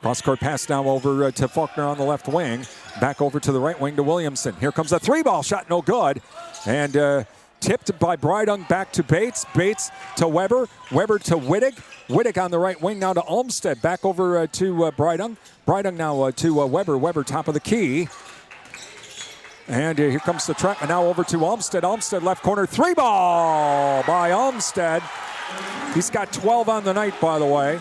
Cross-court pass now over to Faulkner on the left wing. Back over to the right wing to Williamson. Here comes a 3-ball shot, no good. And tipped by Brydung back to Bates. Bates to Weber. Weber to Whittick. Whittick on the right wing now to Olmstead. Back over to Brydung. Brydung now to Weber. Weber top of the key. And here comes the trap. And now over to Olmstead. Olmstead left corner. 3-ball by Olmstead. He's got 12 on the night, by the way.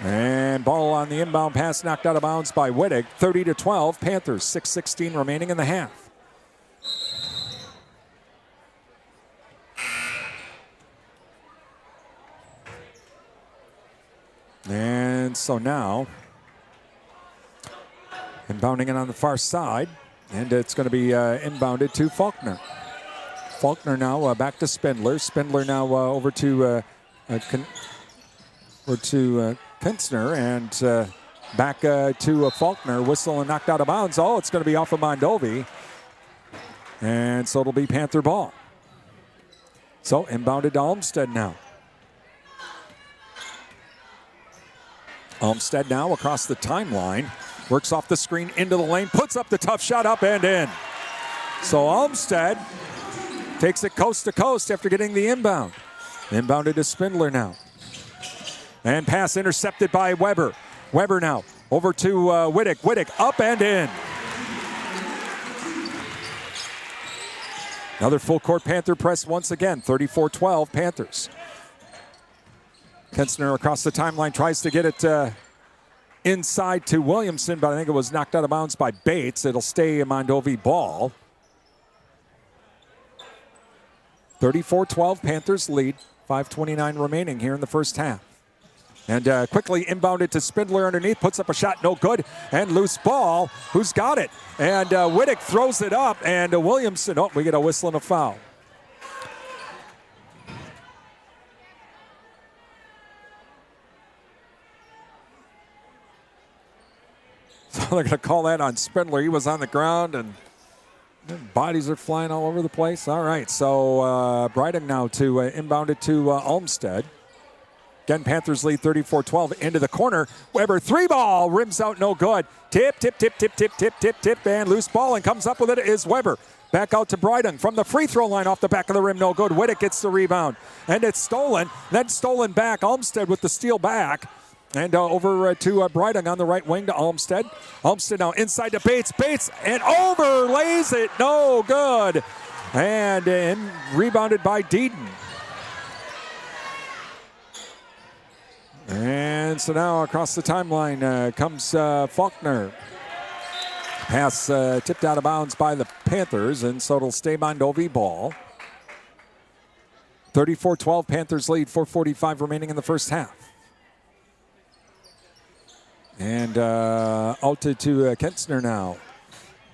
And ball on the inbound pass knocked out of bounds by Whittick. 30-12 Panthers. 6:16 remaining in the half. And so now, inbounding it on the far side, and it's going to be inbounded to Faulkner. Faulkner now back to Spindler. Spindler now over to Pintzner, and back to Faulkner. Whistle and knocked out of bounds. Oh, it's going to be off of Mondovi. And so it'll be Panther ball. So inbounded to Olmstead now. Olmstead now across the timeline. Works off the screen into the lane. Puts up the tough shot, up and in. So Olmstead takes it coast to coast after getting the inbound. Inbounded to Spindler now. And pass intercepted by Weber. Weber now over to Whittick. Whittick up and in. Another full court Panther press once again. 34-12 Panthers. Pintzner across the timeline tries to get it inside to Williamson, but I think it was knocked out of bounds by Bates. It'll stay a Mondovi ball. 34-12 Panthers lead. 5:29 remaining here in the first half. And quickly inbounded to Spindler underneath, puts up a shot, no good, and loose ball. Who's got it? And Wittig throws it up, and Williamson, we get a whistle and a foul. So they're going to call that on Spindler. He was on the ground, and bodies are flying all over the place. All right, so Breitung now to inbound it to Olmsted. Again, Panthers lead 34-12 into the corner. Weber, 3-ball, rims out, no good. Tip, and loose ball, and comes up with it is Weber. Back out to Breitung from the free throw line off the back of the rim, no good. Wittig gets the rebound, and it's stolen. Then stolen back. Olmsted with the steal back. And over to Breitung on the right wing to Olmsted. Olmsted now inside to Bates. Bates, and overlays it, no good. And rebounded by Deaton. And so now across the timeline comes Faulkner. Pass tipped out of bounds by the Panthers, and so it'll stay Mondovi ball. 34-12, Panthers lead, 4:45 remaining in the first half. And out to Kentzner now.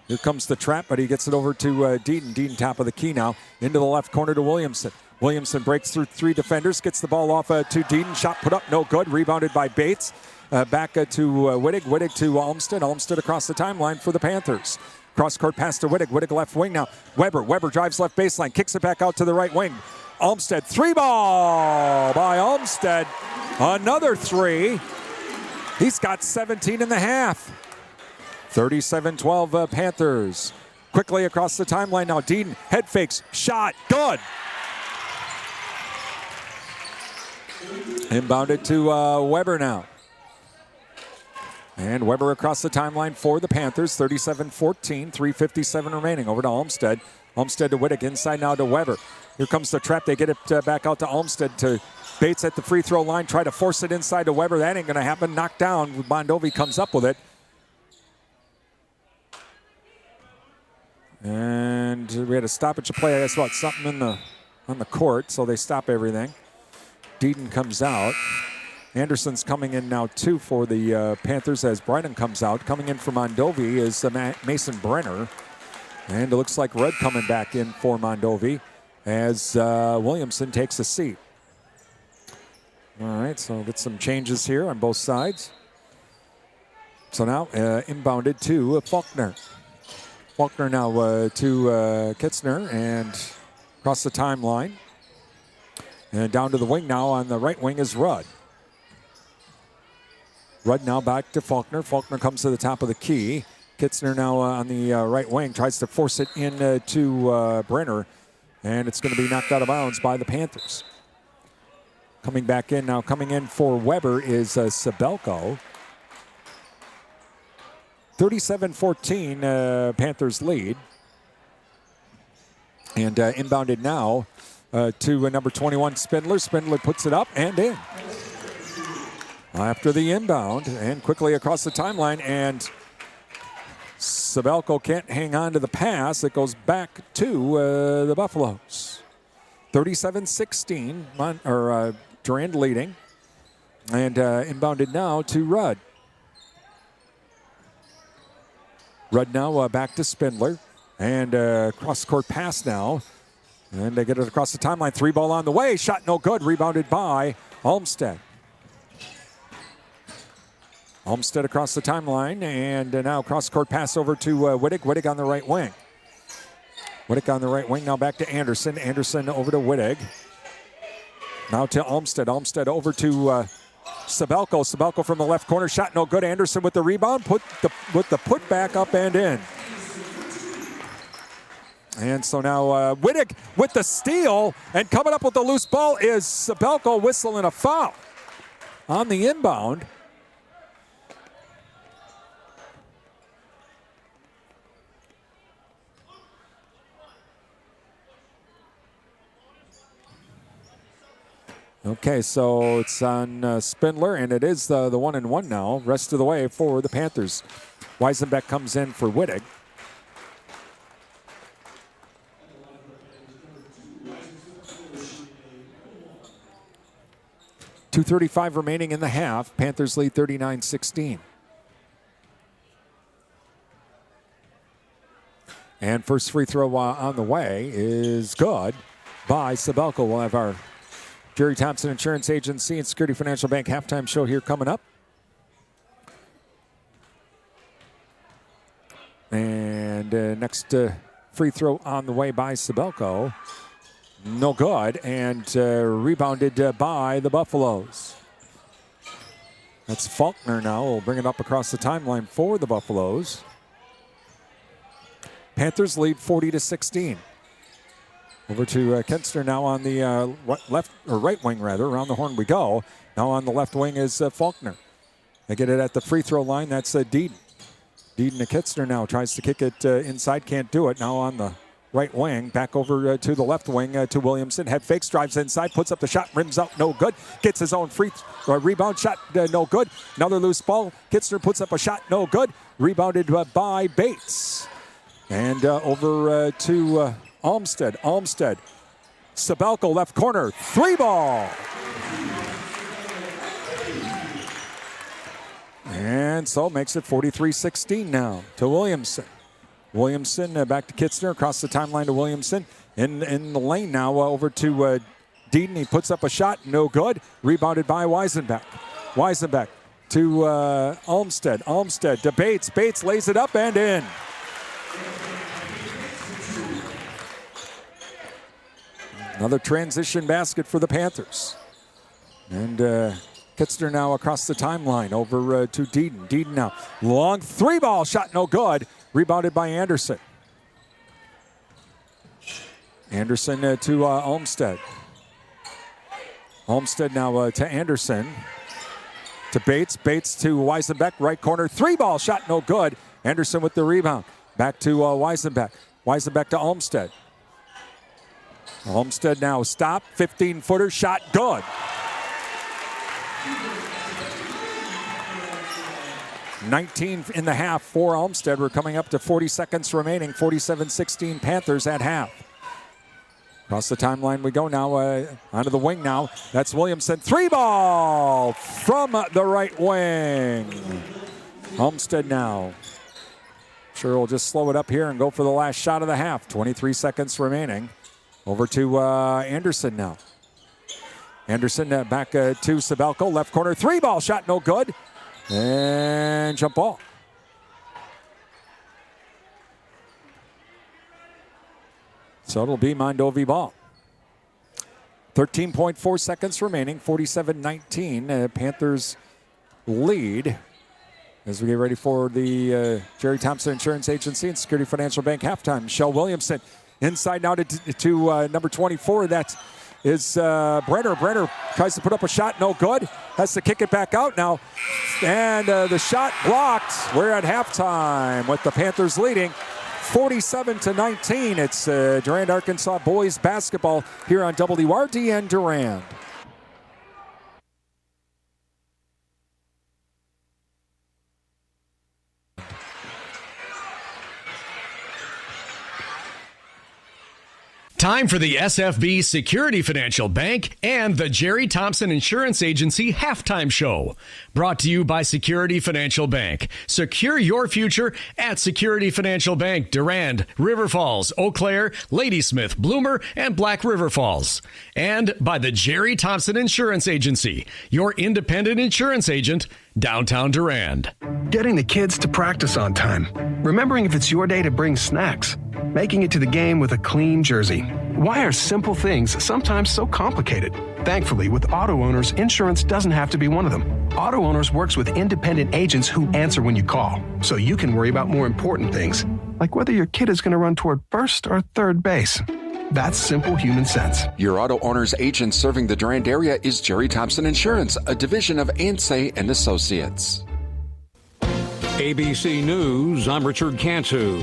Here comes the trap, but he gets it over to Deaton. Deaton top of the key now. Into the left corner to Williamson. Williamson breaks through 3 defenders, gets the ball off to Deaton. Shot put up, no good. Rebounded by Bates. Back to Wittig. Wittig to Olmsted. Olmsted across the timeline for the Panthers. Cross-court pass to Wittig. Wittig left wing now. Weber drives left baseline. Kicks it back out to the right wing. Olmsted, 3-ball by Olmsted. Another 3. He's got 17 in the half. 37-12 Panthers. Quickly across the timeline now. Deaton, head fakes, shot, good. Inbounded to Weber now. And Weber across the timeline for the Panthers. 37-14, 3:57 remaining. Over to Olmsted. Olmsted to Wittig, inside now to Weber. Here comes the trap. They get it back out to Olmsted to Bates at the free throw line. Try to force it inside to Weber. That ain't going to happen. Knocked down. Mondovi comes up with it. And we had a stoppage of play. I guess about something on the court, so they stop everything. Deaton comes out. Anderson's coming in now, too, for the Panthers as Breitung comes out. Coming in for Mondovi is Mason Brenner. And it looks like Rudd coming back in for Mondovi as Williamson takes a seat. All right, so get some changes here on both sides. So now inbounded to Faulkner. Faulkner now to Kitzner and across the timeline. And down to the wing now on the right wing is Rudd. Rudd now back to Faulkner. Faulkner comes to the top of the key. Kitzner now on the right wing tries to force it in to Brenner. And it's going to be knocked out of bounds by the Panthers. Coming back in now, coming in for Weber is Sabelko. 37-14, Panthers lead. And inbounded now to number 21, Spindler. Spindler puts it up and in. After the inbound and quickly across the timeline, and Sabelko can't hang on to the pass. It goes back to the Buffaloes. 37-16, Durand leading. And inbounded now to Rudd. Rudd now back to Spindler. And cross-court pass now. And they get it across the timeline. 3-ball on the way. Shot no good. Rebounded by Olmsted. Olmsted across the timeline. And now cross-court pass over to Wittig. Wittig on the right wing. Wittig on the right wing. Now back to Anderson. Anderson over to Wittig. Now to Olmsted. Olmsted over to Sabelko. Sabelko from the left corner. Shot no good. Anderson with the rebound. With the putback up and in. And so now Wittig with the steal. And coming up with the loose ball is Sabelko whistling a foul on the inbound. Okay, so it's on Spindler, and it is the 1-and-1 now. Rest of the way for the Panthers. Weisenbeck comes in for Wittig. 2:35 remaining in the half. Panthers lead 39-16. And first free throw on the way is good by Sabelko. We'll have our Jerry Thompson Insurance Agency and Security Financial Bank halftime show here coming up. And next free throw on the way by Sabelko. No good. And rebounded by the Buffaloes. That's Faulkner now. We'll bring it up across the timeline for the Buffaloes. Panthers lead 40-16. Over to Kenstner now on the left or right wing rather. Around the horn we go. Now on the left wing is Faulkner. They get it at the free throw line. That's Deedon. Deedon to Kenstner now tries to kick it inside. Can't do it. Now on the right wing. Back over to the left wing to Williamson. Head fakes, drives inside, puts up the shot, rims out, no good. Gets his own rebound shot, no good. Another loose ball. Kenstner puts up a shot, no good. Rebounded by Bates. And over to Olmstead. Olmstead. Sabelko left corner. 3-ball. And so makes it 43-16 now to Williamson. Williamson back to Kitzner. Across the timeline to Williamson. In the lane now over to Deedon. He puts up a shot. No good. Rebounded by Weisenbeck. Weisenbeck to Olmstead. Olmstead to Bates. Bates lays it up and in. Another transition basket for the Panthers. And Kitzner now across the timeline over to Deedon. Deedon now. Long 3-ball shot, no good. Rebounded by Anderson. Anderson to Olmstead. Olmstead now to Anderson. To Bates. Bates to Weisenbeck. Right corner. 3-ball shot, no good. Anderson with the rebound. Back to Weisenbeck. Weisenbeck to Olmstead. Olmstead now stop. 15-footer shot, good. 19 in the half for Olmstead. We're coming up to 40 seconds remaining. 47-16 Panthers at half. Across the timeline we go now. Onto the wing now. That's Williamson. 3-ball from the right wing. Olmstead now. Sure, we'll just slow it up here and go for the last shot of the half. 23 seconds remaining. Over to Anderson now. Anderson back to Sabelko. Left corner. 3-ball shot, no good. And jump ball. So it'll be Mondovi ball. 13.4 seconds remaining. 47-19. Panthers lead as we get ready for the Jerry Thompson Insurance Agency and Security Financial Bank halftime. Michelle Williamson inside now to number 24. That is Brenner. Brenner tries to put up a shot, no good. Has to kick it back out now. And the shot blocked. We're at halftime with the Panthers leading 47-19. It's Durand-Arkansaw boys basketball here on WRDN Durand. Time for the SFB Security Financial Bank and the Jerry Thompson Insurance Agency halftime show. Brought to you by Security Financial Bank. Secure your future at Security Financial Bank, Durand, River Falls, Eau Claire, Ladysmith, Bloomer, and Black River Falls. And by the Jerry Thompson Insurance Agency, your independent insurance agent, downtown Durand. Getting the kids to practice on time. Remembering if it's your day to bring snacks. Making it to the game with a clean jersey. Why are simple things sometimes so complicated? Thankfully, with Auto Owners, insurance doesn't have to be one of them. Auto Owners works with independent agents who answer when you call, so you can worry about more important things, like whether your kid is going to run toward first or third base. That's simple human sense. Your Auto Owners agent serving the Durand area is Jerry Thompson Insurance, a division of Ansay and Associates. ABC News, I'm Richard Cantu.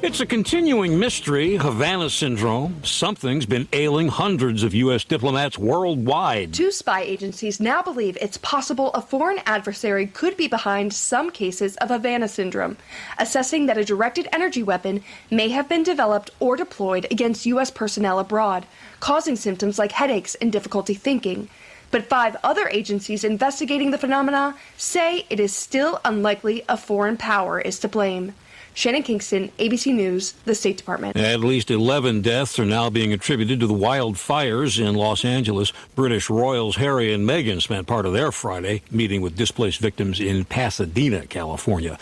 It's a continuing mystery, Havana syndrome. Something's been ailing hundreds of U.S. diplomats worldwide. Two spy agencies now believe it's possible a foreign adversary could be behind some cases of Havana syndrome, assessing that a directed energy weapon may have been developed or deployed against U.S. personnel abroad, causing symptoms like headaches and difficulty thinking. But 5 other agencies investigating the phenomena say it is still unlikely a foreign power is to blame. Shannon Kingston, ABC News, the State Department. At least 11 deaths are now being attributed to the wildfires in Los Angeles. British royals Harry and Meghan spent part of their Friday meeting with displaced victims in Pasadena, California.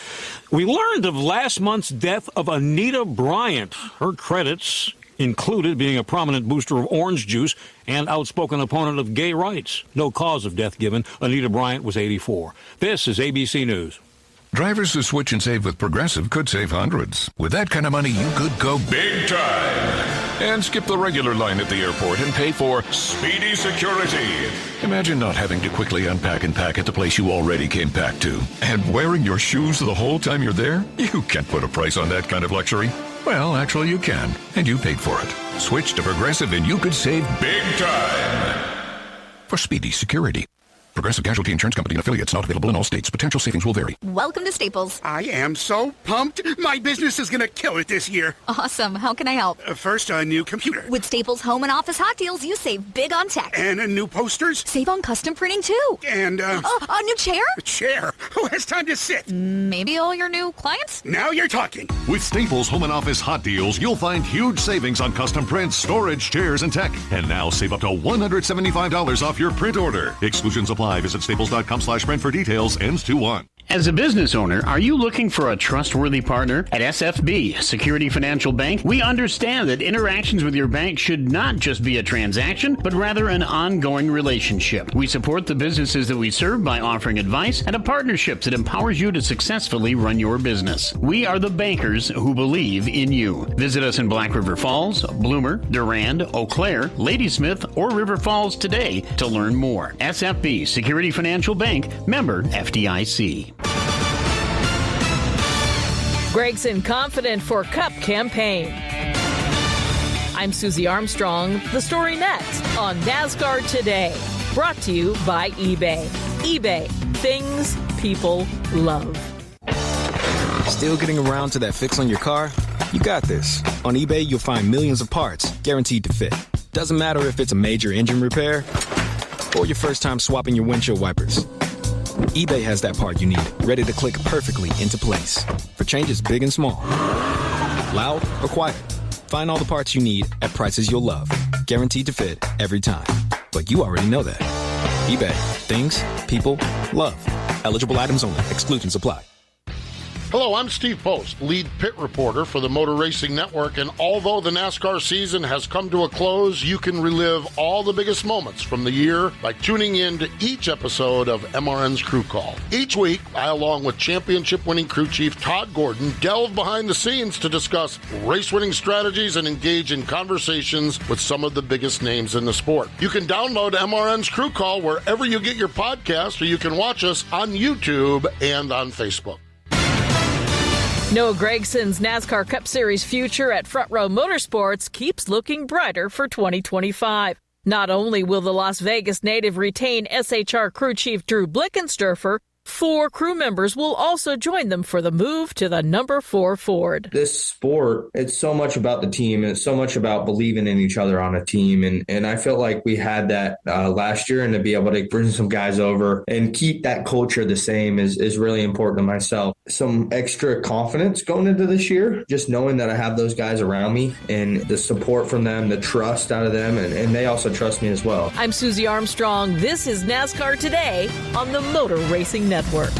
We learned of last month's death of Anita Bryant. Her credits included being a prominent booster of orange juice and outspoken opponent of gay rights. No cause of death given. Anita Bryant was 84. This is ABC News. Drivers who switch and save with Progressive could save hundreds. With that kind of money, you could go big time and skip the regular line at the airport and pay for speedy security. Imagine not having to quickly unpack and pack at the place you already came packed to. And wearing your shoes the whole time you're there? You can't put a price on that kind of luxury. Well, actually you can, and you paid for it. Switch to Progressive and you could save big time for speedy security. Progressive Casualty Insurance Company and affiliates, not available in all states. Potential savings will vary. Welcome to Staples. I am so pumped. My business is going to kill it this year. Awesome. How can I help? First, a new computer. With Staples Home and Office Hot Deals, you save big on tech. And new posters. Save on custom printing, too. And, a new chair? A chair? Who has time to sit? Maybe all your new clients? Now you're talking. With Staples Home and Office Hot Deals, you'll find huge savings on custom prints, storage, chairs, and tech. And now save up to $175 off your print order. Exclusions apply. Visit staples.com/print for details. Ends 2/1. As a business owner, are you looking for a trustworthy partner? At SFB, Security Financial Bank, we understand that interactions with your bank should not just be a transaction, but rather an ongoing relationship. We support the businesses that we serve by offering advice and a partnership that empowers you to successfully run your business. We are the bankers who believe in you. Visit us in Black River Falls, Bloomer, Durand, Eau Claire, Ladysmith, or River Falls today to learn more. SFB, Security Financial Bank, member FDIC. Gregson confident for Cup campaign. I'm Susie Armstrong. The story next on NASCAR Today. Brought to you by eBay. eBay. Things people love. Still getting around to that fix on your car? You got this. On eBay, you'll find millions of parts guaranteed to fit. Doesn't matter if it's a major engine repair or your first time swapping your windshield wipers. eBay has that part you need, ready to click perfectly into place for changes big and small, loud or quiet. Find all the parts you need at prices you'll love, guaranteed to fit every time. But you already know that. eBay. Things people love. Eligible items only. Exclusions apply. Hello, I'm Steve Post, lead pit reporter for the Motor Racing Network, and although the NASCAR season has come to a close, you can relive all the biggest moments from the year by tuning in to each episode of MRN's Crew Call. Each week, I, along with championship-winning crew chief Todd Gordon, delve behind the scenes to discuss race-winning strategies and engage in conversations with some of the biggest names in the sport. You can download MRN's Crew Call wherever you get your podcast, or you can watch us on YouTube and on Facebook. Noah Gregson's NASCAR Cup Series future at Front Row Motorsports keeps looking brighter for 2025. Not only will the Las Vegas native retain SHR crew chief Drew Blickensturfer, 4 crew members will also join them for the move to the number 4 Ford. This sport, it's so much about the team, and it's so much about believing in each other on a team. And I felt like we had that last year, and to be able to bring some guys over and keep that culture the same is really important to myself. Some extra confidence going into this year, just knowing that I have those guys around me and the support from them, the trust out of them, and they also trust me as well. I'm Susie Armstrong. This is NASCAR Today on the Motor Racing Network.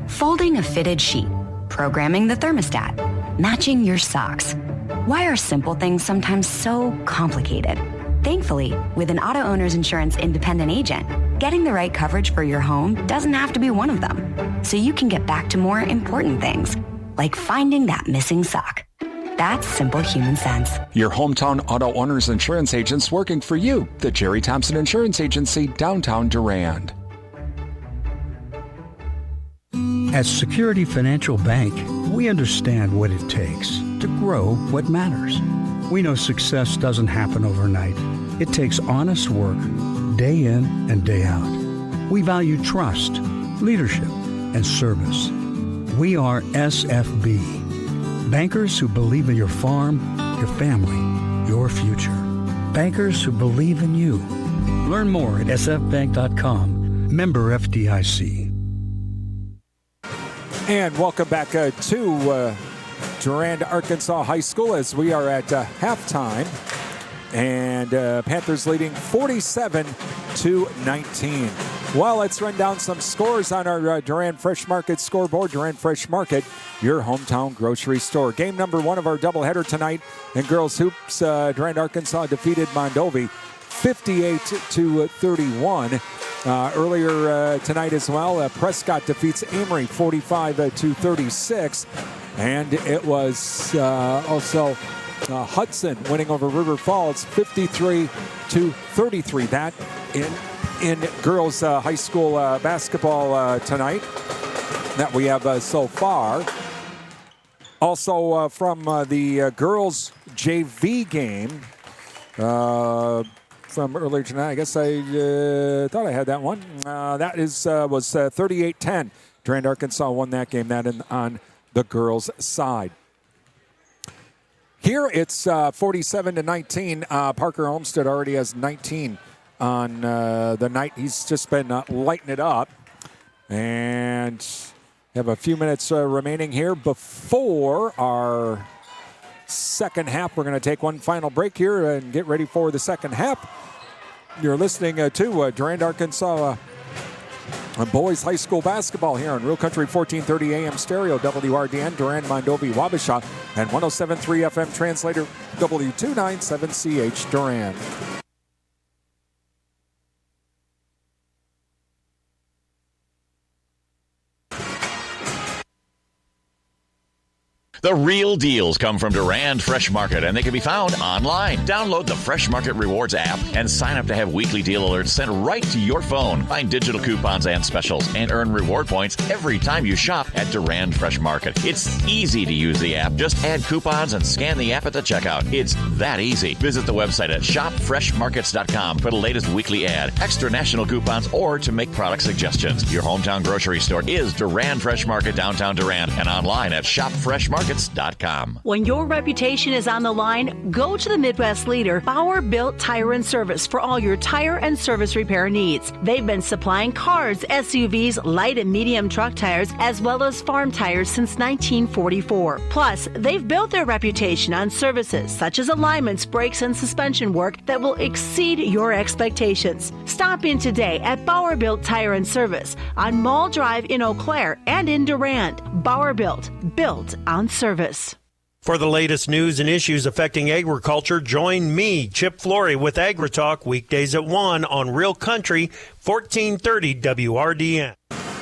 Folding a fitted sheet, programming the thermostat, matching your socks. Why are simple things sometimes so complicated? Thankfully, with an auto owner's insurance independent agent, getting the right coverage for your home doesn't have to be one of them. So you can get back to more important things, like finding that missing sock. That's simple human sense. Your hometown auto owner's insurance agent's working for you. The Jerry Thompson Insurance Agency, downtown Durand. At Security Financial Bank, we understand what it takes to grow what matters. We know success doesn't happen overnight. It takes honest work, day in and day out. We value trust, leadership, and service. We are SFB, bankers who believe in your farm, your family, your future. Bankers who believe in you. Learn more at sfbank.com. Member FDIC. And welcome back to Durand-Arkansaw High School as we are at halftime. And Panthers leading 47-19. Well, let's run down some scores on our Durand Fresh Market scoreboard. Durand Fresh Market, your hometown grocery store. Game number 1 of our doubleheader tonight in girls hoops. Durand-Arkansaw defeated Mondovi 58-31. Earlier tonight as well, Prescott defeats Amory 45-36. And it was also Hudson winning over River Falls 53-33. That in girls high school basketball tonight that we have so far. Also from the girls JV game from earlier tonight. I guess I thought I had that one. That was 38-10. Durand-Arkansaw won that game. That on the girls' side. Here it's 47-19. Parker Olmsted already has 19 on the night. He's just been lighting it up. And have a few minutes remaining here before our second half. We're going to take one final break here and get ready for the second half. You're listening to Durand-Arkansaw boys high school basketball here on Real Country 1430 AM stereo, WRDN, Durand, Mondovi, Wabasha, and 107.3 FM translator, W297CH Durand. The real deals come from Durand Fresh Market, and they can be found online. Download the Fresh Market Rewards app and sign up to have weekly deal alerts sent right to your phone. Find digital coupons and specials and earn reward points every time you shop at Durand Fresh Market. It's easy to use the app. Just add coupons and scan the app at the checkout. It's that easy. Visit the website at shopfreshmarkets.com for the latest weekly ad, extra national coupons, or to make product suggestions. Your hometown grocery store is Durand Fresh Market, downtown Durand, and online at shopfreshmarkets.com. When your reputation is on the line, go to the Midwest leader, Bauer Built Tire and Service, for all your tire and service repair needs. They've been supplying cars, SUVs, light and medium truck tires, as well as farm tires since 1944. Plus, they've built their reputation on services such as alignments, brakes, and suspension work that will exceed your expectations. Stop in today at Bauer Built Tire and Service on Mall Drive in Eau Claire and in Durand. Bauer Built on service. For the latest news and issues affecting agriculture, join me, Chip Flory, with AgriTalk weekdays at 1 on Real Country 1430 WRDN.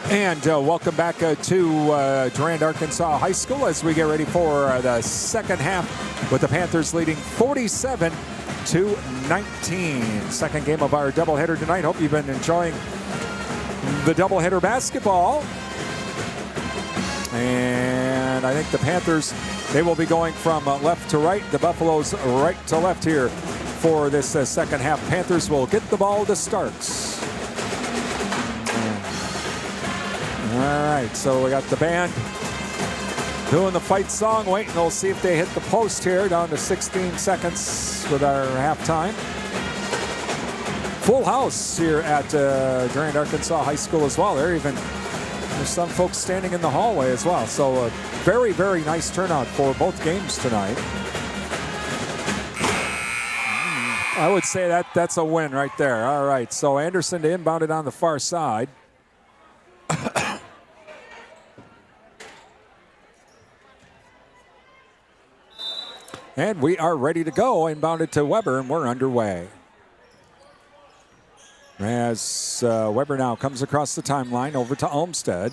And welcome back to Durand-Arkansaw High School as we get ready for the second half with the Panthers leading 47-19. Second game of our doubleheader tonight. Hope you've been enjoying the doubleheader basketball. And I think the Panthers, they will be going from left to right. The Buffaloes right to left here for this second half. Panthers will get the ball to Starks. All right, so we got the band doing the fight song. Waiting, we'll see if they hit the post here. Down to 16 seconds with our halftime. Full house here at Durand-Arkansaw High School as well. There's some folks standing in the hallway as well. So a very, very nice turnout for both games tonight. I would say that's a win right there. All right, so Anderson to inbound it on the far side. And we are ready to go. Inbounded to Weber, and we're underway. As Weber now comes across the timeline over to Olmsted.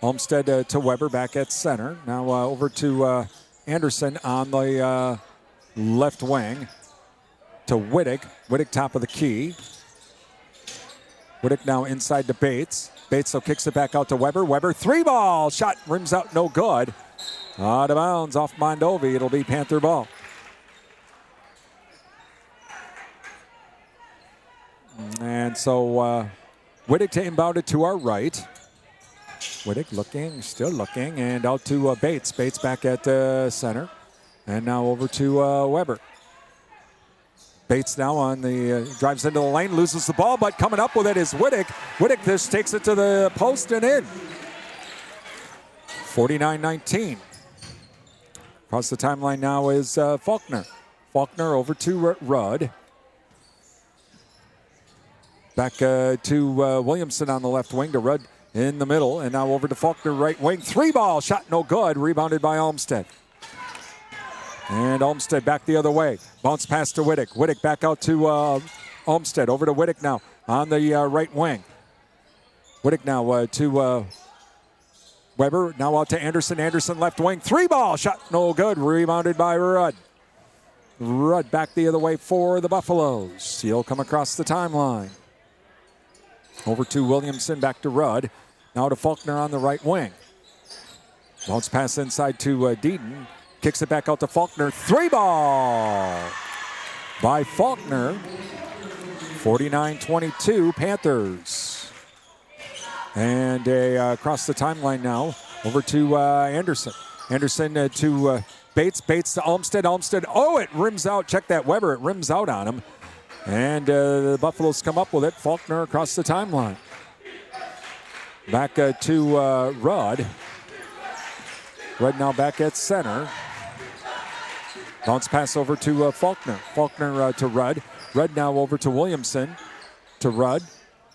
Olmsted to Weber back at center. Now over to Anderson on the left wing. To Wittig. Wittig top of the key. Wittig now inside to Bates. Bates so kicks it back out to Weber. Weber three ball. Shot rims out no good. Out of bounds off Mondovi. It'll be Panther ball. And so Wittig to inbound it to our right. Wittig looking, still looking, and out to Bates. Bates back at center. And now over to Weber. Bates now on the drives into the lane, loses the ball, but coming up with it is Wittick. Wittick just takes it to the post and in. 49-19. Across the timeline now is Faulkner. Faulkner over to Rudd. Back to Williamson on the left wing to Rudd in the middle, and now over to Faulkner right wing. 3-ball shot, no good. Rebounded by Olmsted. And Olmsted back the other way. Bounce pass to Wittick. Wittick back out to Olmsted. Over to Wittick now on the right wing. Wittick now to Weber. Now out to Anderson. Anderson left wing. 3-ball shot, no good. Rebounded by Rudd. Rudd back the other way for the Buffaloes. He'll come across the timeline. Over to Williamson, back to Rudd. Now to Faulkner on the right wing. Bounce pass inside to Deaton. Kicks it back out to Faulkner. 3-ball by Faulkner. 49-22 Panthers. And across the timeline now. Over to Anderson. Anderson to Bates. Bates to Olmsted. Olmsted. Oh, it rims out. Check that, Weber. It rims out on him. And the Buffaloes come up with it. Faulkner across the timeline. Back to Rudd. Rudd now back at center. Bounce pass over to Faulkner. Faulkner to Rudd. Rudd now over to Williamson. To Rudd.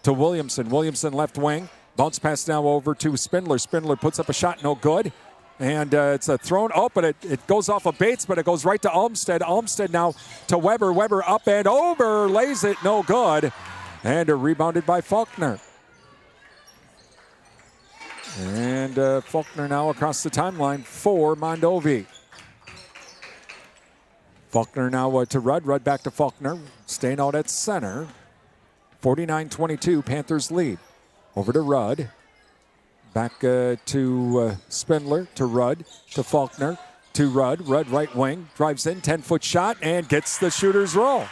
To Williamson. Williamson left wing. Bounce pass now over to Spindler. Spindler puts up a shot, no good. And it's a thrown. Oh, but it goes off of Bates, but it goes right to Olmsted. Olmsted now to Weber. Weber up and over. Lays it, no good. And rebounded by Faulkner. And Faulkner now across the timeline for Mondovi. Faulkner now to Rudd. Rudd back to Faulkner. Staying out at center. 49-22, Panthers lead. Over to Rudd. Back to Spindler, to Rudd, to Faulkner, to Rudd. Rudd right wing, drives in, 10-foot shot, and gets the shooter's roll.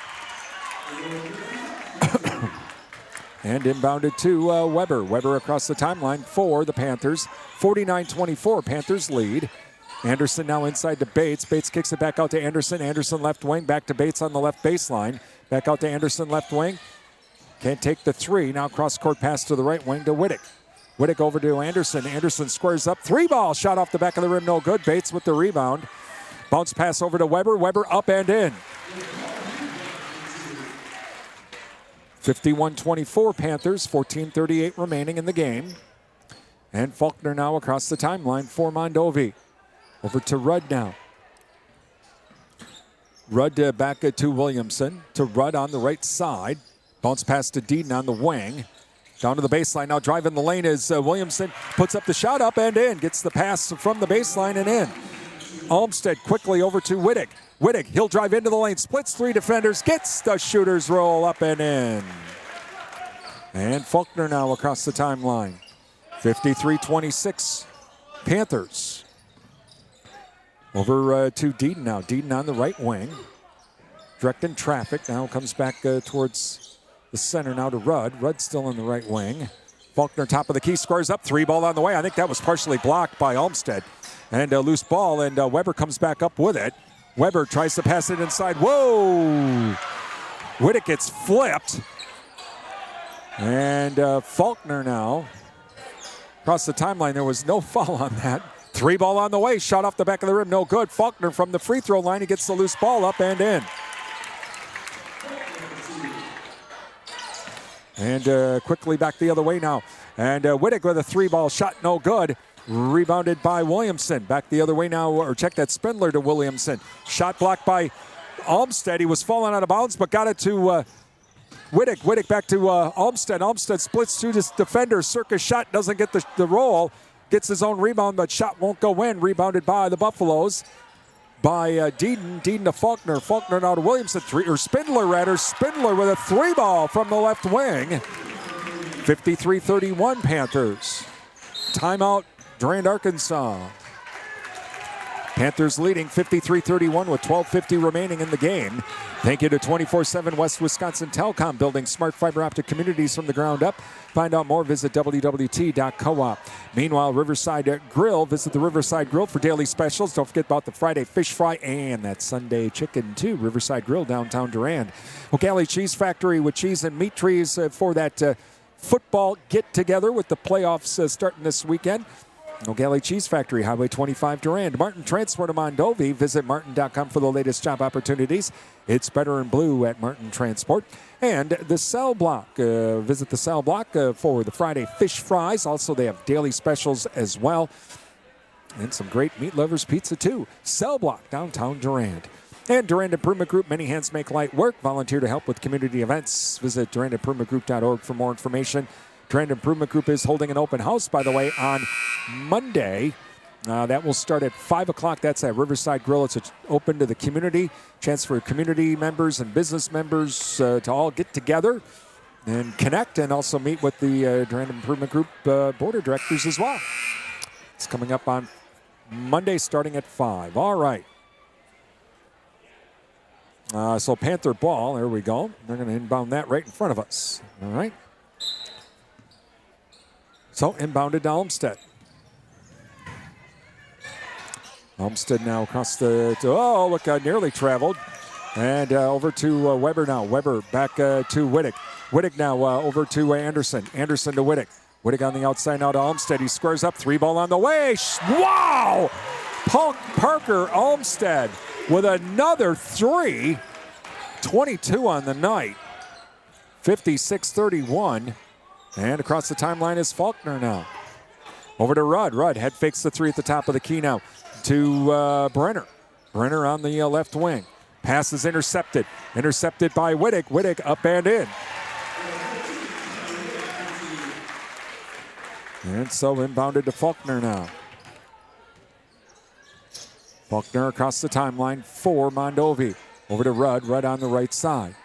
And inbounded to Weber. Weber across the timeline for the Panthers. 49-24, Panthers lead. Anderson now inside to Bates. Bates kicks it back out to Anderson. Anderson left wing, back to Bates on the left baseline. Back out to Anderson left wing. Can't take the three. Now cross-court pass to the right wing to Wittick. Wittick over to Anderson. Anderson squares up. 3-ball shot off the back of the rim. No good. Bates with the rebound. Bounce pass over to Weber. Weber up and in. 51-24 Panthers. 14:38 remaining in the game. And Faulkner now across the timeline for Mondovi. Over to Rudd now. Rudd back to Williamson. To Rudd on the right side. Bounce pass to Deaton on the wing. Down to the baseline. Now driving the lane is Williamson. Puts up the shot up and in. Gets the pass from the baseline and in. Olmsted quickly over to Wittick. Wittick, he'll drive into the lane. Splits 3 defenders. Gets the shooter's roll up and in. And Faulkner now across the timeline. 53-26 Panthers. Over to Deaton now. Deaton on the right wing. Directing traffic. Now comes back towards the center now to Rudd. Rudd still on the right wing. Faulkner top of the key, scores up. 3-ball on the way. I think that was partially blocked by Olmsted. And a loose ball, and Weber comes back up with it. Weber tries to pass it inside. Whoa! Wittick gets flipped. And Faulkner now. Across the timeline, there was no foul on that. 3-ball on the way. Shot off the back of the rim. No good. Faulkner from the free throw line. He gets the loose ball up and in. And quickly back the other way now. And Wittick with a 3-ball shot, no good. Rebounded by Williamson. Back the other way now, or check that, Spindler to Williamson. Shot blocked by Olmsted. He was falling out of bounds, but got it to Wittick. Wittick back to Olmsted. Olmsted splits 2 defenders. Circus shot doesn't get the roll. Gets his own rebound, but shot won't go in. Rebounded by the Buffaloes. By Deaton. Deaton to Faulkner. Faulkner now to Williamson. Spindler rather. Spindler with a 3-ball from the left wing. 53-31 Panthers. Timeout, Durand-Arkansaw. Panthers leading 53-31 with 12:50 remaining in the game. Thank you to 24/7 West Wisconsin Telecom, building smart fiber optic communities from the ground up. Find out more, visit wwt.coop. Meanwhile, Riverside Grill, visit the Riverside Grill for daily specials. Don't forget about the Friday fish fry and that Sunday chicken too. Riverside Grill, downtown Durand. O'Galley Cheese Factory with cheese and meat trees for that football get-together with the playoffs starting this weekend. O'Galley Cheese Factory, Highway 25 Durand. Martin Transport of Mondovi. Visit martin.com for the latest job opportunities. It's better in blue at Martin Transport. And the Cell Block. Visit the Cell Block for the Friday fish fries. Also, they have daily specials as well. And some great meat lovers pizza, too. Cell Block, downtown Durand. And Durand Improvement Group, many hands make light work. Volunteer to help with community events. Visit durandimprovementgroup.org for more information. Durand Improvement Group is holding an open house, by the way, on Monday. That will start at 5 o'clock. That's at Riverside Grill. It's open to the community. Chance for community members and business members to all get together and connect and also meet with the Durand Improvement Group board of directors as well. It's coming up on Monday starting at 5. All right. So Panther ball. There we go. They're going to inbound that right in front of us. All right. So inbounded to Olmsted. Olmsted now across the, look, nearly traveled. And over to Weber now. Weber back to Wittig. Wittig now over to Anderson. Anderson to Wittig. Wittig on the outside now to Olmsted. He squares up. 3 ball on the way. Wow! Parker Olmsted with another 3. 22 on the night. 56-31. And across the timeline is Faulkner now. Over to Rudd. Rudd head fakes the 3 at the top of the key now to Brenner. Brenner on the left wing. Pass is intercepted. Intercepted by Wittig. Wittig up and in. And so inbounded to Faulkner now. Faulkner across the timeline for Mondovi. Over to Rudd. Rudd on the right side.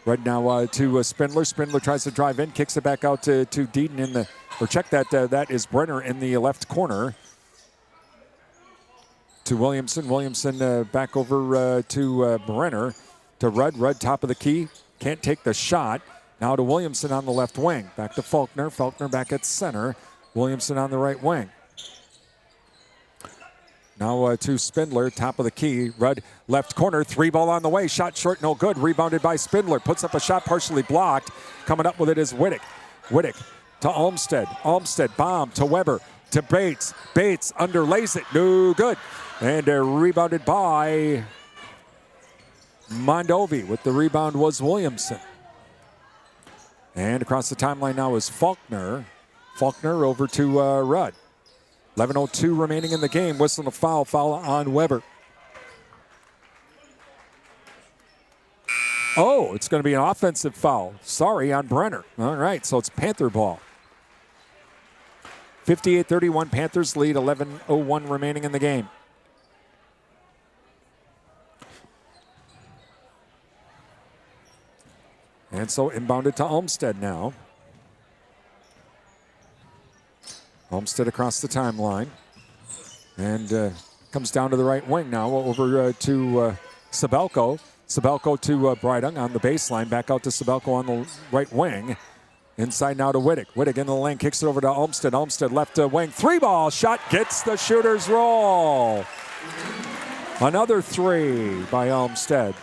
Rudd now to Spindler. Spindler tries to drive in, kicks it back out to Deaton in the, or check that, that is Brenner in the left corner. To Williamson. Williamson back over to Brenner. To Rudd. Rudd top of the key. Can't take the shot. Now to Williamson on the left wing. Back to Faulkner. Faulkner back at center. Williamson on the right wing. Now to Spindler, top of the key. Rudd, left corner, 3 ball on the way. Shot short, no good. Rebounded by Spindler. Puts up a shot partially blocked. Coming up with it is Wittig. Wittig to Olmsted. Olmsted, bomb to Weber. To Bates. Bates underlays it. No good. And rebounded by Mondovi. With the rebound was Williamson. And across the timeline now is Faulkner. Faulkner over to Rudd. 11:02 remaining in the game. Whistle and a foul. Foul on Weber. Oh, it's going to be an offensive foul. Sorry, on Brenner. All right, so it's Panther ball. 58-31, Panthers lead. 11:01 remaining in the game. And so inbounded to Olmsted now. Olmsted across the timeline. And comes down to the right wing now over to Sabelko. Sabelko to Breidung on the baseline. Back out to Sabelko on the right wing. Inside now to Wittig. Wittig in the lane. Kicks it over to Olmsted. Olmsted left wing. 3-ball shot. Gets the shooter's roll. Another 3 by Olmsted.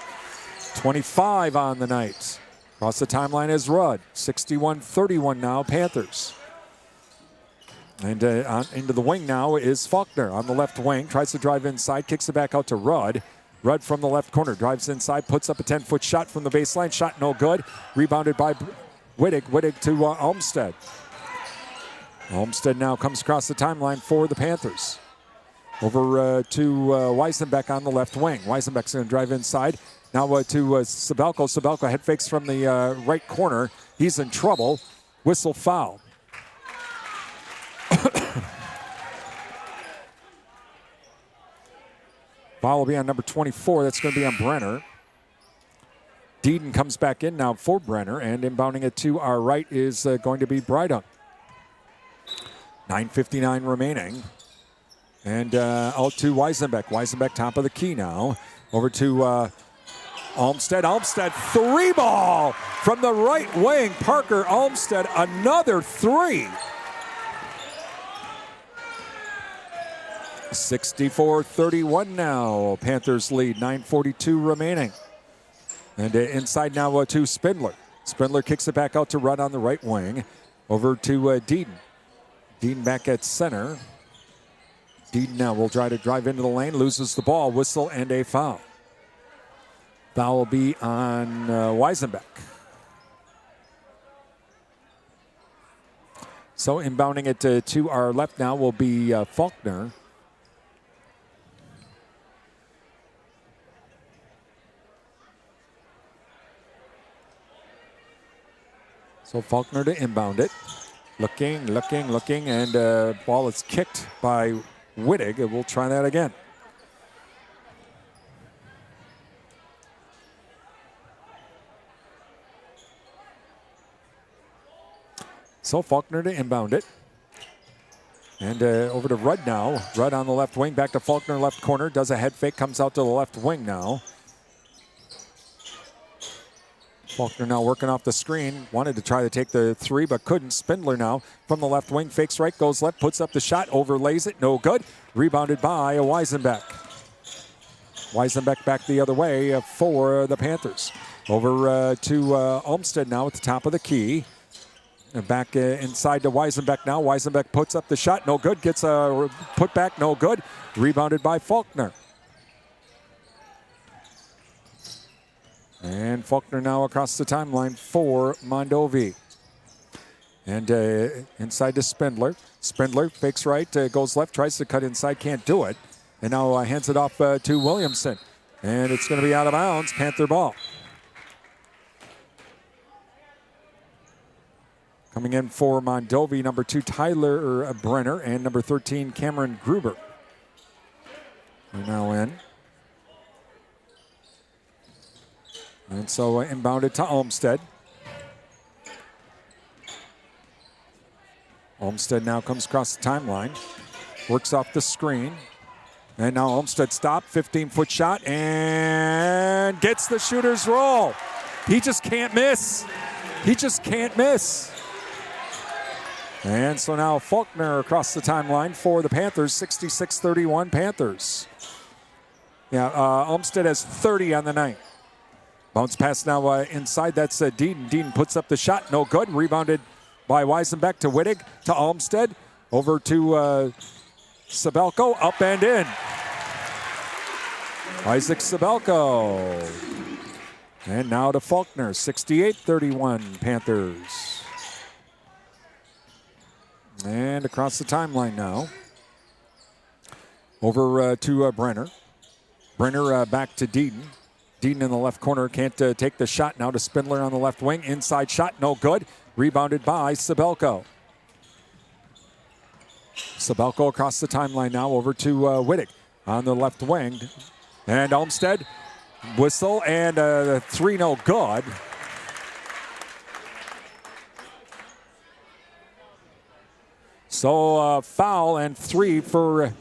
25 on the night. Across the timeline is Rudd. 61-31 now, Panthers. And into the wing now is Faulkner on the left wing. Tries to drive inside. Kicks it back out to Rudd. Rudd from the left corner. Drives inside. Puts up a 10-foot shot from the baseline. Shot no good. Rebounded by Wittig. Wittig to Olmsted. Olmsted now comes across the timeline for the Panthers. Over to Weisenbeck on the left wing. Weisenbeck's going to drive inside. Now to Sabelko. Sabelko head fakes from the right corner. He's in trouble. Whistle foul. Foul will be on number 24. That's going to be on Brenner. Deaton comes back in now for Brenner, and inbounding it to our right is going to be Breidung. 9:59 remaining. And out to Weisenbeck. Weisenbeck top of the key now. Over to Olmstead. Olmstead, 3-ball from the right wing. Parker Olmstead, another 3. 64-31 now. Panthers lead, 9:42 remaining. And inside now to Spindler. Spindler kicks it back out to Rudd on the right wing. Over to Deaton. Deaton back at center. Deaton now will try to drive into the lane, loses the ball, whistle, and a foul. Foul will be on Weisenbeck. So inbounding it to our left now will be Faulkner. So Faulkner to inbound it. Looking, and ball is kicked by Wittig, and we'll try that again. So Faulkner to inbound it. And over to Rudd now. Rudd on the left wing, back to Faulkner, left corner, does a head fake, comes out to the left wing now. Faulkner now working off the screen. Wanted to try to take the 3, but couldn't. Spindler now from the left wing. Fakes right, goes left, puts up the shot, overlays it. No good. Rebounded by Weisenbeck. Weisenbeck back the other way for the Panthers. Over to Olmstead now at the top of the key. And back inside to Weisenbeck now. Weisenbeck puts up the shot. No good. Gets a put back. No good. Rebounded by Faulkner. And Faulkner now across the timeline for Mondovi. And inside to Spindler. Spindler fakes right, goes left, tries to cut inside, can't do it. And now hands it off to Williamson. And it's going to be out of bounds, Panther ball. Coming in for Mondovi, number 2, Tyler Brenner, and number 13, Cameron Gruber. They're now in. And so inbounded to Olmstead. Olmstead now comes across the timeline. Works off the screen. And now Olmstead stopped, 15-foot shot, and gets the shooter's roll. He just can't miss. He just can't miss. And so now Faulkner across the timeline for the Panthers, 66-31 Panthers. Yeah, Olmstead has 30 on the night. Bounce pass now inside. That's Deaton. Deaton puts up the shot. No good. Rebounded by Weisenbeck to Wittig to Olmstead. Over to Sabelko. Up and in. Isaac Sabelko. And now to Faulkner. 68-31 Panthers. And across the timeline now. Over to Brenner. Brenner back to Deaton. Deaton in the left corner can't take the shot. Now to Spindler on the left wing. Inside shot, no good. Rebounded by Sabelko. Sabelko across the timeline now over to Wittig on the left wing. And Olmstead, whistle, and 3 no good. So foul and 3 for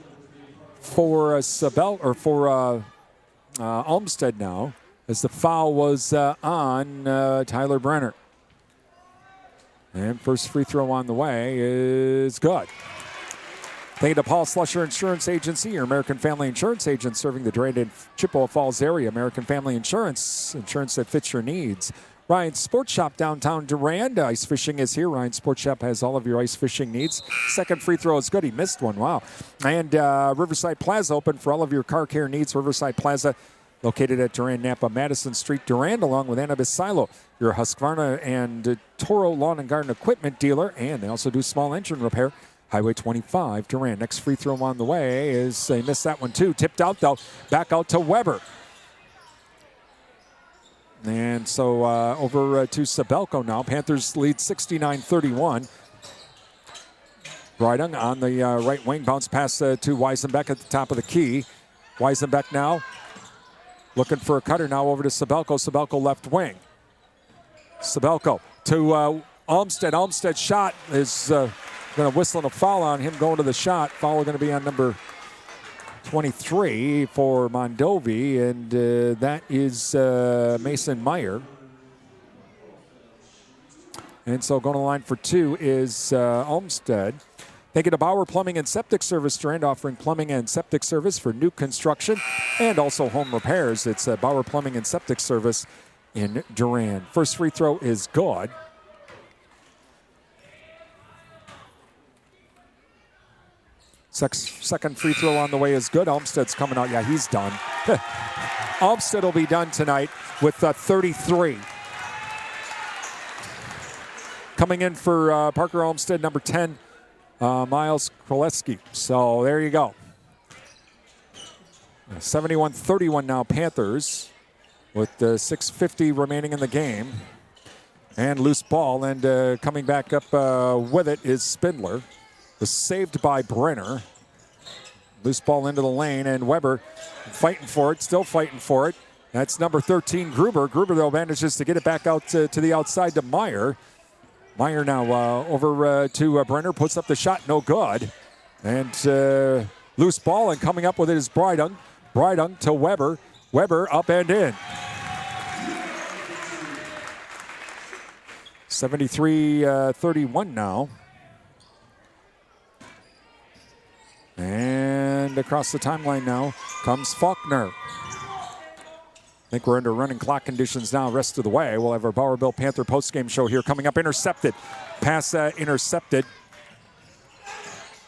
Olmstead now, as the foul was on Tyler Brenner. And first free throw on the way is good. Thank you to Paul Slusher Insurance Agency, your American Family Insurance agent serving the Durand and Chippewa Falls area. American Family Insurance, insurance that fits your needs. Ryan's Sports Shop downtown Durand. Ice fishing is here. Ryan's Sports Shop has all of your ice fishing needs. Second free throw is good. He missed one. Wow. And Riverside Plaza open for all of your car care needs. Riverside Plaza located at Durand, Napa, Madison Street, Durand, along with Annabis Silo, your Husqvarna and Toro Lawn and Garden Equipment dealer. And they also do small engine repair. Highway 25, Durand. Next free throw on the way is, they missed that one too. Tipped out though. Back out to Weber. And so over to Sabelko now. Panthers lead 69-31. Breidung on the right wing. Bounce pass to Weisenbeck at the top of the key. Weisenbeck now looking for a cutter now over to Sabelko. Sabelko left wing. Sabelko to Olmstead. Olmstead's shot is going to whistle and a foul on him going to the shot. Foul going to be on number 23 for Mondovi, and that is Mason Meyer. And so going to the line for 2 is Olmsted. Thank you to Bauer Plumbing and Septic Service, Durand, offering plumbing and septic service for new construction and also home repairs. It's Bauer Plumbing and Septic Service in Durand. First free throw is good. Second free throw on the way is good. Olmsted's coming out. Yeah, he's done. Olmsted will be done tonight with 33. Coming in for Parker Olmsted, number 10, Miles Kraleski. So there you go. 71-31 now, Panthers, with 6:50 remaining in the game. And loose ball, and coming back up with it is Spindler. Was saved by Brenner. Loose ball into the lane, and Weber fighting for it, still fighting for it. That's number 13, Gruber. Gruber, though, manages to get it back out to the outside to Meyer. Meyer now over to Brenner, puts up the shot, no good. And loose ball, and coming up with it is Breidung. Breidung to Weber. Weber up and in. 73-31 now. And across the timeline now comes Faulkner. I think we're under running clock conditions now rest of the way. We'll have our Bauer Bill Panther postgame show here coming up. Intercepted. Pass intercepted.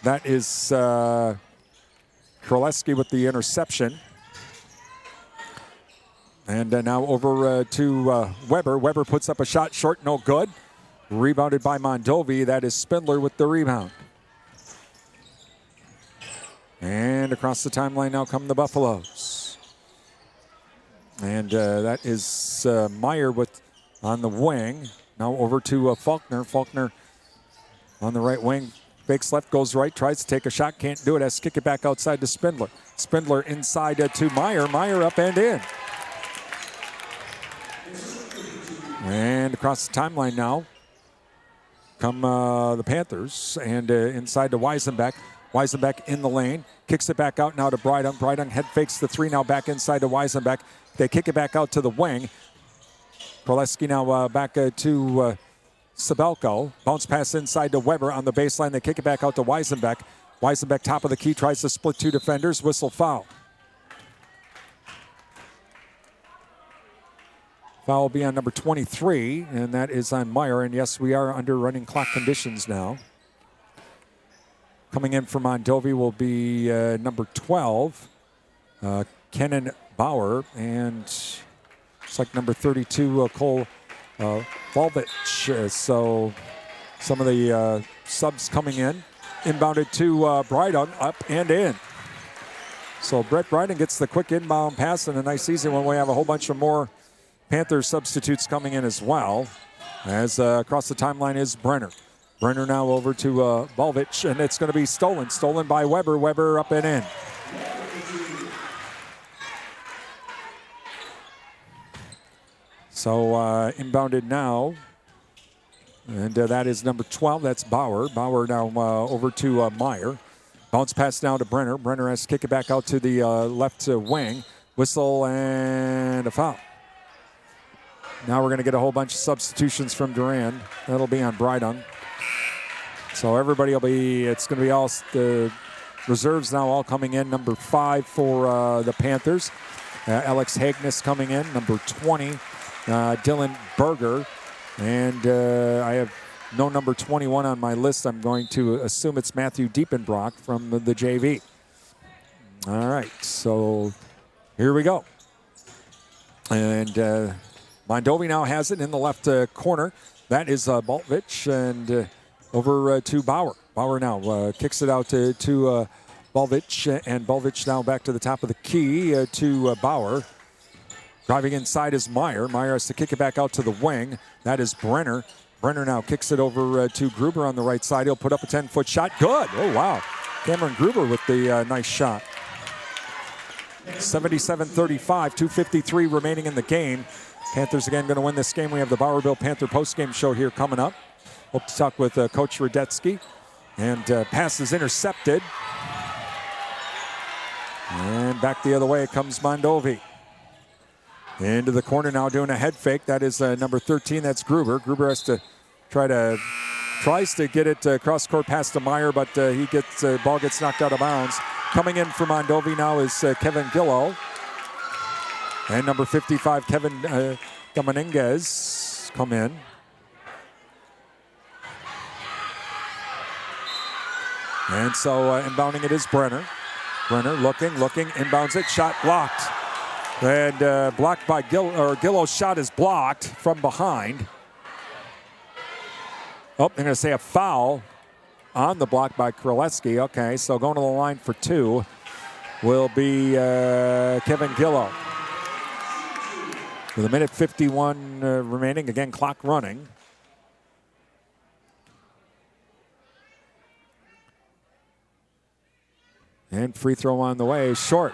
That is Kraleski with the interception. And now over to Weber. Weber puts up a shot short, no good. Rebounded by Mondovi. That is Spindler with the rebound. And across the timeline now come the Buffaloes. And that is Meyer on the wing. Now over to Faulkner. Faulkner on the right wing. Fakes left, goes right, tries to take a shot, can't do it. Has to kick it back outside to Spindler. Spindler inside to Meyer. Meyer up and in. And across the timeline now come the Panthers. And inside to Weisenbeck. Weisenbeck in the lane. Kicks it back out now to Breidung. Breidung head fakes the 3 now back inside to Weisenbeck. They kick it back out to the wing. Kraleski now back to Sabelko. Bounce pass inside to Weber on the baseline. They kick it back out to Weisenbeck. Weisenbeck top of the key, tries to split 2 defenders. Whistle foul. Foul will be on number 23, and that is on Meyer. And yes, we are under running clock conditions now. Coming in for Mondovi will be number 12, Kenan Bauer, and it's like number 32, Cole Volvich. So some of the subs coming in. Inbounded to Breidung, up and in. So Brett Breidung gets the quick inbound pass, and a nice easy one. We have a whole bunch of more Panther substitutes coming in as well. As across the timeline is Brenner. Brenner now over to Volvich, and it's going to be stolen. Stolen by Weber. Weber up and in. So inbounded now. And that is number 12. That's Bauer. Bauer now over to Meyer. Bounce pass now to Brenner. Brenner has to kick it back out to the left wing. Whistle and a foul. Now we're going to get a whole bunch of substitutions from Durand. That'll be on Breidung. So everybody will be, it's going to be all the reserves now all coming in. Number 5 for the Panthers. Alex Hagness coming in. Number 20, Dylan Berger. And I have no number 21 on my list. I'm going to assume it's Matthew Diepenbrock from the JV. All right, so here we go. And Mondovi now has it in the left corner. That is Baltovich, and over to Bauer. Bauer now kicks it out to Baltovich, and Baltovich now back to the top of the key to Bauer. Driving inside is Meyer. Meyer has to kick it back out to the wing. That is Brenner. Brenner now kicks it over to Gruber on the right side. He'll put up a 10-foot shot. Good. Oh, wow. Cameron Gruber with the nice shot. 77-35, 2:53 remaining in the game. Panthers again going to win this game. We have the Bauer Bill Panther postgame show here coming up. Hope to talk with Coach Radetsky. And pass is intercepted. And back the other way comes Mondovi. Into the corner now doing a head fake. That is number 13. That's Gruber. Gruber has to tries to get it cross court past to Meyer, but ball gets knocked out of bounds. Coming in for Mondovi now is Kevin Gillow. And number 55, Kevin Dominguez come in. And so inbounding it is Brenner. Brenner looking, inbounds it, shot blocked. And blocked by Gillow's shot is blocked from behind. Oh, they're going to say a foul on the block by Kraleski. Okay, so going to the line for two will be Kevin Gillow. With a minute 51 remaining, again, clock running. And free throw on the way, short.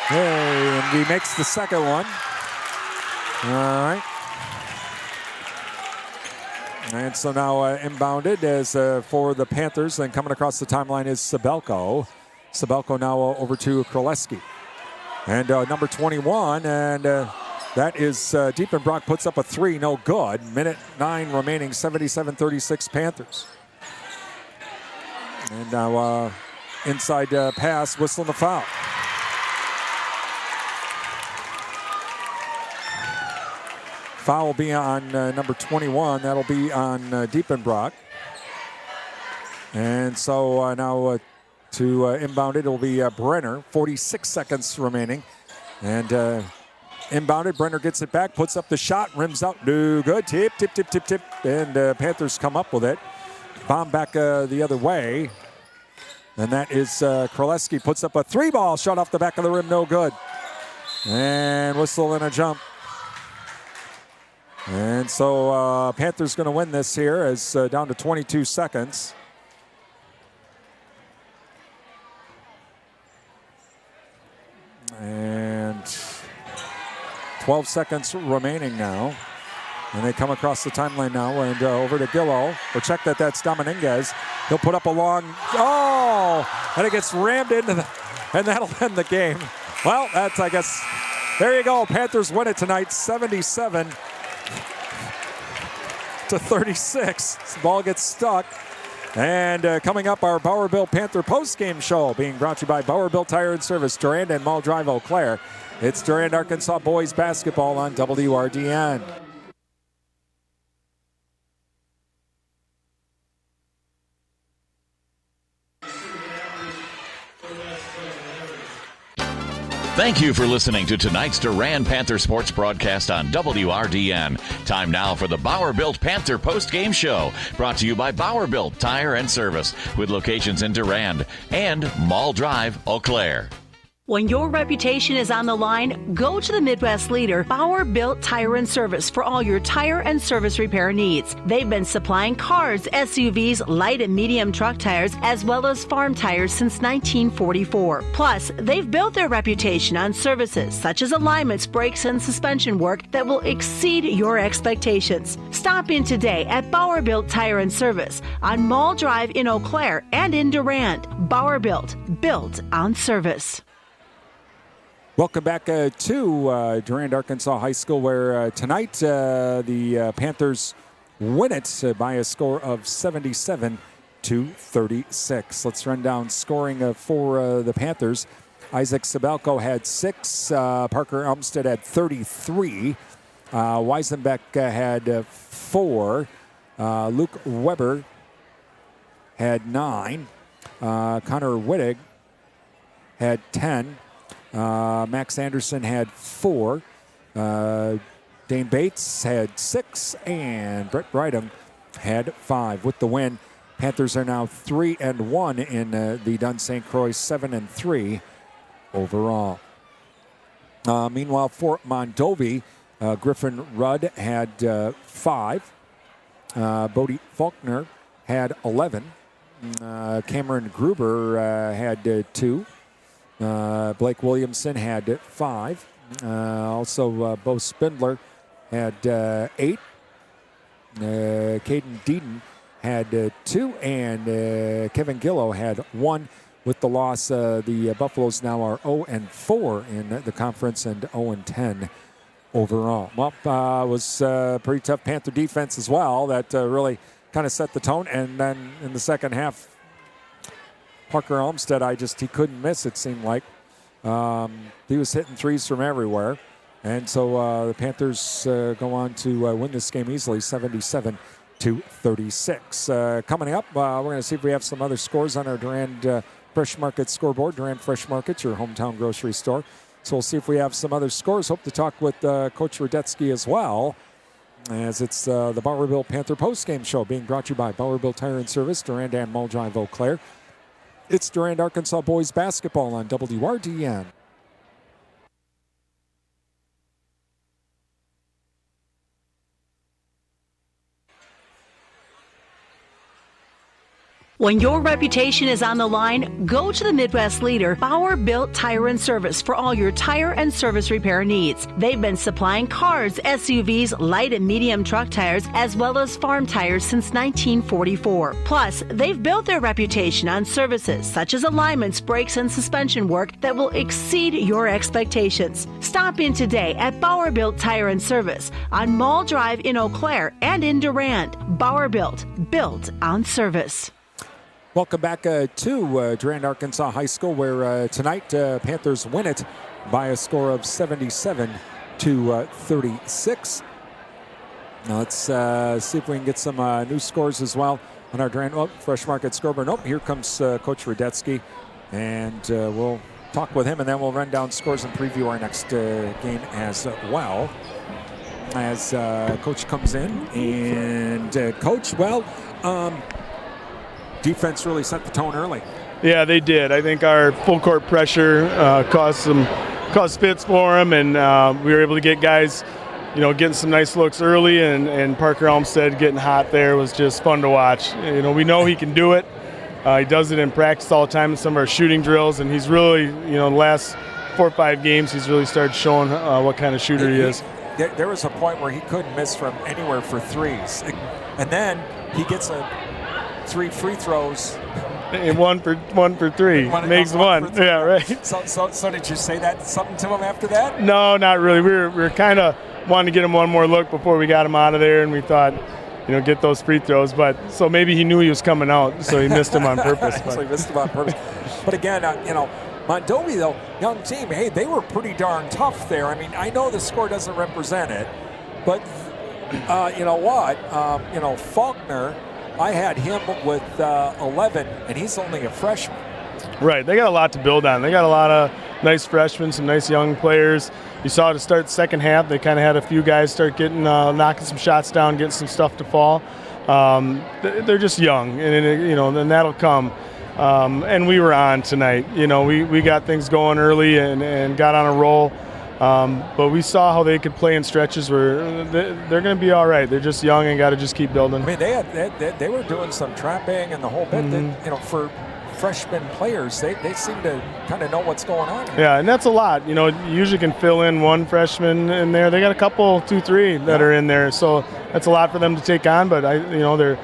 Hey, and he makes the second one. All right. And so now inbounded as for the Panthers. Then coming across the timeline is Sabelko. Sabelko now over to Kraleski. And number 21, and that is Diepenbrock puts up a three, no good. Minute 9 remaining, 77-36 Panthers. And now inside pass, whistle and the foul. Foul will be on number 21. That'll be on Diepenbrock. And so now to inbound it will be Brenner. 46 seconds remaining. And inbounded, Brenner gets it back, puts up the shot, rims out, no good. Tip. And Panthers come up with it. Bomb back the other way. And that is Kraleski puts up a three ball, shot off the back of the rim, no good. And whistle and a jump. And so Panthers going to win this here as down to 22 seconds. And 12 seconds remaining now. And they come across the timeline now and over to Gillow. We'll check that's Dominguez. He'll put up a long, and it gets rammed into and that'll end the game. Well, that's, I guess, there you go. Panthers win it tonight, 77-36. The ball gets stuck. And coming up, our Bauer Built Panther postgame show being brought to you by Bauer Built Tire and Service, Durand and Mall Drive, Eau Claire. It's Durand-Arkansaw boys basketball on WRDN. Thank you for listening to tonight's Durand Panther Sports broadcast on WRDN. Time now for the Bauer Built Panther post-game show, brought to you by Bauer Built Tire and Service, with locations in Durand and Mall Drive, Eau Claire. When your reputation is on the line, go to the Midwest leader, Bauer Built Tire and Service, for all your tire and service repair needs. They've been supplying cars, SUVs, light and medium truck tires, as well as farm tires since 1944. Plus, they've built their reputation on services such as alignments, brakes, and suspension work that will exceed your expectations. Stop in today at Bauer Built Tire and Service on Mall Drive in Eau Claire and in Durand. Bauer Built on service. Welcome back to Durand-Arkansaw High School, where tonight the Panthers win it by a score of 77-36. Let's run down scoring for the Panthers. Isaac Sabelko had 6. Parker Elmstead had 33. Weisenbeck had 4. Luke Weber had 9. Connor Wittig had 10. Max Anderson had 4. Dane Bates had 6. And Brett Bridham had 5. With the win, Panthers are now 3-1 in the Dunn St. Croix, 7-3 overall. Meanwhile, for Mondovi, Griffin Rudd had 5. Bodie Faulkner had 11. Cameron Gruber had 2. Blake Williamson had 5. Also, Bo Spindler had 8. Caden Deaton had 2, and Kevin Gillow had 1. With the loss, the Buffaloes now are 0-4 in the conference and 0-10 overall. Well, was pretty tough Panther defense as well. That really kind of set the tone. And then in the second half, Parker Olmsted, he couldn't miss, it seemed like. He was hitting threes from everywhere. And so the Panthers go on to win this game easily, 77-36. Coming up, we're going to see if we have some other scores on our Durand Fresh Market scoreboard. Durand Fresh Market, your hometown grocery store. So we'll see if we have some other scores. Hope to talk with Coach Radetsky as well, as it's the Bowerville Panther postgame show being brought to you by Bowerville Tire and Service, Durand and Mall Drive, Eau Claire. It's Durand-Arkansaw boys basketball on WRDN. When your reputation is on the line, go to the Midwest leader, Bauer Built Tire and Service, for all your tire and service repair needs. They've been supplying cars, SUVs, light and medium truck tires, as well as farm tires since 1944. Plus, they've built their reputation on services such as alignments, brakes, and suspension work that will exceed your expectations. Stop in today at Bauer Built Tire and Service on Mall Drive in Eau Claire and in Durand. Bauer Built on service. Welcome back to Durand-Arkansaw High School, where tonight Panthers win it by a score of 77-36. Now let's see if we can get some new scores as well on our Durand Fresh Market scoreboard. Nope, here comes Coach Radetsky, and we'll talk with him, and then we'll run down scores and preview our next game as well. As Coach comes in, and Coach, defense really set the tone early. Yeah, they did. I think our full court pressure caused fits for them, and we were able to get guys, getting some nice looks early, and Parker Olmsted getting hot there was just fun to watch. We know he can do it. He does it in practice all the time in some of our shooting drills, and he's really, the last 4 or 5 games, he's really started showing what kind of shooter he is. There was a point where he couldn't miss from anywhere for threes, and then he gets 3 free throws. And one for 3. Makes one. Yeah, right. So did you say something to him after that? No, not really. We were kind of wanting to get him one more look before we got him out of there, and we thought, get those free throws. But so maybe he knew he was coming out, so he missed him on purpose. So he missed him on purpose. But again, Mondovi, though, young team, hey, they were pretty darn tough there. I mean, I know the score doesn't represent it, but you know what? Faulkner, I had him with 11, and he's only a freshman. Right. They got a lot to build on. They got a lot of nice freshmen, some nice young players. You saw to start the second half, they kind of had a few guys start getting knocking some shots down, getting some stuff to fall. They're just young, and then that'll come. And we were on tonight. We got things going early and got on a roll. But we saw how they could play in stretches where they're going to be all right. They're just young and got to just keep building. I mean, they were doing some trapping and the whole bit. That, for freshman players, they seem to kind of know what's going on. Yeah, and that's a lot. You usually can fill in one freshman in there. They got a couple, 2, 3 that are in there. So that's a lot for them to take on. But they're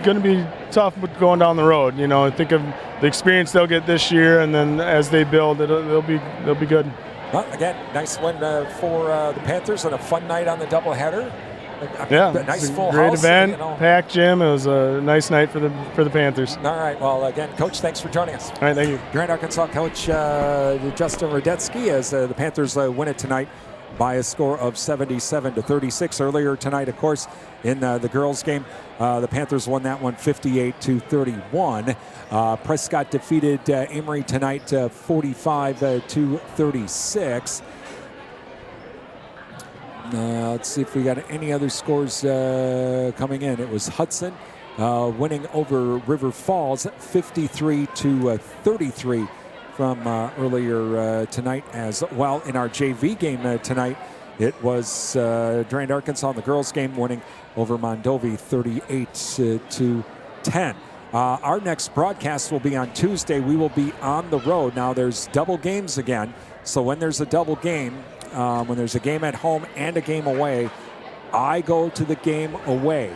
going to be tough going down the road. Think of the experience they'll get this year, and then as they build, they'll be good. Well, again, nice win for the Panthers and a fun night on the doubleheader. Yeah, nice full great house. Event, packed gym. It was a nice night for the Panthers. All right. Well, again, Coach, thanks for joining us. All right, thank you. Durand-Arkansaw coach Justin Radetsky, as the Panthers win it tonight by a score of 77-36. Earlier tonight, of course, in the girls' game, the Panthers won that one 58-31. Prescott defeated Emory tonight 45-36. Let's see if we got any other scores coming in. It was Hudson winning over River Falls 53-33 from earlier tonight as well. In our JV game tonight, it was Durand-Arkansaw in the girls' game winning over Mondovi 38-10. Our next broadcast will be on Tuesday. We will be on the road. Now, there's double games again. So when there's a double game, when there's a game at home and a game away, I go to the game away.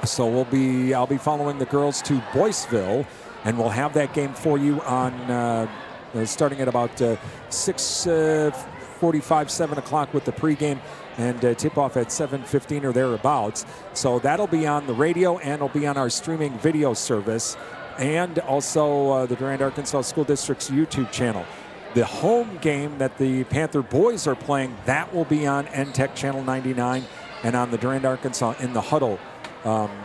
So I'll be following the girls to Boyceville, and we'll have that game for you on starting at about 6:45, 7 o'clock with the pregame, and tip-off at 7:15 or thereabouts. So that'll be on the radio, and it'll be on our streaming video service, and also the Durand-Arkansaw School District's YouTube channel. The home game that the Panther boys are playing, that will be on NTech Channel 99 and on the Durand-Arkansaw In the Huddle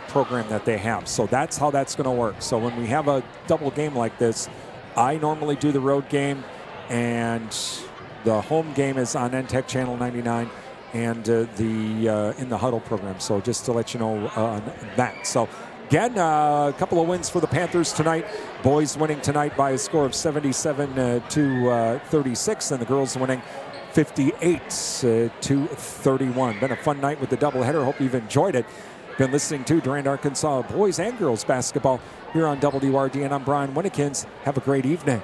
program that they have. So that's how that's going to work. So when we have a double game like this, I normally do the road game, and the home game is on NTech Channel 99 and the In the Huddle program. So just to let you know that. So again, a couple of wins for the Panthers tonight. Boys winning tonight by a score of 77 to 36, and the girls winning 58 to 31. Been a fun night with the doubleheader. Hope you've enjoyed it. Been listening to Durand-Arkansaw boys and girls basketball here on WRD, and I'm Brian Winnikins. Have a great evening.